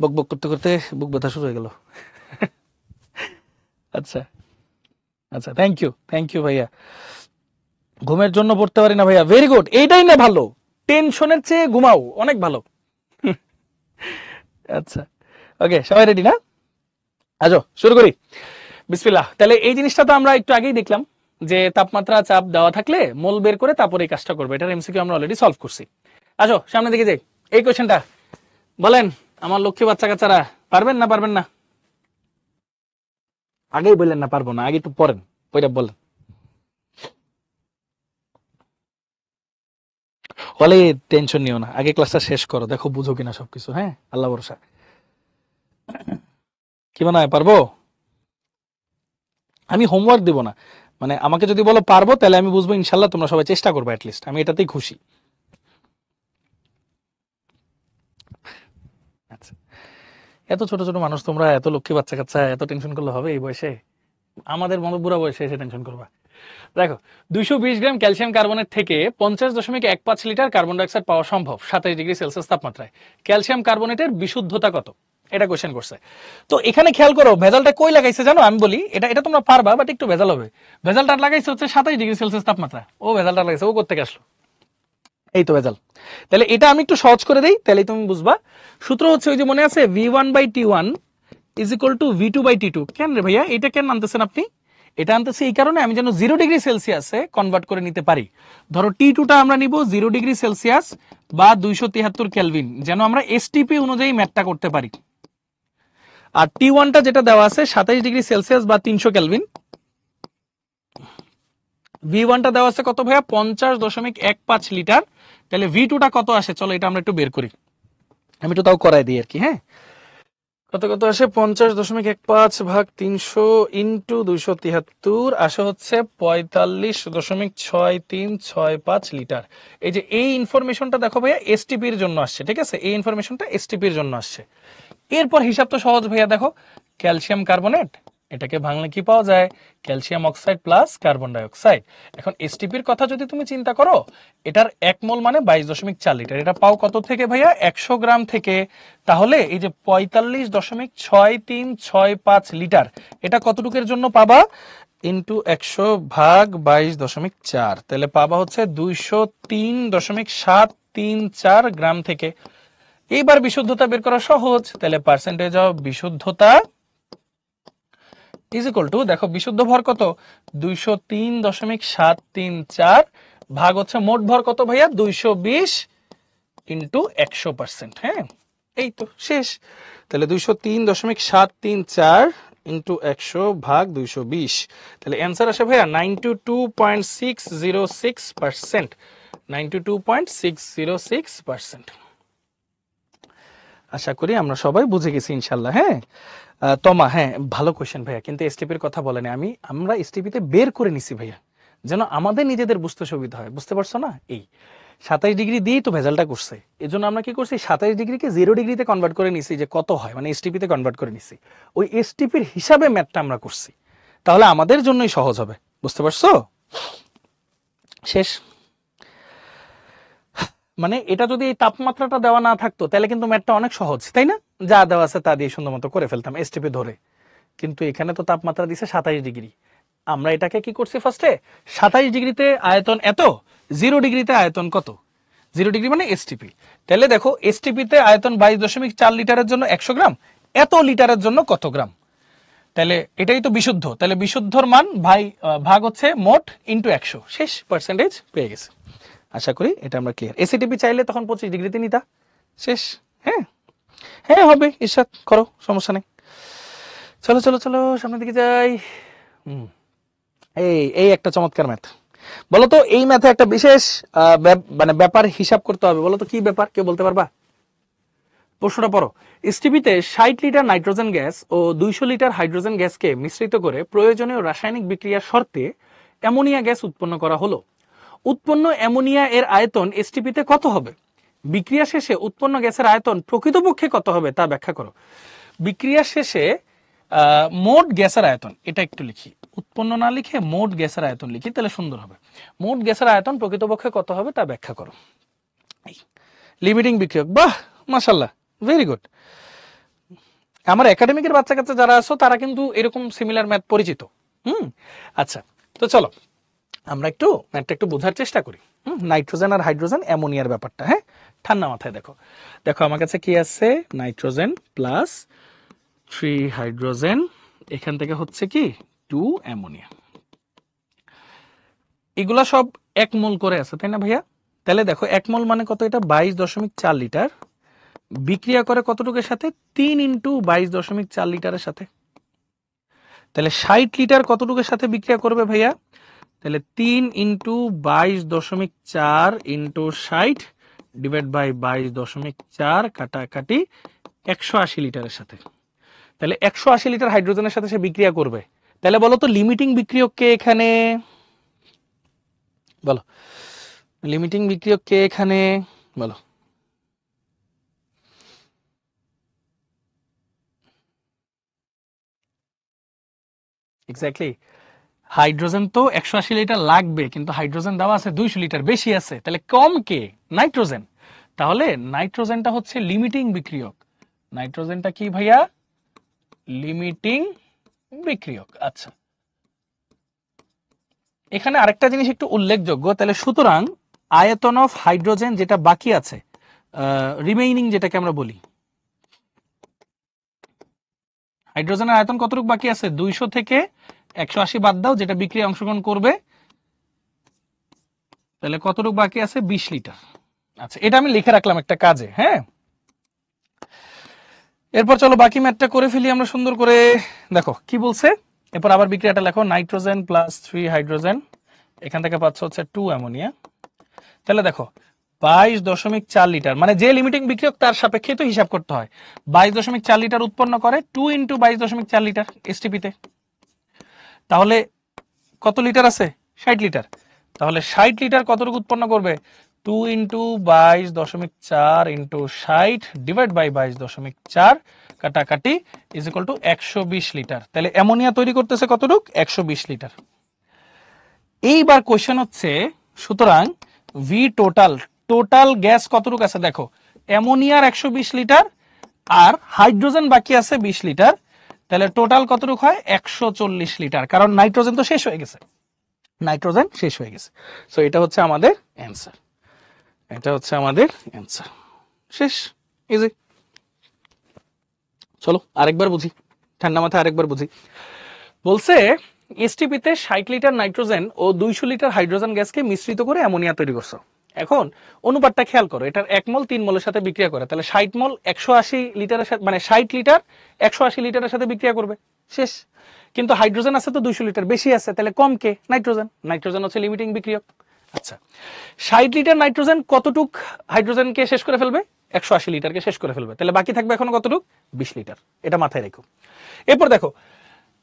বকবক করতে করতে বুক ব্যথা শুরু হয়ে গেল। আচ্ছা আচ্ছা, থ্যাংক ইউ ভাইয়া। ঘুমের জন্য পড়তে পারি না ভাইয়া, ভেরি গুড, এইটাই না ভালো, টেনশনের চেয়ে ঘুমাও অনেক ভালো। আচ্ছা ওকে, সবাই রেডি না? আজো শুরু করি, বিসমিল্লাহ। তাহলে এই জিনিসটা তো আমরা একটু আগেই দেখলাম যে তাপমাত্রা চাপ দেওয়া থাকলে মোল বের করে তারপরে এই কাজটা করবে, এটার এমসিকিউ আমরা অলরেডি সলভ করছি। আসো সামনে দিকে যাই। এই কোশ্চেনটা বলেন আমার লক্ষ্মী বাচ্চা কাচ্চারা, পারবেন না পারবেন না? আগেই বললেন না পারবো না, আগে একটু পড়েন, ওইটা বলেন। বলে টেনশন নিও না, আগে ক্লাসটা শেষ করো, দেখো বুঝো কিনা সবকিছু। হ্যাঁ, আল্লাহ ভরসা। কি মনে হয় পারবো? আমি হোমওয়ার্ক দিব না, মানে আমাকে যদি বলো পারবো তাহলে আমি বুঝবো ইনশাল্লাহ তোমরা সবাই চেষ্টা করবো, অ্যাটলিস্ট আমি এটাতেই খুশি। আচ্ছা, এত ছোট ছোট মানুষ তোমরা, এত লক্ষ্মী বাচ্চা কাচ্চা, এত টেনশন করলে হবে এই বয়সে? আমাদের মতো বুড়া বয়সে এসে টেনশন করবা? দেখো, 220 গ্রাম ক্যালসিয়াম কার্বনেট থেকে 50.15 লিটার কার্বন ডাইঅক্সাইড পাওয়া সম্ভব 27 ডিগ্রি সেলসিয়াস তাপমাত্রায়। ক্যালসিয়াম কার্বনেটের বিশুদ্ধতা কত? এটা কোশ্চেন করছে। তো এখানে খেয়াল করো ভেজালটা কই লাগাইছে জানো? আমি বলি এটা এটা তোমরা পারবা, বাট একটু ভেজাল হবে। ভেজালটা লাগাইছে হচ্ছে 27 ডিগ্রি সেলসিয়াস তাপমাত্রা, ও ভেজালটা লাগাইছে, ও কোত্থেকে আসলো? এই তো ভেজাল। তাহলে এটা আমি একটু সহজ করে দেই, তাহলে তুমি বুঝবা। সূত্র হচ্ছে ওই যে মনে আছে, V1/T1 is equal two V2/T2। কেন রে ভাইয়া এটা কেন আনতেছেন আপনি? এটা আনতেছি এই কারণে আমি যেন 0 ডিগ্রি সেলসিয়াসে কনভার্ট করে নিতে পারি। ধরো T2টা আমরা নিব 0 ডিগ্রি সেলসিয়াস বা 273 কেলভিন, যেন আমরা এসটিপি অনুযায়ী ম্যাথটা করতে পারি। আর T1টা যেটা দেওয়া আছে 27 ডিগ্রি সেলসিয়াস বা 300 কেলভিন। V1টা দেওয়া আছে কত ভাইয়া? 50.15 লিটার। তাহলে V2টা কত আসে? চলো এটা আমরা একটু বের করি, আমি একটু তাও করাই দিই আর কি। হ্যাঁ, কত কত আসে? 50.15 ভাগ 300 ইন্টু 273 আসে হচ্ছে 45.6365 লিটার। এই যে এই ইনফরমেশনটা দেখো ভাইয়া এসটিপির জন্য আসছে, ঠিক আছে? এই ইনফরমেশনটা এসটিপির জন্য আসছে। এরপর হিসাব তো সহজ ভাইয়া, দেখো ক্যালসিয়াম কার্বনেট, এটাকে ভাঙলে কি পাওয়া যায়? Calcium oxide plus carbon dioxide. এখন এসটিপির কথা যদি তুমি চিন্তা করো, এটার 1 মোল মানে 22.4 লিটার। এটা পাও কত থেকে ভাইয়া? 100 গ্রাম থেকে। তাহলে এই যে 45.6365 লিটার, এটা কতটুকের জন্য পাবা? ইন্টু 100 ভাগ 22.4, তাহলে পাবা হচ্ছে 203.734 গ্রাম থেকে। এইবার বিশুদ্ধতা বের করা সহজ, তাহলে পার্সেন্টেজ অফ বিশুদ্ধতা ইজ ইকুয়াল টু, দেখো বিশুদ্ধ ভর কত? 203.734 ভাগ হচ্ছে মোট ভর কত ভাইয়া 220 ইন্টু 100%। হ্যাঁ, এই তো শেষ। তাহলে 203.734 ইন্টু 100 ভাগ 220, তাহলে অ্যান্সার আসে ভাইয়া 92.606%। 92.606%। আশা করি আমরা সবাই বুঝে গেছি ইনশাল্লাহ। হ্যাঁ তমা, হ্যাঁ ভালো কোয়েশ্চেন ভাইয়া, কিন্তু এসটিপির কথা বলেনি। আমরা এসটিপিতে বের করে নিছি ভাইয়া, যেন আমাদের নিজেদের বুঝতে সুবিধা হয়। বুঝতে পারছো না? এই 27 ডিগ্রি দিয়েই তো ভেজালটা করছে। এই জন্য আমরা কি করছি, 27 ডিগ্রিকে 0 ডিগ্রিতে কনভার্ট করে নিছি, যে কত হয়, মানে এসটিপিতে কনভার্ট করে নিছি। ওই এসটিপির হিসাবে ম্যাথটা আমরা করছি, তাহলে আমাদের জন্যই সহজ হবে। বুঝতে পারছো? শেষ। মানে এটা যদি এই তাপমাত্রাটা দেওয়া না থাকতো, তাহলে কিন্তু ম্যাথটা অনেক সহজ, তাই না? যা দেওয়া আছে তা দিয়ে সুন্দর মতো করে ফেলতাম এসটিপি ধরে। কিন্তু এখানে তো তাপমাত্রা দিছে 27 ডিগ্রি। আমরা এটাকে কি করছি, ফার্স্টে 27 ডিগ্রিতে আয়তন এত, 0 ডিগ্রিতে আয়তন কত, 0 ডিগ্রি মানে এসটিপি। তাহলে দেখো এসটিপিতে আয়তন 22.4 লিটারের জন্য 100 গ্রাম, এত লিটারের জন্য কত গ্রাম। তাহলে এটাই তো বিশুদ্ধ, তাহলে বিশুদ্ধর মান ভাগ হচ্ছে মোট ইন্টু 100। শেষ, পার্সেন্টেজ পেয়ে গেছে। আশা করি এটা আমরা ক্লিয়ার। এসিটিপি চাইলে তখন 25 ডিগ্রিতে নিতা। শেষ। হ্যাঁ হ্যাঁ হবে, ইরশাদ করো, সমস্যা নেই। চলো চলো চলো সামনের দিকে যাই। এই এই একটা চমৎকার ম্যাথ। বলতো এই ম্যাথে একটা বিশেষ মানে ব্যাপার হিসাব করতে হবে। বলতো কি ব্যাপার, কেউ বলতে পারবা? প্রশ্নটা পড়ো। এসটিপিতে 60 লিটার নাইট্রোজেন গ্যাস ও 200 লিটার হাইড্রোজেন গ্যাসকে মিশ্রিত করে প্রয়োজনীয় রাসায়নিক বিক্রিয়ার শর্তে অ্যামোনিয়া গ্যাস উৎপন্ন করা হলো। উৎপন্ন অ্যামোনিয়া এর আয়তন এসটিপিতে কত হবে? বিক্রিয়া শেষে উৎপন্ন গ্যাসের আয়তন প্রকৃতপক্ষে কত হবে তা ব্যাখ্যা করো। বিক্রিয়া শেষে মোট গ্যাসের আয়তন, এটা একটু লিখি, উৎপন্ন না লিখে মোট গ্যাসের আয়তন লিখি, তাহলে সুন্দর হবে। মোট গ্যাসের আয়তন প্রকৃতপক্ষে কত হবে তা ব্যাখ্যা করো। লিমিটিং বিক্রিয়ক, বাহ মাশাআল্লাহ, ভেরি গুড। আমার একাডেমিকের বাচ্চা কাচ্চা যারা আছো তারা কিন্তু এরকম সিমিলার ম্যাথ পরিচিত। আচ্ছা, তো চলো আমরা একটু ম্যাথটা একটু বোঝার চেষ্টা করি। নাইট্রোজেন আর হাইড্রোজেন অ্যামোনিয়ার ব্যাপারটা। হ্যাঁ, ঠান্ডা মাথায় দেখো। দেখো আমার কাছে কি আছে, নাইট্রোজেন প্লাস 3 হাইড্রোজেন, এখান থেকে হচ্ছে কি 2 অ্যামোনিয়া। এগুলা সব 1 মোল করে আছে, তাই না ভাইয়া? তাহলে দেখো 1 মোল মানে কত, এটা 22.4 লিটার। বিক্রিয়া করে কতটুকুর সাথে, 3 ইন্টু 22.4 লিটারের সাথে। তাহলে 60 লিটার কতটুকুর সাথে বিক্রিয়া করবে ভাইয়া? তাহলে 3 ইন্টু 22.4 ইন্টু 60 ডিভাইড বাই 22.4 কাটাকাটি 180 লিটারের সাথে। তাহলে 180 লিটার হাইড্রোজেনের সাথে সে বিক্রিয়া করবে। তাহলে বলো তো লিমিটিং বিক্রিয়ক কে এখানে? বলো লিমিটিং বিক্রিয়ক কে এখানে, বলো। এক্স্যাক্টলি, হাইড্রোজেন তো 180 লিটার লাগবে, কিন্তু হাইড্রোজেন দেওয়া আছে 200 লিটার, বেশি আছে, তাহলে কম কে? নাইট্রোজেন। তাহলে নাইট্রোজেনটা হচ্ছে লিমিটিং বিক্রিয়ক। নাইট্রোজেনটা কি ভাইয়া? লিমিটিং বিক্রিয়ক। আচ্ছা, এখানে আরেকটা জিনিস একটু উল্লেখযোগ্য, তাহলে সুতরাং আয়তন অফ হাইড্রোজেন যেটা বাকি আছে, রিমেইনিং যেটাকে আমরা বলি, হাইড্রোজেনের আয়তন কতটুকু বাকি আছে? 200 থেকে 180 বাদ দাও, যেটা বিক্রিয়ায় অংশগ্রহণ করবে, তাহলে কতটুকু বাকি আছে? 20 লিটার। আচ্ছা, এটা আমি লিখে রাখলাম একটা কাজে। হ্যাঁ, এরপর চলো বাকি ম্যাথটা করে ফেলি আমরা সুন্দর করে। দেখো কি বলছে, এরপর আবার বিক্রিয়াটা লেখো, নাইট্রোজেন প্লাস 3 হাইড্রোজেন, এখান থেকে পাচ্ছ হচ্ছে 2 অ্যামোনিয়া। তাহলে দেখো 22.4 লিটার, মানে যে লিমিটিং বিক্রিয়ক তার সাপেক্ষে তো হিসাব করতে হয়। 22.4 লিটার উৎপন্ন করে 2 ইন্টু 22.4 লিটার এসটিপিতে। তাহলে কত লিটার আছে? 60 লিটার। তাহলে 60 লিটার কতটুকু উৎপন্ন করবে? 2 ইন্টু 22.4 ইন্টু 60 ডিভাইড বাই 22.4 কাটাকাটি ইজ ইকুয়াল টু 120 লিটার। তাহলে অ্যামোনিয়া তৈরি করতেছে কতটুকু? 120 লিটার। এইবার কোশ্চেন হচ্ছে, সুতরাং ভি টোটাল, টোটাল গ্যাস কতটুকু আছে দেখো, অ্যামোনিয়ার 120 লিটার আর হাইড্রোজেন বাকি আছে 20 লিটার, তাহলে টোটাল কতটুকু হয়? 140 লিটার, কারণ নাইট্রোজেন তো শেষ হয়ে গেছে, নাইট্রোজেন শেষ হয়ে গেছে। সো এটা হচ্ছে আমাদের অ্যান্সার, এটা হচ্ছে আমাদের অ্যান্সার। শেষ, ইজি। চলো আরেকবার বুঝি, ঠান্ডা মাথায় আরেকবার বুঝি। বলছে এসটিপি তে 60 লিটার নাইট্রোজেন ও 200 লিটার হাইড্রোজেন গ্যাসকে মিশ্রিত করে অ্যামোনিয়া তৈরি করছো। এখন অনুপাতটা খেয়াল করো, এটার 1 মোল 3 মোলের সাথে বিক্রিয়া করে, তাহলে 60 মোল 180 লিটারের সাথে, মানে 60 লিটার 180 লিটারের সাথে বিক্রিয়া করবে, শেষ। কিন্তু হাইড্রোজেন আছে তো 200 লিটার, বেশি আছে, তাহলে কম কে? নাইট্রোজেন। নাইট্রোজেন হচ্ছে লিমিটিং বিক্রিয়ক। আচ্ছা, 60 লিটার নাইট্রোজেন কতটুক হাইড্রোজেনকে শেষ করে ফেলবে? 180 লিটারকে শেষ করে ফেলবে, তাহলে বাকি থাকবে এখন কতটুক? 20 লিটার। এটা মাথায় রেখো। এরপর দেখো,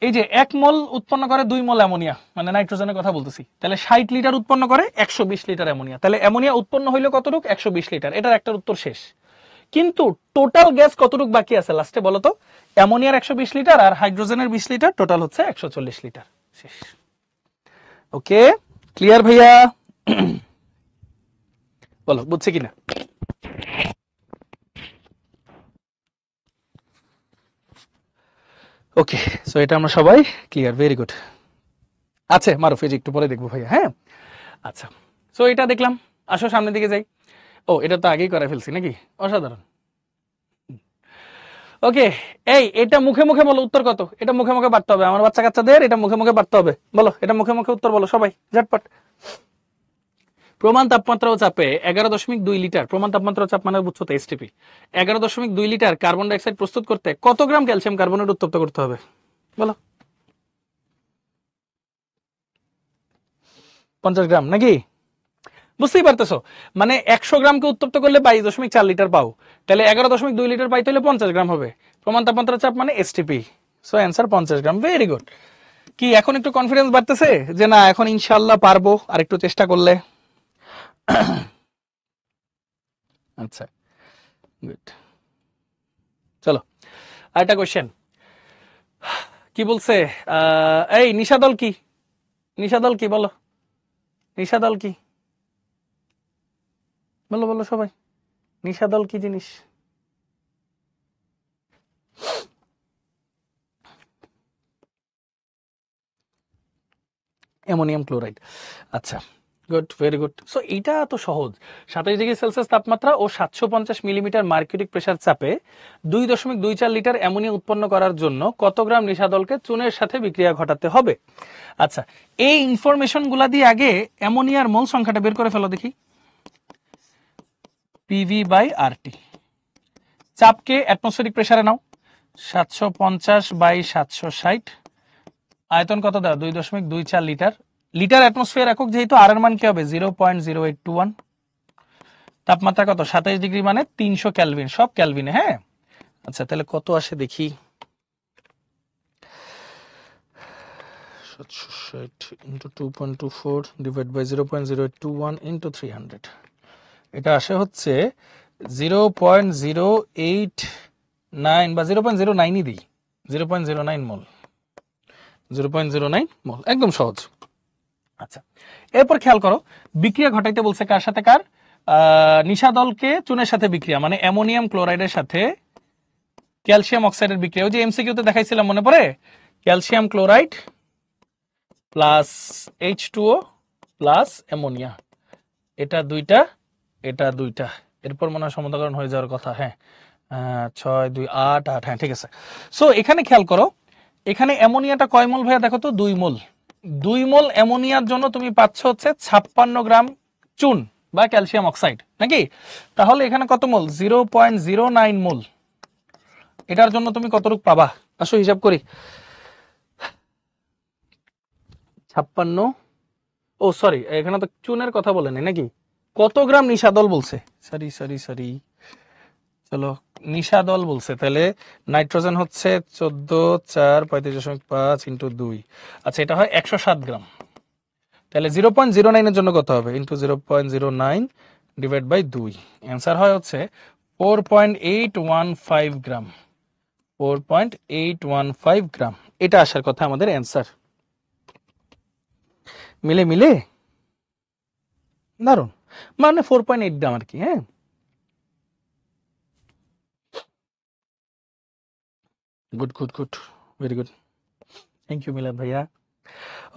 এই যে 1 মোল উৎপন্ন করে 2 মোল অ্যামোনিয়া, মানে নাইট্রোজেনের কথা বলতেছি, তাহলে 60 লিটার উৎপন্ন করে 120 লিটার অ্যামোনিয়া, তাহলে অ্যামোনিয়া উৎপন্ন হইলো কতটুক? 120 লিটার। এটার একটা উত্তর শেষ। কিন্তু টোটাল গ্যাস কতটুক বাকি আছে লাস্টে বলো তো? অ্যামোনিয়ার 120 লিটার আর হাইড্রোজেনের 20 লিটার, টোটাল হচ্ছে 140 লিটার। শেষ। ওকে, ক্লিয়ার ভাইয়া? বলো বুঝছে কিনা? ওকে, সো এটা আমরা সবাই ক্লিয়ার, ভেরি গুড। আচ্ছা মারুফ, এই যে একটু পরে দেখবো ভাইয়া, হ্যাঁ। আচ্ছা, সো এটা দেখলাম, আসো সামনের দিকে যাই। ও, এটা তো আগেই করে ফেলছি নাকি? অসাধারণ। ওকে, এই এটা মুখে মুখে বলো উত্তর কত? এটা মুখে মুখে বাড়তে হবে, আমার বাচ্চা কাচ্চাদের এটা মুখে মুখে বাড়তে হবে। বলো, এটা মুখে মুখে উত্তর বলো সবাই, ঝটপট। প্রমাণ তাপমাত্রা ও চাপে 11.2 লিটার, প্রমাণ তাপমাত্রা ও চাপ মানে বুঝছো তো, এসটিপি, 11.2 লিটার কার্বন ডাইঅক্সাইড প্রস্তুত করতে কত গ্রাম ক্যালসিয়াম কার্বনেট উত্তপ্ত করতে হবে? বলো। 50 গ্রাম নাকি? বুঝতেই পারতেছো, মানে 100 গ্রামকে উত্তপ্ত করলে 22.4 লিটার পাও, তাহলে 11.2 লিটার পাইতে হলে 50 গ্রাম হবে। প্রমাণ তাপমাত্রা চাপ মানে STP, so answer 50 gram. Very good. কি এখন একটু কনফিডেন্স বাড়তেছে যে না এখন ইনশাআল্লাহ পারবো আর একটু চেষ্টা করলে? আচ্ছা, গুড। চলো আরেকটা কোশ্চেন। কি বলছে? এই নিশাদল কি? নিশাদল কি বলো? নিশাদল কি? বলো বলো সবাই, নিশাদল কি জিনিস? Ammonium chloride. আচ্ছা, গুড, ভেরি গুড। সো এইটা তো সহজ। 27°C তাপমাত্রা ও 750 মিলিমিটার মার্কিউরিক প্রেসার চাপে 2.24 লিটার অ্যামোনিয়া উৎপন্ন করার জন্য কত গ্রাম নিশাদলকে চুনের সাথে বিক্রিয়া ঘটাতে হবে? আচ্ছা, এই ইনফরমেশন গুলা দিয়ে আগে অ্যামোনিয়ার মোল সংখ্যাটা বের করে ফেলো দেখি। PV/RT। চাপকে অ্যাটমসফেরিক প্রেসারে নাও, 750/760। আয়তন কত দাও? 2.24 লিটার। লিটার অ্যাটমসফিয়ার একক যেহেতু, আর এর মান কি হবে? 0.0821। তাপমাত্রা কত? 27 ডিগ্রি, মানে 300 ক্যালভিন, সব ক্যালভিনে, হ্যাঁ। আচ্ছা, তাহলে কত আসে দেখি। 760 into 2.24 divided by 0.0821 into 300, এটা আসে হচ্ছে 0.089 বা 0.09ই দিই, 0.09 মোল, 0.09 মোল, একদম সহজ। আচ্ছা, এরপর খেয়াল করো, বিক্রিয়া ঘটাইতে বলছে কার সাথে কার? নিশাদলকে চুনের সাথে বিক্রিয়া, মানে অ্যামোনিয়াম ক্লোরাইডের সাথে ক্যালসিয়াম অক্সাইডের বিক্রিয়া। ওই যে এমসিকিউতে দেখাইছিলাম মনে পড়ে? Calcium chloride plus H2O plus ammonia, এটা দুইটা, এটা দুইটা। এরপর মনে হয় সমতাকরণ হয়ে যাওয়ার কথা। হ্যাঁ, 6 2 8 8, হ্যাঁ ঠিক আছে। সো এখানে খেয়াল করো, এখানে অ্যামোনিয়াটা কয় মোল ভাইয়া? দেখো তো, 2 মোল। 2 মোল অ্যামোনিয়ার জন্য তুমি পাচ্ছ হচ্ছে 56 গ্রাম চুন বা ক্যালসিয়াম অক্সাইড নাকি? তাহলে এখানে কত মোল? 0.09 মোল। এটার জন্য তুমি কতটুক পাবা? আসো হিসাব করি। 56, ও সরি, এখানে তো চুনের কথা বলেনি নাকি? কত গ্রাম নিশাদল বলছে? সরি সরি সরি, চলো নিশাদল বলছে, তাহলে নাইট্রোজেন হচ্ছে 14 4 35.5 ইন্টু 2। আচ্ছা, এটা হয় 107 গ্রাম। তাহলে 0.09 এর জন্য কত হবে? ইন্টু 0.09 ডিভাইড বাই 2, অ্যান্সার হয় হচ্ছে 4.815 গ্রাম। 4.815 গ্রাম, এটা আসার কথা আমাদের অ্যান্সার। মিলে মিলে দারুন, মানে 4.8 গ্রাম আর কি। হ্যাঁ, good good good, very good, thank you Milad ভাইয়া।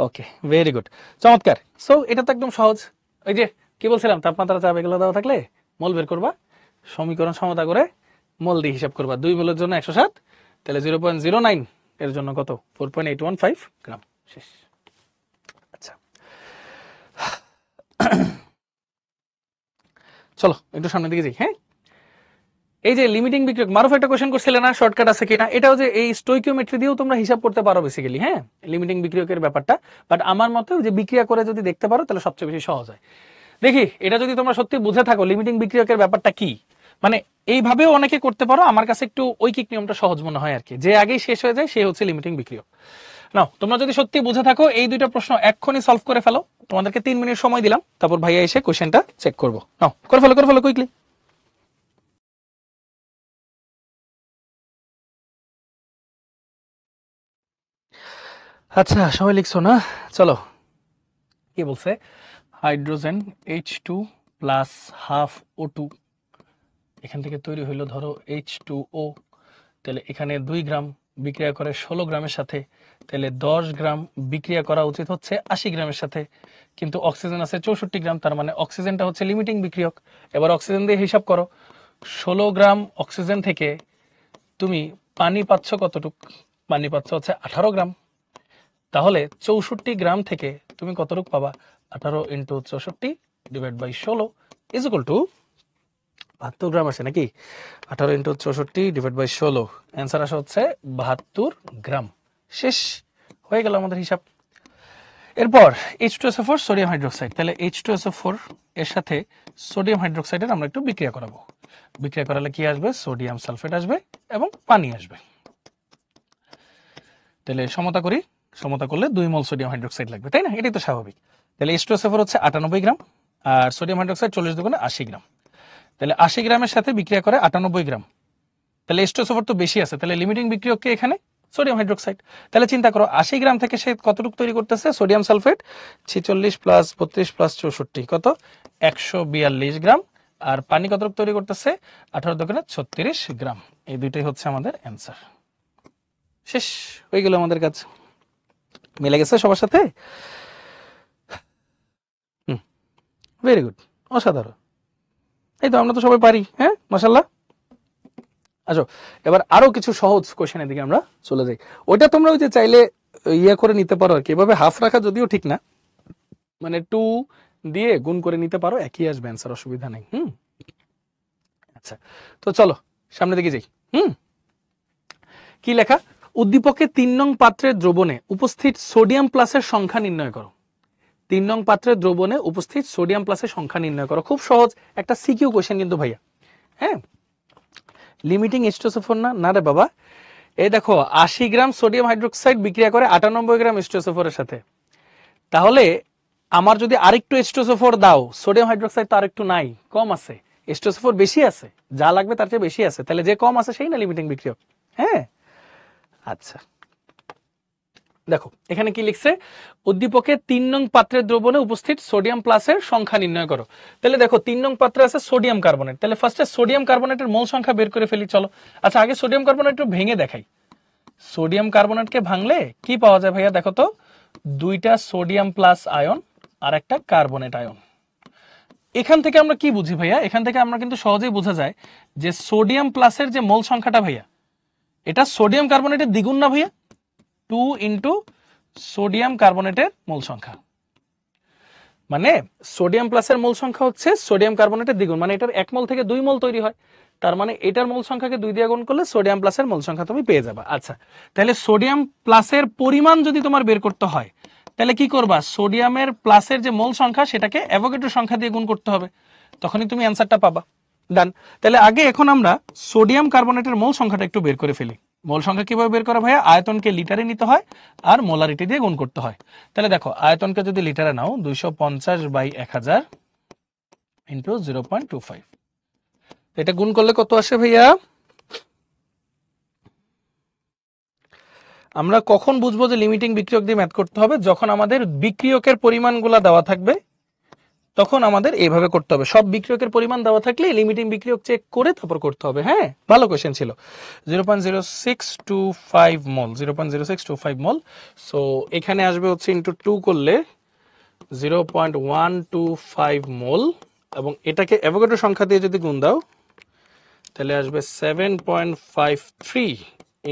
ওকে, ভেরি গুড, চমৎকার। সো এটা তো একদম সহজ। ওই যে কি বলছিলাম, তাপমাত্রা চাপ এগুলো দেওয়া থাকলে মোল বের করবা, সমীকরণ সমতা করে মোল দিয়ে হিসাব করবা। 2 মোলের জন্য 107, তাহলে 0.09 এর জন্য কত? 4.815 গ্রাম। শেষ। আচ্ছা চলো একটু সামনের দিকে যাই। হ্যাঁ, এই যে লিমিটিং বিক্রিয়ক, মারুফ একটা কোশ্চেন করছিলে না শর্টকাট আছে কিনা, এটাও যে এই স্টোইকিওমেট্রি দিয়েও তোমরা হিসাব করতে পারো বেসিক্যালি, হ্যাঁ, লিমিটিং বিক্রিয়কের ব্যাপারটা। বাট আমার মতে যে বিক্রিয়া করে যদি দেখতে পারো তাহলে সবচেয়ে বেশি সহজ হয়। দেখি এটা যদি তোমরা সত্যি বুঝে থাকো লিমিটিং বিক্রিয়কের ব্যাপারটা কি, মানে এইভাবেও অনেকে করতে পারো, আমার কাছে একটু ঐকিক নিয়মটা সহজ মনে হয় আর কি, যে আগেই শেষ হয়ে যায় সে হচ্ছে লিমিটিং বিক্রিয়ক। নাও তোমরা যদি সত্যি বুঝে থাকো এই দুইটা প্রশ্ন এক্ষুনি সলভ করে ফেলো, তোমাদেরকে 3 মিনিট সময় দিলাম, তারপর ভাইয়া এসে কোশ্চেনটা চেক করবো। নাও করে ফেলো কুইকলি। আচ্ছা সবাই লিখছো না? চলো কি বলছে, hydrogen H2 plus half O2, এখান থেকে তৈরি হইলো ধরো H2O, তাহলে এখানে 2 গ্রাম বিক্রিয়া করে 16 গ্রামের সাথে, তাহলে 10 গ্রাম বিক্রিয়া করা উচিত হচ্ছে 80 গ্রামের সাথে, কিন্তু অক্সিজেন আছে 64 গ্রাম, তার মানে অক্সিজেনটা হচ্ছে লিমিটিং বিক্রিয়ক। এবার অক্সিজেন দিয়ে হিসাব করো, 16 গ্রাম অক্সিজেন থেকে তুমি পানি পাচ্ছ কতটুক, পানি পাচ্ছ হচ্ছে 18 গ্রাম, তাহলে 64 গ্রাম থেকে তুমি কতটুক পাবা, 18 into 64 divide by 16 is equal to 72 gram আসে নাকি, 18 ইন্টু 64 ডিভাইড বাই 16, অ্যান্সার আসে হচ্ছে 72 গ্রাম। শেষ হয়ে গেল আমাদের হিসাব। এরপর H2SO4 সোডিয়াম হাইড্রোক্সাইড, তাহলে H2SO4 এর সাথে সোডিয়াম হাইড্রোক্সাইডের আমরা একটু বিক্রিয়া করাবো। বিক্রিয়া করালে কি আসবে, সোডিয়াম সালফেট আসবে এবং পানি আসবে। তাহলে সমতা করি, সমতা করলে 2 মোল সোডিয়াম হাইড্রোক্সাইড লাগবে, তাই না? এটাই তো স্বাভাবিক। তাহলে H2SO4 হচ্ছে 98 গ্রাম আর সোডিয়াম হাইড্রোক্সাইড 40 দুগুণে 80 গ্রাম, তাহলে 80 গ্রামের সাথে বিক্রিয়া করে 98 গ্রাম, তাহলে H2SO4 তো বেশি আছে, তাহলে লিমিটিং বিক্রিয়ক কে এখানে, সোডিয়াম হাইড্রোক্সাইড। তাহলে চিন্তা করো 80 গ্রাম থেকে সে কতটুকু তৈরি করতেছে, সোডিয়াম সালফেট 46 প্লাস 32 প্লাস 64 কত, 142 গ্রাম, আর পানি কতটুকু তৈরি করতেছে, 18 দুগুণে 36 গ্রাম। এই দুইটাই হচ্ছে আমাদের অ্যান্সার। শেষ হয়ে গেল আমাদের কাছে, মিলে গেছে সবার সাথে। ভেরি গুড, অসাধারণ। এই তো আমরা তো সবাই পারি, হ্যাঁ মাশাআল্লাহ। আচ্ছা এবার আরো কিছু সহজ কোশ্চেনের দিকে আমরা চলে যাই। ওইটা তোমরা ওই যে চাইলে ইয়ে করে নিতে পারো আর কি, এভাবে হাফ রাখা যদিও ঠিক না, মানে 2 দিয়ে গুণ করে নিতে পারো, একই আসবে অ্যান্সার, অসুবিধা নেই। আচ্ছা তো চলো সামনের দিকে যাই। কি লেখা, উদ্দীপকে 3 নং পাত্রের দ্রবণে উপস্থিত সোডিয়াম প্লাসের সংখ্যা নির্ণয় করো। 3 নং পাত্রের দ্রবণে উপস্থিত সোডিয়াম প্লাসের সংখ্যা নির্ণয় করো। খুব সহজ একটা সিকিউ কোশ্চেন কিন্তু ভাইয়া, হ্যাঁ। লিমিটিং H2SO4 না রে বাবা, এই দেখো 80 গ্রাম সোডিয়াম হাইড্রোক্সাইড বিক্রিয়া করে 98 গ্রাম H2SO4 এর সাথে, তাহলে আমার যদি আরেকটু H2SO4 দাও, সোডিয়াম হাইড্রোক্সাইড তো আরেকটু নাই, কম আছে, H2SO4 বেশি আছে, যা লাগবে তার চেয়ে বেশি আছে, তাহলে যে কম আছে সেই না লিমিটিং বিক্রিয়ক, হ্যাঁ। আচ্ছা দেখো এখানে কি লিখছে, উদ্দীপকে 3 নং পাত্রের দ্রবণে উপস্থিত সোডিয়াম প্লাসের সংখ্যা নির্ণয় করো। তাহলে দেখো 3 নং পাত্রে আছে সোডিয়াম কার্বনেট, তাহলে ফার্স্টে সোডিয়াম কার্বনেটের মোল সংখ্যা বের করে ফেলি চলো। আচ্ছা আগে সোডিয়াম কার্বনেট একটু ভেঙে দেখাই, সোডিয়াম কার্বনেটকে ভাঙলে কি পাওয়া যায় ভাইয়া, দেখো তো, 2টা সোডিয়াম প্লাস আয়ন আর একটা কার্বনেট আয়ন। এখান থেকে আমরা কি বুঝি ভাইয়া, এখান থেকে আমরা কিন্তু সহজেই বোঝা যায় যে সোডিয়াম প্লাসের যে মোল সংখ্যাটা ভাইয়া, এটা সোডিয়াম কার্বনেটের দ্বিগুণ না ভাইয়া, 2 ইন্টু সোডিয়াম কার্বনেটের মোল সংখ্যা, মানে সোডিয়াম প্লাসের মোল সংখ্যা হচ্ছে সোডিয়াম কার্বনেটের দ্বিগুণ, মানে এটার 1 মোল থেকে 2 মোল তৈরি হয়, তার মানে এটার মোল সংখ্যাকে 2 দিয়ে গুণ করলে সোডিয়াম প্লাসের মোল সংখ্যা তুমি পেয়ে যাবে। আচ্ছা তাহলে সোডিয়াম প্লাসের পরিমাণ যদি তোমার বের করতে হয়, তাহলে কি করবা, সোডিয়ামের প্লাসের যে মোল সংখ্যা সেটাকে অ্যাভোগাড্রো সংখ্যা দিয়ে গুণ করতে হবে, তখনই তুমি অ্যান্সারটা পাবা। ডান। তাহলে আগে এখন আমরা সোডিয়াম কার্বনেটের মোল সংখ্যাটা একটু বের করে ফেলি। মোল সংখ্যা কিভাবে বের করা ভাইয়া, আয়তনকে লিটারে নিতে হয় আর মোলারিটি দিয়ে গুণ করতে হয়। তাহলে দেখো আয়তনকে যদি লিটারে নাও, 250/1000 ইন্টু 0.25, এটা গুণ করলে কত আসে ভাইয়া, আমরা কখন বুঝবো যে লিমিটিং বিক্রিয়ক দিয়ে ম্যাথ করতে হবে, যখন আমাদের বিক্রিয়কের পরিমাণগুলো দেওয়া থাকবে তখন আমাদের এইভাবে করতে হবে, সব বিক্রিয়কের পরিমাণ দেওয়া থাকলে লিমিটিং বিক্রিয়ক চেক করে তারপর করতে হবে। হ্যাঁ ভালো কোশ্চেন ছিল। 0.0625 মোল, 0.0625 মোল, সো এখানে আসবে হচ্ছে ইন্টু 2 করলে 0.125 মোল, এবং এটাকে অ্যাভোগাড্রো সংখ্যা দিয়ে যদি গুণ দাও তাহলে আসবে 7.53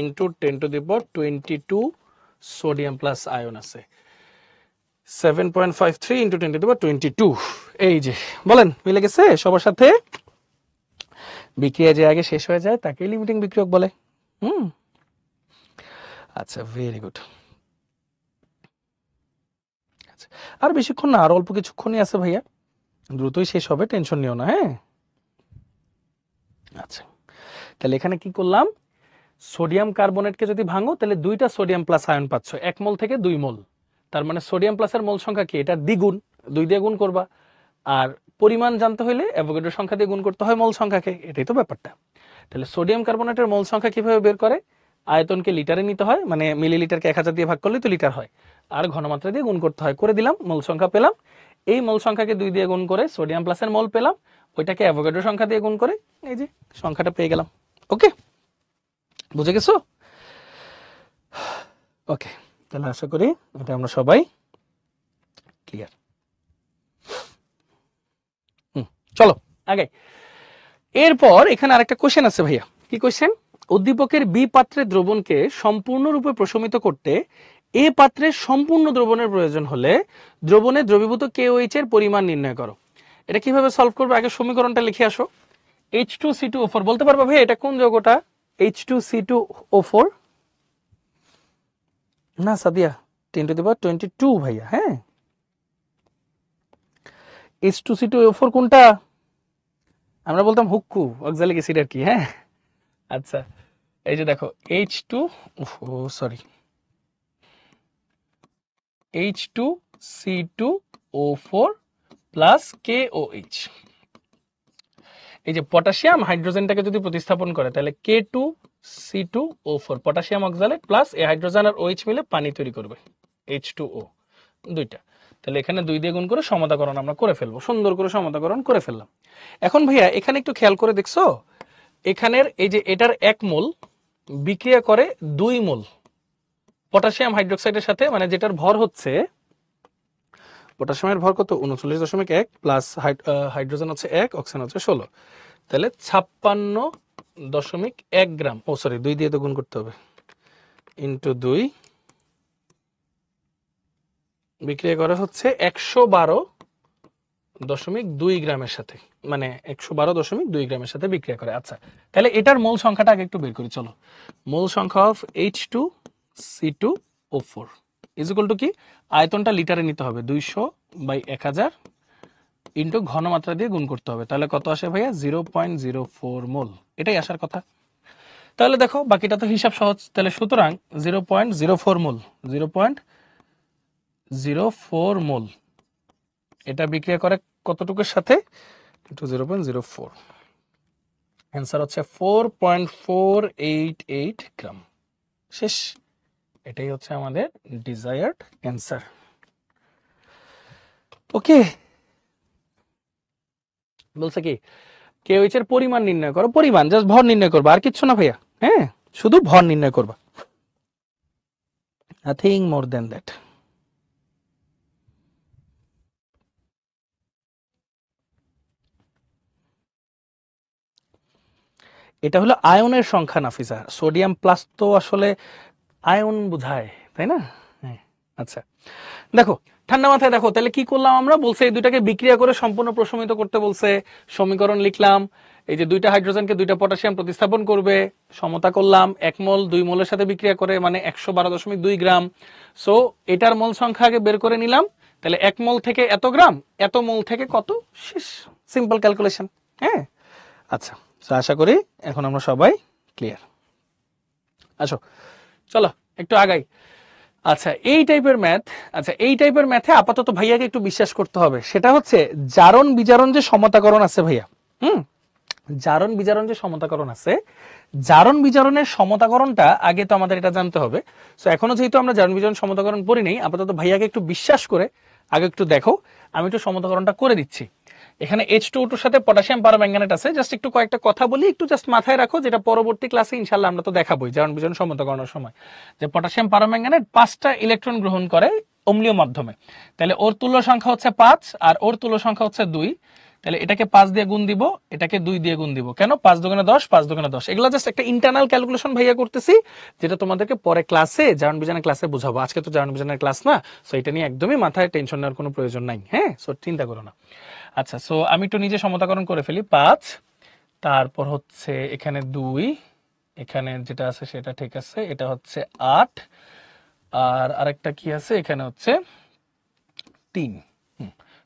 into 10 to the power 22 sodium plus ion আছে। 7.53 ইন্টু 10^22। এই যে বলেন মিলে গেছে সবার সাথে? বিক্রিয়া যে আগে শেষ হয়ে যায় তাকে লিমিটিং বিক্রিয়ক বলে। আচ্ছা, ভেরি গুড। আচ্ছা, আর বেশিক্ষণ না, আর অল্প কিছুক্ষণই আছে ভাইয়া, দ্রুতই শেষ হবে, টেনশন নিও না। হ্যাঁ, আচ্ছা, তাহলে এখানে কি করলাম, সোডিয়াম কার্বনেটকে যদি ভাঙো তাহলে 2টা সোডিয়াম প্লাস আয়ন পাচ্ছ, 1 মোল থেকে 2 মোল। তার মানে সোডিয়াম প্লাসের মোল সংখ্যা কি, এটা দ্বিগুণ, 2 দিয়ে গুণ করবা। আর পরিমাণ জানতে হলে অ্যাভোগাড্রো সংখ্যা দিয়ে গুণ করতে হয় মোল সংখ্যাকে, এটাই তো ব্যাপারটা। তাহলে সোডিয়াম কার্বনেটের মোল সংখ্যা কিভাবে বের করে, আয়তনকে লিটারে নিতে হয়, মানে মিলিলিটারকে 1000 দিয়ে ভাগ করলে তো লিটার হয়, আর ঘনমাত্রা দিয়ে গুণ করতে হয়, করে দিলাম, মোল সংখ্যা পেলাম। এই মোল সংখ্যাকে 2 দিয়ে গুণ করে সোডিয়াম প্লাসের মোল পেলাম, ওইটাকে অ্যাভোগাড্রো সংখ্যা দিয়ে গুণ করে এই যে সংখ্যাটা পেয়ে গেলাম। ওকে, বুঝে গেছো? ওকে, তাহলে আশা করি এটা আমরা সবাই ক্লিয়ার। চলো আগে। এরপর এখানে আরেকটা কোশ্চেন আছে ভাইয়া। কি কোশ্চেন, উদ্দীপকের বি পাত্রে দ্রবণকে সম্পূর্ণরূপে প্রশমিত করতে এ পাত্রে সম্পূর্ণ দ্রবণের প্রয়োজন হলে দ্রবণে দ্রবীভূত KOH এর পরিমাণ নির্ণয় করো। এটা কিভাবে সলভ করবে, আগে সমীকরণটা লিখে আসো। H2C2O4 বলতে পারবা ভাই এটা কোন যৌগটা? H2C2O4 না সাদিয়া, 10^22 ভাইয়া। হ্যাঁ, H2C2O4 কোনটা? আমরা বলতাম হুক্কু, অক্সালিক অ্যাসিড আর কি। হ্যাঁ, আচ্ছা, এই যে দেখো H2C2O4 প্লাস KOH। এই যে পটাশিয়াম হাইড্রোজেনটাকে যদি প্রতিস্থাপন করে তাহলে K2C2O4 পটাশিয়াম অক্সালেট প্লাস এই হাইড্রোজেন আর OH মিলে পানি তৈরি করবে, H2O দুইটা। তাহলে এখানে 2 দিয়ে গুণ করে সমতাকরণ আমরা করে ফেলবো, সুন্দর করে সমতাকরণ করে ফেললাম। এখন ভাইয়া এখানে একটু খেয়াল করে দেখছো, এখানের এই যে এটার 1 মোল বিক্রিয়া করে 2 মোল পটাশিয়াম হাইড্রোক্সাইডের সাথে, মানে যেটার ভর হচ্ছে, পটাশিয়ামের ভর কত 39.1 প্লাস হাইড্রোজেন হচ্ছে 1, অক্সিজেন হচ্ছে 16, তাহলে 56.1 গ্রাম, 2 দিয়ে তো গুণ করতে হবে, ইন্টু 2 বিক্রিয়া করা হচ্ছে 112.2 গ্রামের সাথে, মানে 112.2 গ্রামের সাথে বিক্রিয়া করে। আচ্ছা, তাহলে এটার মোল সংখ্যাটা আগে একটু বের করি। চলো, মোল সংখ্যা of H2C2O4 is equal to কি, আয়তনটা লিটারে নিতে হবে, 200/1000 ইন্টু ঘনমাত্রা দিয়ে গুণ করতে হবে, তাহলে কত আসে ভাইয়া 0.04 মোল, এটাই আসার কথা। তাহলে দেখো বাকিটা তো হিসাব সহজ, তাহলে সুতরাং 0.04 মোল, 0.04 মোল এটা বিক্রিয়া করে কতটুকুর সাথে, একটু 0.04, অ্যান্সার হচ্ছে 4.488 গ্রাম। শেষ, এটাই হচ্ছে আমাদের ডিজায়ার্ড অ্যান্সার। ওকে, বলছে কি KOH এর পরিমাণ নির্ণয় করো, পরিমাণ জাস্ট ভর নির্ণয় করবা, আর কিচ্ছু না ভাইয়া। হ্যাঁ, শুধু ভর নির্ণয় করবা, নাথিং মোর দেন দ্যাট। এটা হলো আয়নের সংখ্যা নাফিসা, সোডিয়াম প্লাস তো আসলে আয়ন বোঝায়, তাই না? হ্যাঁ, আচ্ছা দেখো ঠান্ডা মাথায় দেখো, তাহলে কি করলাম আমরা, বলছে এই দুইটাকে বিক্রিয়া করে সম্পূর্ণ প্রশমিত করতে বলছে, সমীকরণ লিখলাম, এই যে 2টা হাইড্রোজেনকে 2টা পটাশিয়াম প্রতিস্থাপন করবে, সমতা করলাম, 1 মোল 2 মোলের সাথে বিক্রিয়া করে, মানে 112.2 গ্রাম। সো এটার মোল সংখ্যা আগে বের করে নিলাম, তাহলে 1 মোল থেকে এত গ্রাম, এত মোল থেকে কত, শেষ, সিম্পল ক্যালকুলেশন। হ্যাঁ, আচ্ছা, আশা করি এখন আমরা সবাই ক্লিয়ার। আসো চলো একটু আগাই। আচ্ছা, এই টাইপের ম্যাথ, আচ্ছা এই টাইপের ম্যাথে আপাতত ভাইয়াকে একটু বিশ্বাস করতে হবে, সেটা হচ্ছে জারণ বিজারণ যে সমতাকরণ আছে ভাইয়া, জারণ বিজারণ যে সমতাকরণ আছে, জারণ বিজারণের সমতাকরণটা আগে তো আমাদের এটা জানতে হবে। সো এখনো যেহেতু আমরা জারণ বিজারণ সমতাকরণ পড়ি নেই, আপাতত ভাইয়াকে একটু বিশ্বাস করে আগে একটু দেখো, আমি একটু সমতাকরণটা করে দিচ্ছি। এখানে H2O2 সাথে পটাশিয়াম পারম্যাঙ্গানেট আছে, জাস্ট একটু কয়েকটা কথা বলি, একটু জাস্ট মাথায় রাখো, যেটা পরবর্তী ক্লাসে ইনশাআল্লাহ আমরা তো দেখাবোই জারণ বিজারণ সমতাকরণের সময়, যে পটাশিয়াম পারম্যাঙ্গানেট 5টা ইলেকট্রন গ্রহণ করে অম্লীয় মাধ্যমে, তাহলে ওর তুল্য সংখ্যা হচ্ছে 5 আর ওর তুল্য সংখ্যা হচ্ছে 2, তাহলে এটাকে 5 দিয়ে গুণ দিব, এটাকে 2 দিয়ে গুণ দিব। কেন? 5 দুগুণে 10, 5 দুগুণে 10। এগুলো জাস্ট একটা ইন্টারনাল ক্যালকুলেশন ভাইয়া করতেছি, যেটা তোমাদেরকে পরে ক্লাসে জার্মান বিজ্ঞানের ক্লাসে বুঝাবো। আজকে তো জার্মান বিজ্ঞানের ক্লাস না, সো এটা নিয়ে একদমই মাথায় টেনশন নেওয়ার কোনো প্রয়োজন নাই। হ্যাঁ, সো চিন্তা করো না। আচ্ছা, সো আমি একটু নিজে সমতাকরণ করে ফেলি। 5, তারপর হচ্ছে এখানে 2, এখানে যেটা আছে সেটা ঠিক আছে, এটা হচ্ছে 8, আর আরেকটা কি আছে এখানে হচ্ছে 3।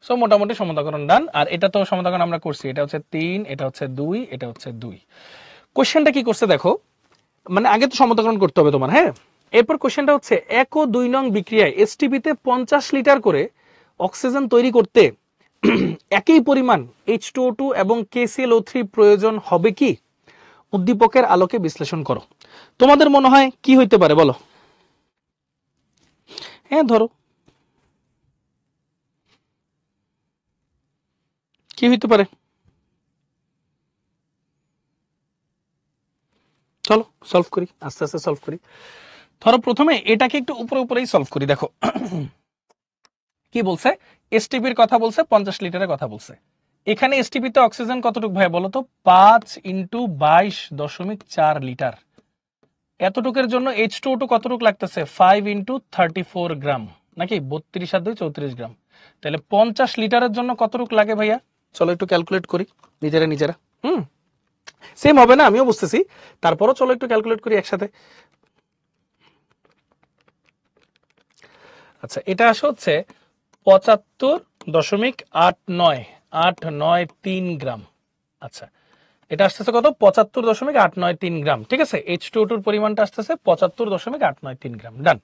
সো মোটামুটি সমতাকরণ ডান। আর এটা তো সমতাকরণ আমরা করছি, এটা হচ্ছে 3, এটা হচ্ছে 2, এটা হচ্ছে 2। কোশ্চেনটা কি করছে দেখো, মানে আগে তো সমতাকরণ করতে হবে তোমার। হ্যাঁ, এরপর কোশ্চেনটা হচ্ছে 1 ও 2 নং বিক্রিয়ায় এসটিপিতে 50 লিটার করে অক্সিজেন তৈরি করতে একই পরিমাণ H2O2 এবং KClO3 প্রয়োজন হবে কি? উদ্দীপকের আলোকে বিশ্লেষণ করো। তোমাদের মনে হয় কি হইতে পারে বলো? হ্যাঁ, ধরো কি হইতে পারে? চলো সলভ করি, আস্তে আস্তে সলভ করি। ধরো প্রথমে এটাকে একটু উপরে উপরেই সলভ করি। দেখো কি বলছে, এসটিপির কথা বলছে, 50 লিটারের কথা বলছে। এখানে এসটিপিতে অক্সিজেন কতটুকু ভাই বলো তো? 5 × 22.4 লিটার। এতটুকের জন্য H2O2 কতটুকু লাগতেছে? 5 × 34 গ্রাম, নাকি 32 আর 2 34 গ্রাম। তাহলে 50 লিটারের জন্য কতটুকু লাগে ভাইয়া? চলো একটু ক্যালকুলেট করি নিজেরা নিজেরা। সেম হবে না, আমিও বুঝতেছি, তারপরও চলো একটু ক্যালকুলেট করি একসাথে। আচ্ছা, এটা আসে হচ্ছে 75.893 গ্রাম। আচ্ছা, এটা আসতেছে কত? 75.893 গ্রাম। ঠিক আছে, H2O2 পরিমাণটা আসতেছে 75.893 গ্রাম। ডান।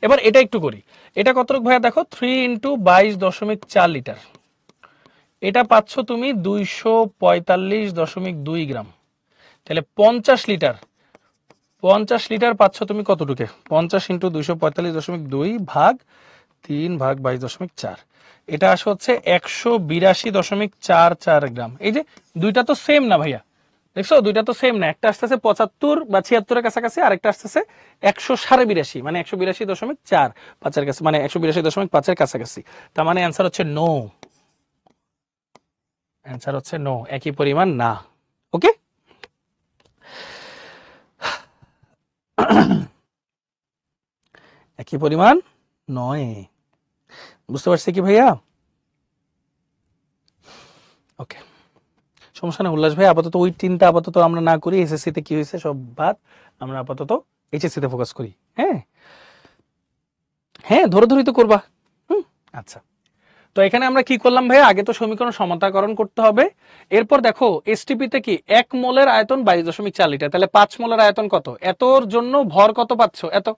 এবার এটা একটু করি, এটা কতটুকু ভাইয়া দেখো? 3 × 22.4 লিটার। এটা পাচ্ছ তুমি 245.2 গ্রাম। তাহলে 50 লিটার, 50 লিটার পাচ্ছ তুমি কতটুকু? 50 × 245.2 ভাগ 3 ভাগ 22.4, এটা আসে হচ্ছে 182.44 গ্রাম। এই যে দুইটা তো সেম না ভাইয়া, দেখছো দুইটা তো সেম না। একটা আসতেছে 75 বা 76 এর কাছাকাছি, আরেকটা আসতেছে 182.82, মানে 182.4 পাঁচের কাছে, মানে 182.5 এর কাছাকাছি। তার মানে অ্যান্সার হচ্ছে নো, অ্যান্সার হচ্ছে নো, একই পরিমাণ না। ওকে, একই পরিমাণ নয়। বুঝতে পারছি কি ভাইয়া? ওকে, সমস্যা নেই উল্লাস ভাই, আপাতত ওই চিন্তা আপাতত আমরা না করি। এসএসসি তে কি হয়েছে সব বাদ, আমরা আপাতত এইচএসসি তে ফোকাস করি। হ্যাঁ হ্যাঁ, ধরে ধরেই তো করবা। আচ্ছা, তো এখানে আমরা কি করলাম ভাইয়া? আগে তো সমীকরণ সমতাকরণ করতে হবে। এরপর দেখো এসটিপি তে কি 1 মোলের আয়তন 22.4 লিটার, তাহলে 5 মোলের আয়তন কত? এতর জন্য ভর কত পাচ্ছ? এত।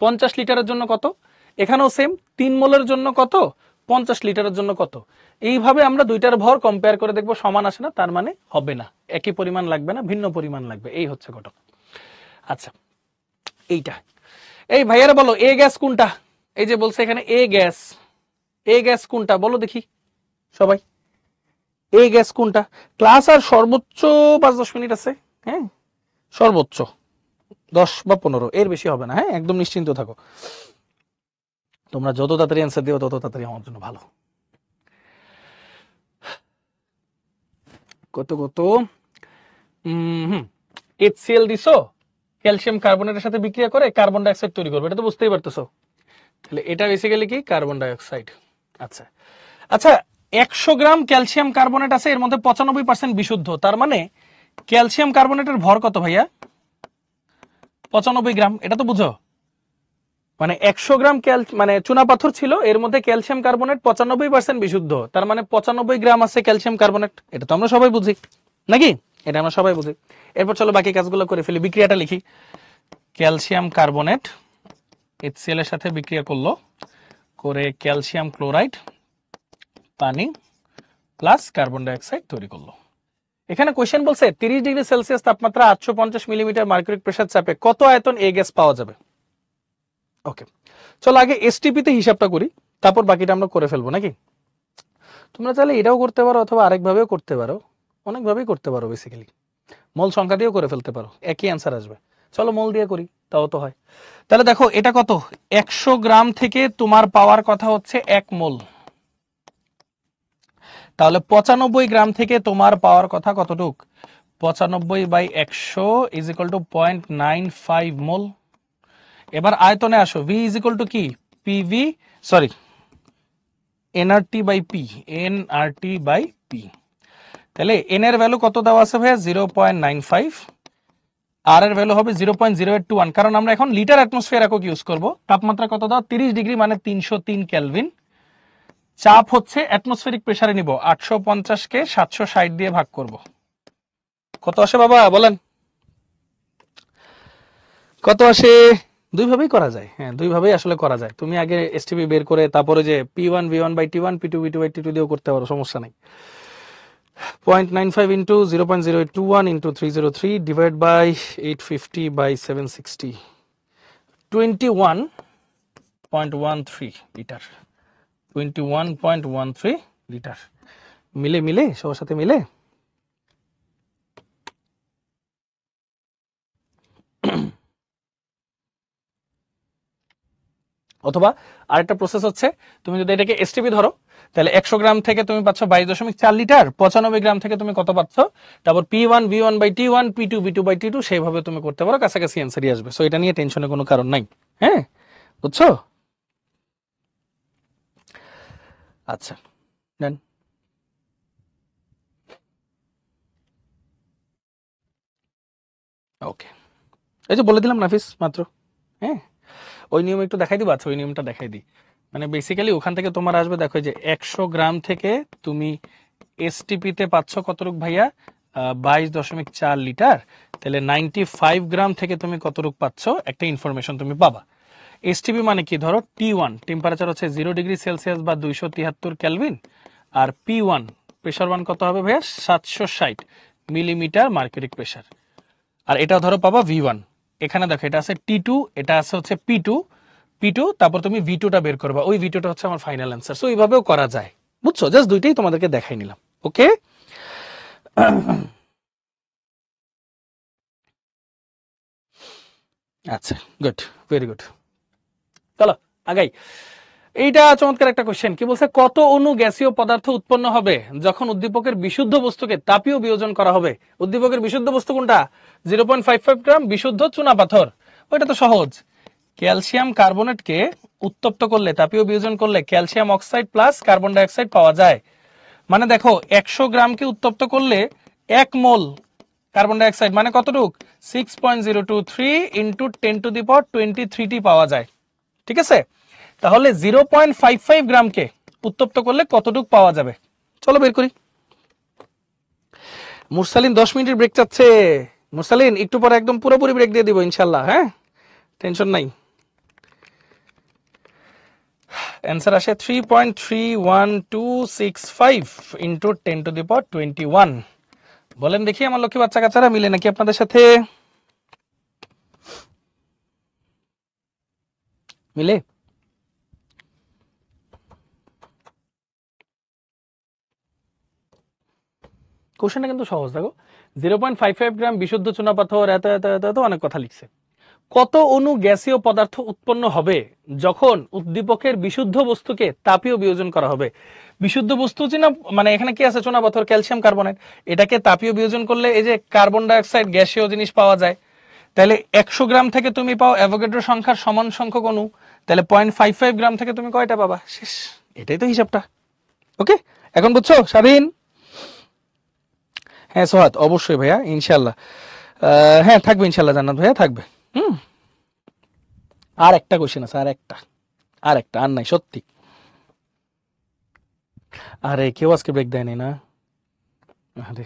50 লিটারের জন্য কত? এখানেও সেম। 3 মোলের জন্য কত? 50 লিটারের জন্য কত? এইভাবে আমরা দুইটার ভর কম্পেয়ার করে দেখবো সমান আসে না, তার মানে হবে না, একই পরিমাণ লাগবে না, ভিন্ন পরিমাণ লাগবে। এই হচ্ছে ঘটক। আচ্ছা, এইটা এই ভাইয়ারা বলো এ গ্যাস কোনটা? এই যে বলছে এখানে এ গ্যাস, এ গ্যাস কোনটা বলো দেখি সবাই, এ গ্যাস কোনটা? ক্লাস আর সর্বোচ্চ 5-10 মিনিট আছে। হ্যাঁ, সর্বোচ্চ 10 বা 15, এর বেশি হবে না। হ্যাঁ, একদম নিশ্চিন্ত থাকো, তোমরা যত তাড়াতাড়ি অ্যান্সার দিও তত তাড়াতাড়ি আমার জন্য ভালো। কত কত? HCl দিছো, ক্যালসিয়াম কার্বনেটের সাথে বিক্রিয়া করে কার্বন ডাইঅক্সাইড তৈরি করবে, এটা তো বুঝতেই পারতেছো। তাহলে এটা বেসিক্যালি কি? Carbon dioxide. আচ্ছা আচ্ছা, 100 গ্রাম ক্যালসিয়াম কার্বনেট আছে, এর মধ্যে 95% বিশুদ্ধ, তার মানে ক্যালসিয়াম কার্বনেটের ভর কত ভাইয়া? 95 গ্রাম। এটা তো বুঝো, মানে 100 গ্রাম মানে চুনা পাথর ছিল, এর মধ্যে ক্যালসিয়াম কার্বনেট 95% বিশুদ্ধ, তার মানে 95 গ্রাম আছে ক্যালসিয়াম কার্বনেট। এটা তো আমরা সবাই বুঝি, নাকি? এটা আমরা সবাই বুঝি। এরপর চলো বাকি কাজগুলো করে ফেলি, বিক্রিয়াটা লিখি। ক্যালসিয়াম কার্বনেট HCl এর সাথে বিক্রিয়া করলো, করে ক্যালসিয়াম ক্লোরাইড, পানি প্লাস কার্বন ডাইঅক্সাইড তৈরি করলো। এখানে কোশ্চেন বলছে 30 ডিগ্রি সেলসিয়াস তাপমাত্রা 850 মিলিমিটার মার্কিউরিক প্রেসার চাপে কত আয়তন এ গ্যাস পাওয়া যাবে? ওকে, চলো আগে এসটিপি তে হিসাবটা করি, তারপর বাকিটা আমরা করে ফেলবো, নাকি? তোমরা চাইলে এটাও করতে পারো, অথবা আরেকভাবেও করতে পারো, অনেকভাবেই করতে পারো। বেসিক্যালি মোল সংখ্যা দিয়েও করে ফেলতে পারো, একই অ্যান্সার আসবে। চলো মোল দিয়ে করি, তাও তো হয়। তাহলে দেখো এটা কত? 100 গ্রাম থেকে তোমার পাওয়ার কথা হচ্ছে 1 মোল, তাহলে 95 গ্রাম থেকে তোমার পাওয়ার কথা কতটুক? 95/100 ইজ ইকুয়াল টু 0.95 মোল। এবার আয়তনে আসো, ভি ইজ ইকুয়াল টু কি? PV, sorry, NRT by P, NRT by P. তাহলে এন এর ভ্যালু কত দেওয়া আছে ভাইয়া? 0.95, আর এর ভ্যালু হবে 0.0821, কারণ আমরা এখন লিটার অ্যাটমসফিয়ার একক ইউজ করব। তাপমাত্রা কত দাও? 30 ডিগ্রি মানে 303 কেলভিন। চাপ হচ্ছে অ্যাটমসফিয়ারিক প্রেসারে নিব, 850 কে 760 দিয়ে ভাগ করব। কত আসে বাবা বলেন? কত আসে? দুইভাবেই করা যায়, হ্যাঁ দুইভাবেই আসলে করা যায়। তুমি আগে এসটিপি বের করে তারপরে যে P1V1/T1 P2V2/T2 দিয়েও করতে পারো, সমস্যা নাই। 0.95 into 0.0821 into 303 divided by 850 by 760, 21.13 litre, 21.13 litre. মিলে মিলে সবার সাথে মিলে। অথবা আরেকটা প্রসেস হচ্ছে, তুমি যদি এটাকে এসটিপি ধরো তাহলে 100 গ্রাম থেকে তুমি পাচ্ছ 22.4 লিটার, 95 গ্রাম থেকে তুমি কত পাচ্ছ, তারপর P1V1/T1 P2V2/T2 সেইভাবে তুমি করতে পারো, কাছাকাছি অ্যান্সারই আসবে। সো এটা নিয়ে টেনশনের কোনো কারণ নাই, হ্যাঁ বুঝছো? আচ্ছা দেন, ওকে, এই যে বলে দিলাম নাফিস মাত্র, হ্যাঁ ওই নিয়ম একটু দেখাই দিবা। আচ্ছা ওই নিয়মটা দেখাই দিই। মানে বেসিক্যালি ওখান থেকে তোমার আসবে, দেখো যে 100 গ্রাম থেকে তুমি এসটিপিতে পাচ্ছ কতটুক ভাইয়া? 22.4 লিটার। তাহলে 95 গ্রাম থেকে তুমি কতটুক পাচ্ছ একটা ইনফরমেশন তুমি পাবা। এসটিপি মানে কি? ধরো T1 টেম্পারেচার হচ্ছে 0 ডিগ্রি সেলসিয়াস বা 273 কেলভিন, আর P1 প্রেশার ওয়ান কত হবে ভাইয়া? 760 মিলিমিটার মার্কিউরিক প্রেশার। আর এটা ধরো পাবা V1। এখানে দেখো এটা আছে T2, এটা আছে হচ্ছে P2, তারপর তুমি V2টা বের করবা, ওই V2টা হচ্ছে আমার ফাইনাল অ্যান্সার। সো এইভাবেও করা যায়, বুঝছো? জাস্ট দুইটাই তোমাদেরকে দেখাই নিলাম, ওকে? আচ্ছা গুড, ভেরি গুড, চলো আগাই। এইটা চমৎকার একটা কোশ্চেন। কি বলছে? কত অণু গ্যাসীয় পদার্থ উৎপন্ন হবে যখন উদ্দীপকের বিশুদ্ধ বস্তুকে তাপীয় বিয়োজন করা হবে? উদ্দীপকের বিশুদ্ধ বস্তু কোনটা? 0.55 গ্রাম বিশুদ্ধ চুনা পাথর। ওইটা তো সহজ। ক্যালসিয়াম কার্বনেটকে উত্তপ্ত করলে, তাপীয় বিয়োজন করলে calcium oxide plus carbon die oxide পাওয়া যায়। মানে দেখো 100 গ্রামকে উত্তপ্ত করলে 1 মোল কার্বন ডাই অক্সাইড মানে কতটুক? 6.023 ইন্টু 10⁻23 পাওয়া যায়, ঠিক আছে? তাহলে 0.55 গ্রামকে উত্তপ্ত করলে কতটুক পাওয়া যাবে? চলো বের করি। মুরসালিন 10 মিনিটের ব্রেক চাচ্ছে। মুরসালিন একটু পরে একদম পুরোপুরি ব্রেক দিয়ে দিব ইনশাল্লাহ, হ্যাঁ টেনশন নাই। অ্যান্সার আসে 3.31265 ইন্টু 10⁻21। বলেন দেখি আমার লক্ষ্মী বাচ্চা কাচ্চারা, মিলে নাকি আপনাদের সাথে? মিলে? কোশ্চেনটা কিন্তু সহজ, দেখো 0.55 গ্রাম বিশুদ্ধ চুনা পাথর, এত এত এত এত অনেক কথা লিখছে। কত অণু গ্যাসীয় পদার্থ উৎপন্ন হবে যখন উদ্দীপকের বিশুদ্ধ বস্তুকে তাপীয় বিয়োজন করা হবে? বিশুদ্ধ বস্তু চিনা মানে এখানে কি আছে? চুনা পাথর, ক্যালসিয়াম কার্বনেট। এটাকে তাপীয় বিয়োজন করলে এই যে কার্বন ডাই অক্সাইড গ্যাসীয় জিনিস পাওয়া যায়। তাহলে 100 গ্রাম থেকে তুমি পাও অ্যাভোগাড্রো সংখ্যার সমান সংখ্যক অণু। তাহলে 0.55 গ্রাম থেকে তুমি কয়টা পাবা? শেষ, এটাই তো হিসাবটা। ওকে, এখন বুঝছো স্বাধীন? হ্যাঁ সোহাত, অবশ্যই ভাইয়া ইনশাল্লাহ। হ্যাঁ থাকবে ইনশাল্লাহ জান্নাত ভাইয়া, থাকবে। হুম, আর একটা কোশ্চেন আছে, আর একটা, আর নাই সত্যি। আরে কেউ আজকে ব্রেক দেয়নি না? আরে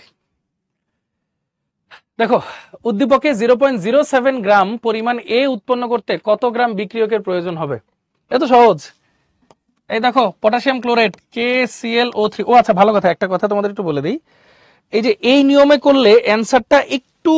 দেখো, উদ্দীপকে 0.07 গ্রাম পরিমাণ এ উৎপন্ন করতে কত গ্রাম বিক্রিয়কের প্রয়োজন হবে? এত সহজ। এই দেখো পটাশিয়াম ক্লোরাইড KClO3। ও আচ্ছা ভালো কথা, একটা কথা তোমাদের একটু বলে দিই। এই যে এই নিয়মে করলে অ্যান্সারটা একটু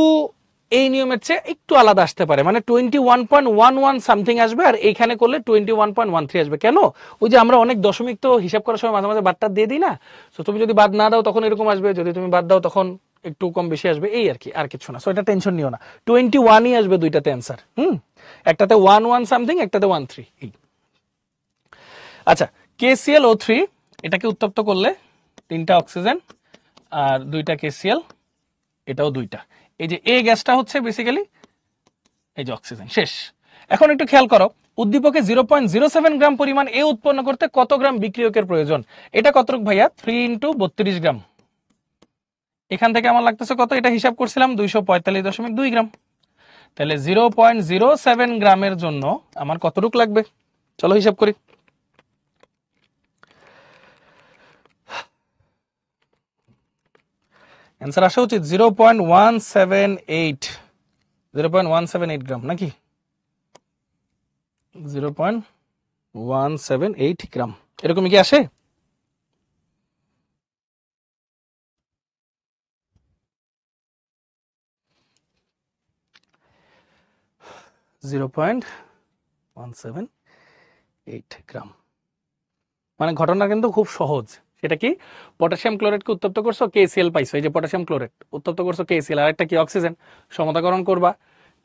এই নিয়মের চেয়ে একটু আলাদা আসতে পারে, মানে 21.11 সামথিং আসবে, আর এইখানে করলে 21.13 আসবে। কেন? ওই যে আমরা অনেক দশমিক তো হিসাব করার সময় মাঝে মাঝে বাদটা দিয়ে দিই না? তো তুমি যদি বাদ না দাও তখন এরকম আসবে, যদি তুমি বাদ দাও তখন একটু কম বেশি আসবে, এই আর কি, আর কিছু না। সো এটা টেনশন নিও না, 21ই আসবে দুইটাতে অ্যান্সার। একটাতে 11 সামথিং, একটাতে 13। আচ্ছা KClO3 এটাকে উত্তপ্ত করলে 3টা অক্সিজেন আর 2টা KCl, এটাও 2টা। এই যে এ গ্যাসটা হচ্ছে বেসিক্যালি এই যে অক্সিজেন। শেষ। এখন একটু খেয়াল করো, উদ্দীপকে 0.07 গ্রাম পরিমাণ এ উৎপন্ন করতে কত গ্রাম বিক্রিয়কের প্রয়োজন? এটা কতটুক ভাইয়া? 3 × 32 গ্রাম। এখান থেকে আমার লাগতেছে কত? এটা হিসাব করছিলাম 245.2 গ্রাম। তাহলে 0.07 গ্রামের জন্য আমার কতটুক লাগবে? চলো হিসাব করি। অ্যান্সার আসা উচিত 0.178 গ্রাম নাকি? 0.178 গ্রাম এরকমই কি আসে? গ্রাম। মানে ঘটনা কিন্তু খুব সহজ। সেটা কি? পটাশিয়াম ক্লোরাইডকে উত্তপ্ত করছো, KCl পাইছো। এই যে পটাশিয়াম ক্লোরাইড উত্তপ্ত করছো, KCl, আর একটা কি অক্সিজেন, সমতাকরণ করবা।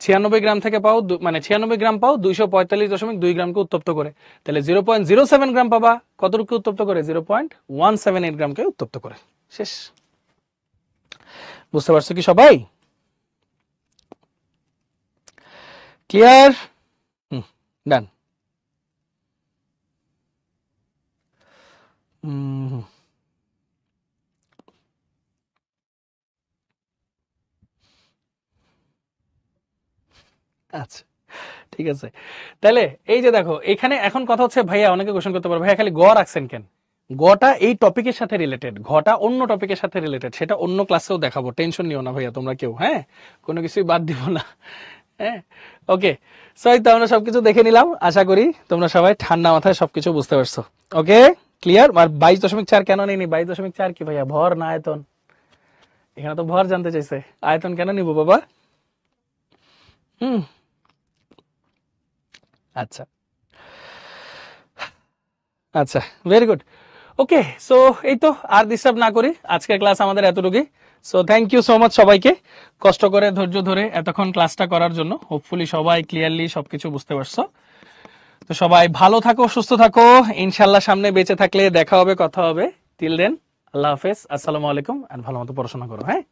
96 গ্রাম থেকে পাও, মানে 96 গ্রাম পাও 245.2 গ্রামকে উত্তপ্ত করে। তাহলে 0.07 গ্রাম পাবা কতটুকু উত্তপ্ত করে? 0.178 গ্রামকে উত্তপ্ত করে। শেষ। বুঝতে পারছো কি সবাই? ক্লিয়ার? ডান। আচ্ছা, ঠিক আছে। তাহলে এই যে দেখো, এখানে এখন কথা হচ্ছে, ভাইয়া অনেকে কোশ্চেন করতে পারবে, ভাইয়া খালি গ রাখছেন কেন? গটা এই টপিকের সাথে রিলেটেড, ঘটা অন্য টপিকের সাথে রিলেটেড, সেটা অন্য ক্লাসেও দেখাবো, টেনশন নিও না ভাইয়া তোমরা কেউ, হ্যাঁ, কোনো কিছুই বাদ দিব না, হ্যাঁ। ওকে, সো এই তো আমরা সবকিছু দেখে নিলাম, আশা করি তোমরা সবাই ঠান্ডা মাথায় সবকিছু বুঝতে পারছো। ওকে, ক্লিয়ার? আর 22.4 কেন নিনি? 22.4 কি ভাইয়া, ভর না আয়তন? এখানে তো ভর জানতে চাইছে, আয়তন কেন নিব বাবা? হুম, আচ্ছা আচ্ছা, ভেরি গুড। ওকে, সো এই তো, আর ডিস্টার্ব না করি, আজকের ক্লাস আমাদের এতটুকুই। So thank you so much সবাইকে, কষ্ট করে ধৈর্য ধরে এতক্ষণ ক্লাসটা করার জন্য। হোপফুলি সবাই ক্লিয়ারলি সবকিছু বুঝতে পারছো। তো সবাই ভালো থাকো, সুস্থ থাকো, ইনশাল্লাহ সামনে বেঁচে থাকলে দেখা হবে, কথা হবে। টিল দেন, আল্লাহ হাফেজ, আসসালামু আলাইকুম, আর ভালো মতো পড়াশোনা করো, হ্যাঁ।